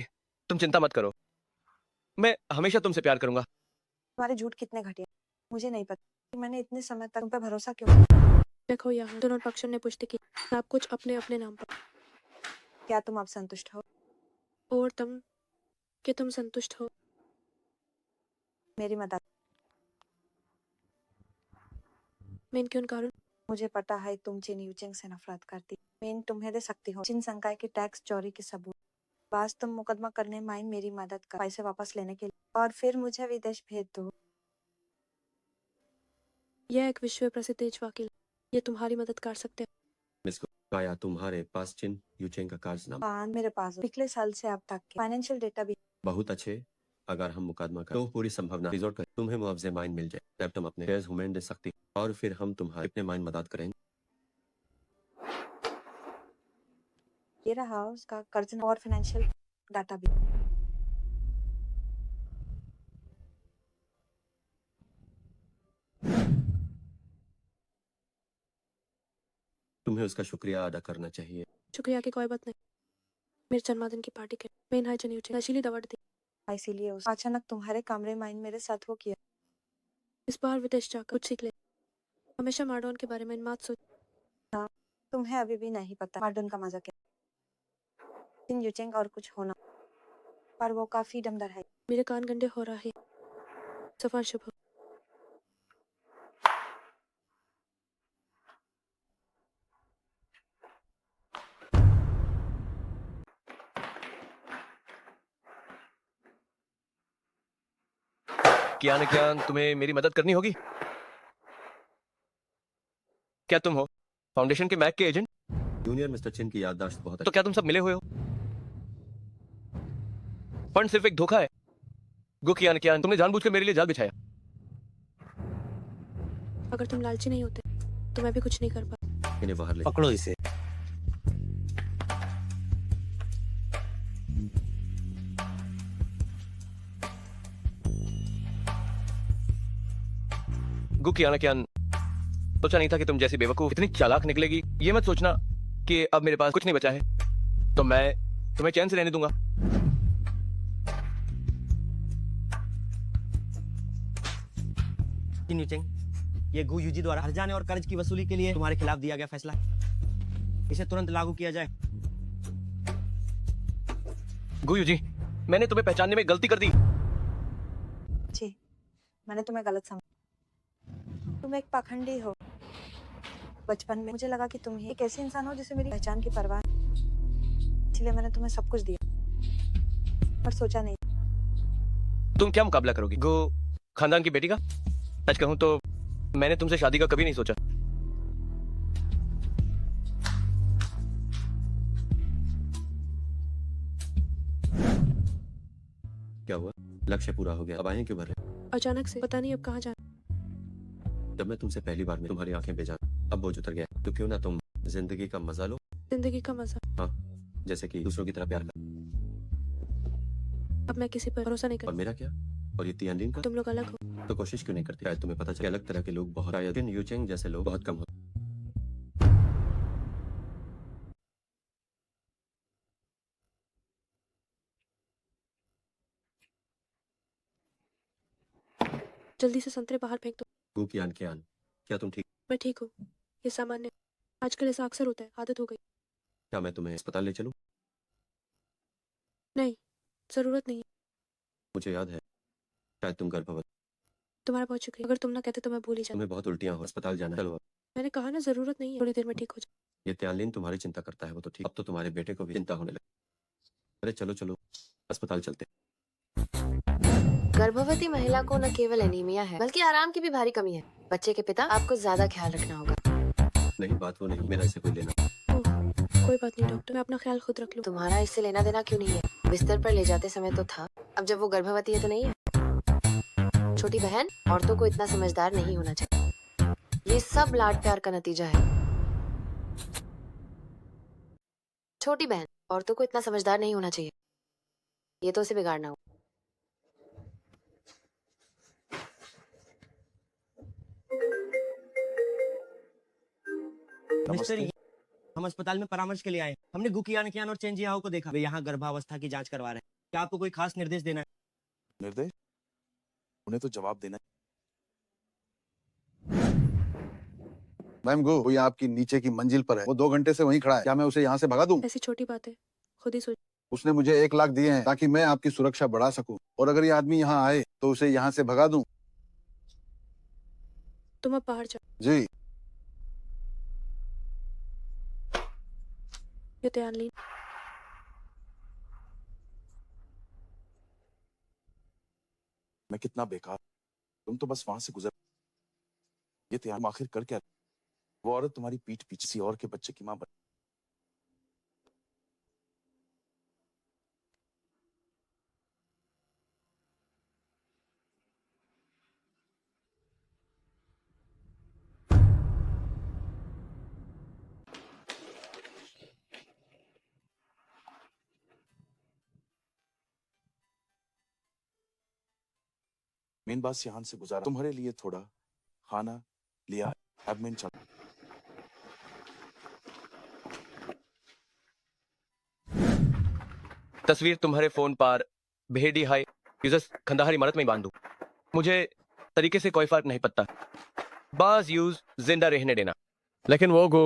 तुम चिंता मत करो, मैं हमेशा तुमसे प्यार करूंगा। तुम्हारे झूठ कितने घटिया, मुझे नहीं पता कि मैंने इतने समय तक तुम पे भरोसा क्यों। देखो यहाँ दोनों पक्षों ने पुष्टि की, सब कुछ अपने अपने नाम पर। क्या तुम अब संतुष्ट हो? और तुम, कि तुम संतुष्ट हो? मेरी मदद। मैं इनके उन कारण। मुझे पता है तुम चिन यूचेंग से नफरत करती। मैं इन तुम्हें दे सकती हूँ चिन संकाय के टैक्स चोरी के सबूत। बस तुम मुकदमा करने माइन मेरी मदद कर, पैसे वापस लेने के लिए, और फिर मुझे विदेश भेज दो। यह एक विश्व प्रसिद्ध तेज वकील, ये तुम्हारी मदद कर सकते हैं। मिस काया, तुम्हारे पास चिन यूचेंग का कार्डनामा? पान मेरे पास हो। पिछले साल से अब तक के फाइनेंशियल डेटा भी। बहुत अच्छे। अगर हम मुकदमा करें तो पूरी संभावना रिजोर्ट कर तुम्हें मुआवजे माइन मिल जाए, तब तुम अपने शेयर्स हुमें दे सकती, और फिर हम तुम्हारे अपने माइन मदद करेंगे। ये रहा उसका कर्ज और फाइनेंशियल डाटा भी। तुम्हें उसका शुक्रिया अदा करना चाहिए। शुक्रिया की कोई बात नहीं। मेरे जन्मदिन की पार्टी के मेन हाई जन यूचेंग नशीली दवा दी, इसीलिए उस अचानक तुम्हारे कमरे माइन मेरे साथ वो किया। इस बार विदेश जाकर कुछ सीख ले। हमेशा मार्डोन के बारे में मत सोच। हाँ, तुम्हें अभी भी नहीं पता मार्डन का मजा क्या। चिन यूचेंग और कुछ होना, पर वो काफी दमदार है। मेरे कान गंदे हो रहा है। सफर शुभ हो। क्या न क्या तुम्हें मेरी मदद करनी होगी। क्या तुम हो फाउंडेशन के मैक के एजेंट? जूनियर मिस्टर चिन की याददाश्त बहुत तो क्या तुम सब मिले हुए हो? फंड सिर्फ एक धोखा है। गु कियान कियान, तुमने जानबूझकर मेरे लिए जाल बिछाया। अगर तुम लालची नहीं होते तो मैं भी कुछ नहीं कर पाता। इन्हें बाहर ले पकड़ो इसे। गु कियान कियान, सोचा नहीं था कि तुम जैसी बेवकूफ इतनी चालाक निकलेगी। ये मत सोचना कि अब मेरे पास कुछ नहीं बचा है तो मैं तुम्हें चैन से रहने दूंगा। चिन यूचेंग, ये गु यूजी द्वारा हर्जाने और कर्ज की वसूली के लिए तुम्हारे खिलाफ दिया गया फैसला, इसे तुरंत लागू किया जाए। गु यूजी, मैंने तुम्हें पहचानने में गलती कर दी। जी, मैंने तुम्हें गलत समझा। तुम एक पाखंडी हो। बचपन में मुझे लगा कि तुम ही एक ऐसे इंसान हो जिसे मेरी पहचान की परवाह है। इसलिए मैंने तुम्हें सब कुछ दिया, पर सोचा नहीं। तुम क्या मुकाबला करोगी गो खानदान की बेटी का? सच कहूं तो मैंने तुमसे शादी का कभी नहीं सोचा। क्या हुआ? लक्ष्य पूरा हो गया, अब आए क्यों भर रहे? अचानक से पता नहीं अब कहाँ जाना। जब मैं तुमसे पहली बार में तुम्हारी आंखें बेजान, अब बोझ उतर गया, तो क्यों ना तुम जिंदगी का मजा लो। जिंदगी का मजा हाँ, जैसे कि दूसरों की तरह प्यार कर। अब मैं किसी पर भरोसा नहीं और करती। मेरा क्या? और ये तियानलिन का? तुम लोग अलग हो। तो कोशिश क्यों नहीं करती? शायद तुम्हें पता चले अलग तरह के लोग बहुत, शायद इन यूचेंग जैसे लोग बहुत कम होते। जल्दी से संतरे बाहर फेंक दो। गु कियान कियान, क्या तुम ठीक? मैं ठीक हूँ, ये सामान्य है। आजकल ऐसा अक्सर होता है, आदत हो गई। क्या मैं तुम्हें अस्पताल ले चलूं? नहीं, जरूरत नहीं है। मुझे याद है, शायद तुम गर्भवती। तुम्हारा बहुत शुक्रिया। अगर तुम ना कहते तो मैं भूल ही जाती। तुम्हें बहुत उल्टियां हो, अस्पताल जाना है। चलो अब। मैंने कहा ना, जरूरत नहीं है, थोड़ी देर में ठीक हो जाए। ये तियानलिन तुम्हारी चिंता करता है, वो तो ठीक। अब तो तुम्हारे बेटे को भी चिंता होने लगी। अरे चलो चलो, अस्पताल चलते हैं। गर्भवती महिला को न केवल एनीमिया है बल्कि आराम की भी भारी कमी है। बच्चे के पिता, आपको ज्यादा ख्याल रखना होगा। नहीं, बात वो नहीं, मेरा इससे कोई लेना। कोई बात नहीं डॉक्टर, मैं अपना ख्याल खुद रख लूँ। तुम्हारा इससे लेना देना क्यों नहीं है? बिस्तर पर ले जाते समय तो था, अब जब वो गर्भवती है तो नहीं है। छोटी बहन, औरतों को इतना समझदार नहीं होना चाहिए। ये सब लाड प्यार का नतीजा है। छोटी बहन, औरतों को इतना समझदार नहीं होना चाहिए। ये तो उसे बिगाड़ना हो। मिस्टर, हम अस्पताल में परामर्श के लिए आए। हमने गु कियान कियान और चेन जियाओ को देखा। वे यहाँ गर्भावस्था की जांच करवा रहे हैं। क्या आपको कोई खास निर्देश देना है? निर्देश? उन्हें तो जवाब देना है। मैम गो, वो यहाँ आपकी नीचे की मंजिल पर है। वो 2 घंटे से वहीं खड़ा है। क्या मैं उसे यहाँ से भगा दूं? ऐसी छोटी बात है, खुद ही सोच। उसने मुझे 1 लाख दिए हैं ताकि मैं आपकी सुरक्षा बढ़ा सकूं। और अगर ये आदमी यहाँ आए तो उसे यहाँ से भगा दूं। तुम अब बाहर जाओ। जी। ये तियानलिन। मैं कितना बेकार। तुम तो बस वहां से गुजर। ये त्याग आखिर कर क्या? वो औरत तुम्हारी पीठ पीछे किसी और के बच्चे की मां बन। मेन बात यहाँ से गुजारा, तुम्हारे लिए थोड़ा खाना लिया। अब मैं चल। तस्वीर तुम्हारे फोन पर भेड़ी हाई यूजर्स खंडाहारी इमारत में ही बांध दूं। मुझे तरीके से कोई फर्क नहीं पड़ता, बस यूज जिंदा रहने देना। लेकिन वो गो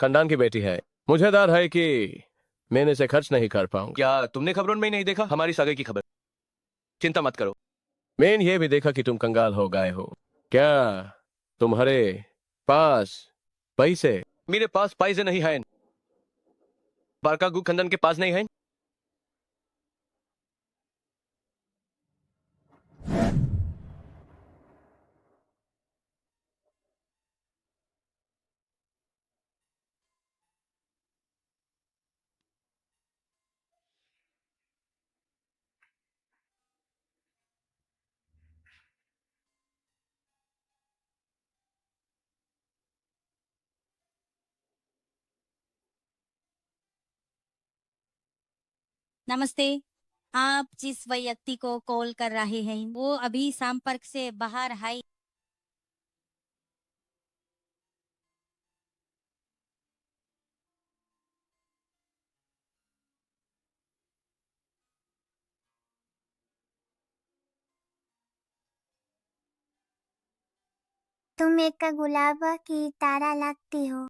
खानदान की बेटी है, मुझे डर है कि मैंने इसे खर्च नहीं कर पाऊंगा। क्या तुमने खबरों में ही नहीं देखा हमारी सागे की खबर? चिंता मत करो। मैंने ये भी देखा कि तुम कंगाल हो गए हो। क्या तुम्हारे पास पैसे? मेरे पास पैसे नहीं हैं। बारका गु खंदन के पास नहीं है। नमस्ते। आप जिस व्यक्ति को कॉल कर रहे हैं वो अभी संपर्क से बाहर है। तुम एक गुलाब की तारा लगती हो।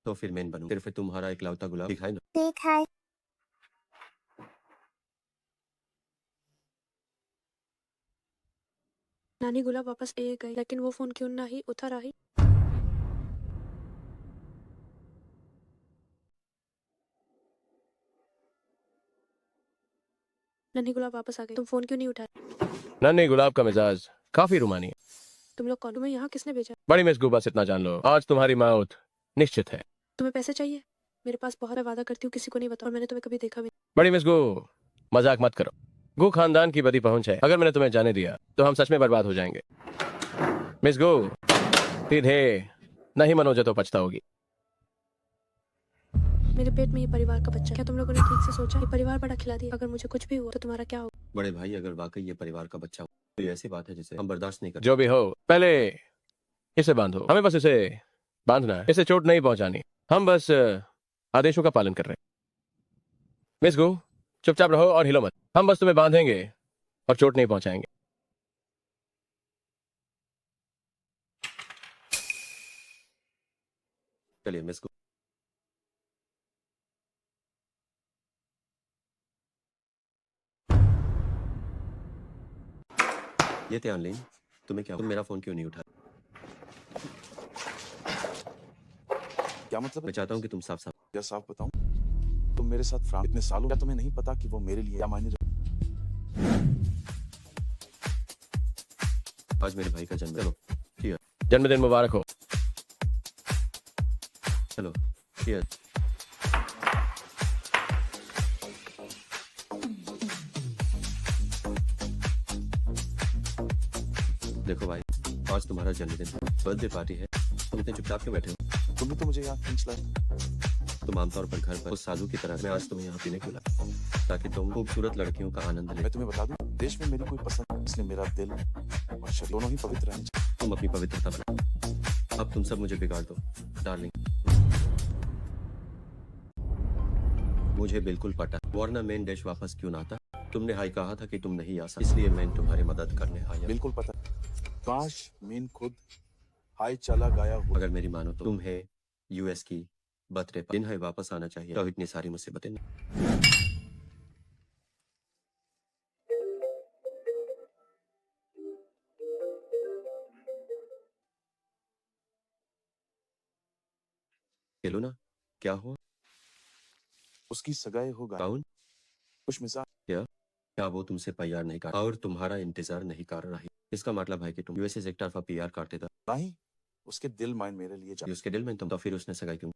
तो फिर मैं बनूं, सिर्फ तुम्हारा इकलौता गुलाब दिखाए ना। देखा है। नानी गुलाब वापस ले गई, लेकिन वो फोन क्यों ना ही उठा रही। नानी गुलाब वापस आ गई, तुम फोन क्यों नहीं उठाए? नन्ही गुलाब का मिजाज काफी रुमानी है। तुम लोग कौन? तुम्हें यहाँ किसने भेजा? बड़ी मिस गु, बस इतना जान लो, आज तुम्हारी मौत निश्चित है। तुम्हें पैसे चाहिए? मेरे पास बहुत है, वादा करती हूँ किसी को नहीं बताऊँ। और मैंने तुम्हें कभी देखा भी नहीं। बड़ी मिस गु, मजाक मत करो। गु खानदान की बड़ी पहुंच है, अगर मैंने तुम्हें जाने दिया तो हम सच में बर्बाद हो जाएंगे। मिस गु, सीधे नहीं मनोजे तो पछताओगी। मेरे पेट में ये परिवार का बच्चा। क्या तुम लोगों ने ठीक से सोचा? ये परिवार बड़ा खिला दिया। अगर मुझे कुछ भी हुआ तो तुम्हारा क्या होगा? बड़े भाई, अगर वाकई ये परिवार का बच्चा हो तो ये ऐसी बात है जिसे हम बर्दाश्त नहीं कर जो भी हो, पहले इसे बांधो। हमें बस इसे बांधना है, इसे चोट नहीं पहुंचानी। हम बस आदेशों का पालन कर रहे हैं। मिस गो, चुपचाप रहो और हिलो मत। हम बस तुम्हें बांधेंगे और चोट नहीं पहुंचाएंगे। चलिए मिस को। ये त्यानलीन, तुम्हें क्या, तुम मेरा फोन क्यों नहीं उठा? क्या मतलब मैं चाहता हूँ कि तुम साफ साफ क्या साफ बताऊं? तुम मेरे साथ फ्रांस इतने सालों, क्या तुम्हें नहीं पता कि वो मेरे लिए क्या मायने आज मेरे भाई का जन्म। चलो ठीक है। जन्मदिन मुबारक हो। चलो ठीक है। देखो भाई, आज तुम्हारा जन्मदिन है, बर्थडे पार्टी है, तुम इतने चुपचाप क्यों बैठे हो? तुम भी तो मुझे यहाँ खींच लाए। तुम आमतौर पर घर पर उस साधु की तरह, मैं आज तुम्हें यहाँ पीने को लाया ताकि तुम खूबसूरत लड़कियों का आनंद ले। मैं तुम्हें बता दूं, देश में मेरी कोई पसंद, इसलिए मेरा दिल और शरीर दोनों ही पवित्र रहने चाहिए। तुम अपनी पवित्रता बना, अब तुम सब मुझे बिगाड़ दो डार्लिंग। मुझे बिल्कुल पता वरना मेन डिश वापस क्यों ना आता। तुमने हाई कहा था कि तुम नहीं आ सकते, इसलिए मैं तुम्हारी मदद करने आया। बिल्कुल पता। काश मीन खुद हाय चला गाया हो। अगर मेरी मानो तो तुम्हें यूएस की बर्थडे पर दिन है वापस आना चाहिए, तो इतनी सारी मुसीबतें नहीं। खेलो ना, क्या हुआ? उसकी सगाई होगा। कौन? कुछ मिसाल क्या वो तुमसे पीआर नहीं काट और तुम्हारा इंतजार नहीं कर रही? इसका मतलब है कि तुम यूएसए से एक तरफा पीआर काटते था। नहीं, उसके दिल माइन मेरे लिए जा। उसके दिल में तुम, तो फिर उसने सगाई क्यों?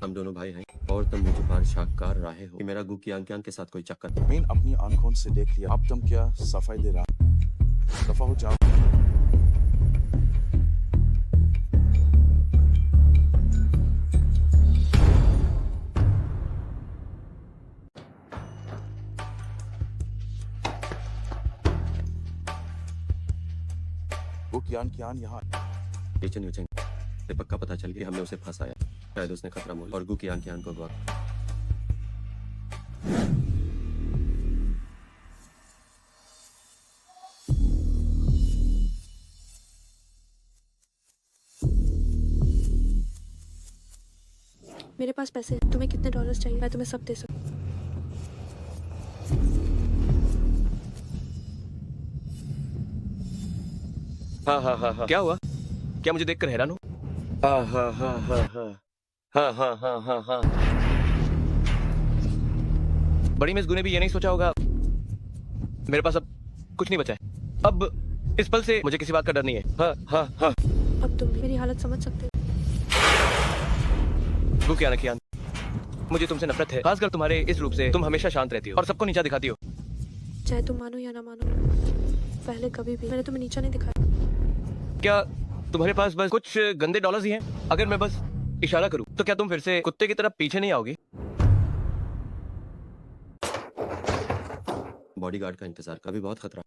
हम दोनों भाई हैं और तुम मुझे पर शक कर रहे हो कि मेरा गु कियान के साथ कोई चक्कर। मीन अपनी आंखों से देख लिया, अब तुम क्या सफाई दे रहा? दफा हो जाओ। वो कियान यहाँ किचन यूचन से पक्का पता चल गया, हमने उसे फंसाया। शायद उसने खतरा मोल और गु कियान को अगवा। मेरे पास पैसे हैं। तुम्हें कितने डॉलर्स चाहिए? मैं तुम्हें सब दे सकती हूँ। हाँ हाँ हाँ हाँ, क्या हुआ? क्या मुझे देखकर हैरान हो? हाँ हाँ हाँ हाँ हाँ हाँ हाँ हाँ हाँ हाँ। बड़ी मिस गु ने भी ये नहीं सोचा होगा मेरे पास अब कुछ नहीं बचा है। अब इस पल से मुझे किसी बात का डर नहीं है। हाँ हाँ हाँ। अब तुम मेरी हालत समझ सकते हो। गु क्या ना कियान, मुझे तुमसे नफरत है, खासकर तुम्हारे इस रूप से। तुम हमेशा शांत रहती हो और सबको नीचा दिखाती हो। चाहे तुम मानो या ना मानो, पहले कभी भी मैंने तुम्हें नीचा नहीं दिखाया। क्या तुम्हारे पास बस कुछ गंदे डॉलर्स ही हैं? अगर मैं बस इशारा करूं तो क्या तुम फिर से कुत्ते की तरह पीछे नहीं आओगी? बॉडीगार्ड का इंतजार का भी बहुत खतरा।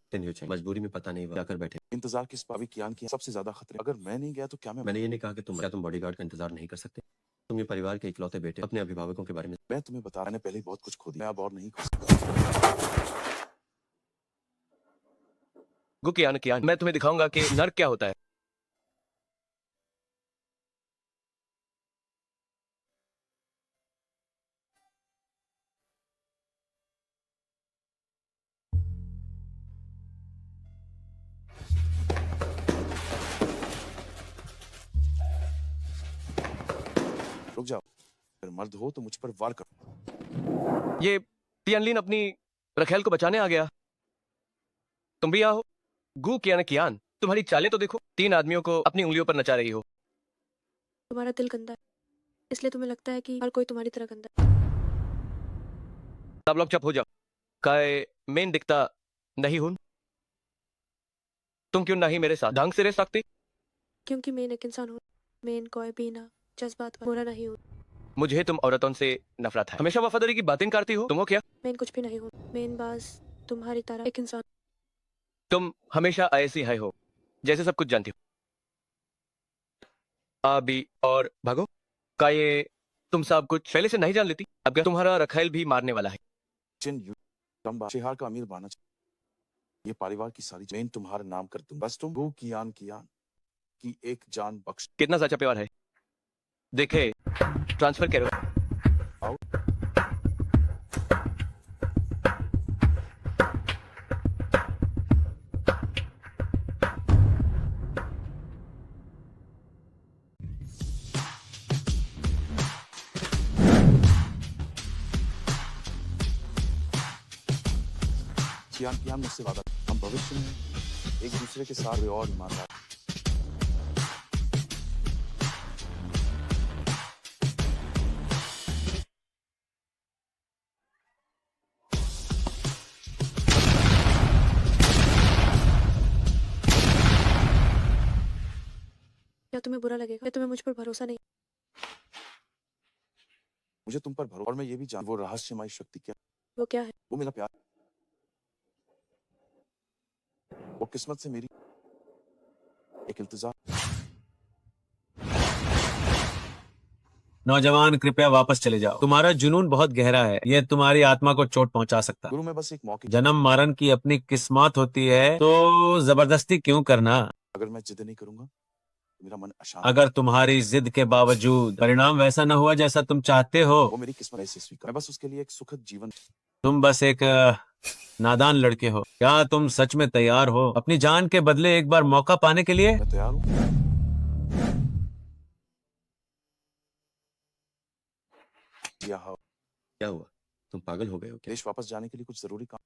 मजबूरी में पता नहीं क्या कर बैठे। इंतजार किस पावी कियान की सबसे ज्यादा खतरे। अगर मैं नहीं गया तो क्या मैंने ये नहीं कहा कि तुम बॉडीगार्ड का इंतजार नहीं कर सकते। तुम ये परिवार के इकलौते बेटे, अपने अभिभावकों के बारे में। मैं तुम्हें बता, मैंने पहले बहुत कुछ खो दिया, अब और नहीं खो सकता। गु कियान, मैं तुम्हें दिखाऊंगा कि नर्क क्या होता है। रुक जाओ, अगर मर्द हो तो मुझ पर वार करो। ये तियानलिन अपनी रखेल को बचाने आ गया। तुम भी आओ। गु कियान, तुम्हारी चालें तो देखो। 3 आदमियों को अपनी उंगलियों पर नचा रही हो। तुम्हारा दिल गंदा है, इसलिए तुम्हें लगता है कि हर कोई तुम्हारी तरह गंदा है। सब लोग चुप हो जाओ। काय मेन दिखता नहीं हूं। तुम क्यों नहीं मेरे साथ ढंग से रह सकती? क्योंकि मैं एक इंसान हूँ मैं कोई भी ना जज्बात का बुरा नहीं हूँ। मुझे तुम औरतों से नफरत है। हमेशा वफादारी की बातें करती हो। तुम हो क्या? मैं कुछ भी नहीं हूँ। मैं बस तुम्हारी तरह एक इंसान। तुम हमेशा ऐसी है हो जैसे सब कुछ जानती हो। अभी और भागो का ये तुम सब कुछ पहले से नहीं जान लेती? अब क्या तुम्हारा रखेल भी मारने वाला है? चिन यू लंबा शेहार का अमीर बनना चाहिए। ये परिवार की सारी जमीन तुम्हारे नाम कर दूं। बस तुम गो कियान की एक जान बख्श। कितना सच्चा प्यार है देखे। ट्रांसफर करो। आओ। कियान मुझसे वादा, हम भविष्य में एक दूसरे के साथ और ईमानदार। क्या तुम्हें बुरा लगेगा? क्या तुम्हें मुझ पर भरोसा नहीं? मुझे तुम पर भरोसा, और मैं ये भी जान वो रहस्यमय शक्ति क्या। वो क्या है? वो मेरा प्यार। वो किस्मत से मेरी एक इल्तिजा। नौजवान कृपया वापस चले जाओ। तुम्हारा जुनून बहुत गहरा है, ये तुम्हारी आत्मा को चोट पहुंचा सकता है। गुरु मैं बस एक मौके। जन्म मरण की अपनी किस्मत होती है, तो जबरदस्ती क्यों करना? अगर मैं जिद नहीं करूंगा तो मेरा मन अशांत। अगर तुम्हारी जिद के बावजूद परिणाम वैसा न हुआ जैसा तुम चाहते हो, वो मेरी किस्मत ऐसे स्वीकार। मैं बस उसके लिए एक सुखद जीवन। तुम बस एक नादान लड़के हो। क्या तुम सच में तैयार हो अपनी जान के बदले एक बार मौका पाने के लिए? मैं तैयार हूँ। क्या हुआ? तुम पागल हो गए हो क्या? देश वापस जाने के लिए कुछ जरूरी काम।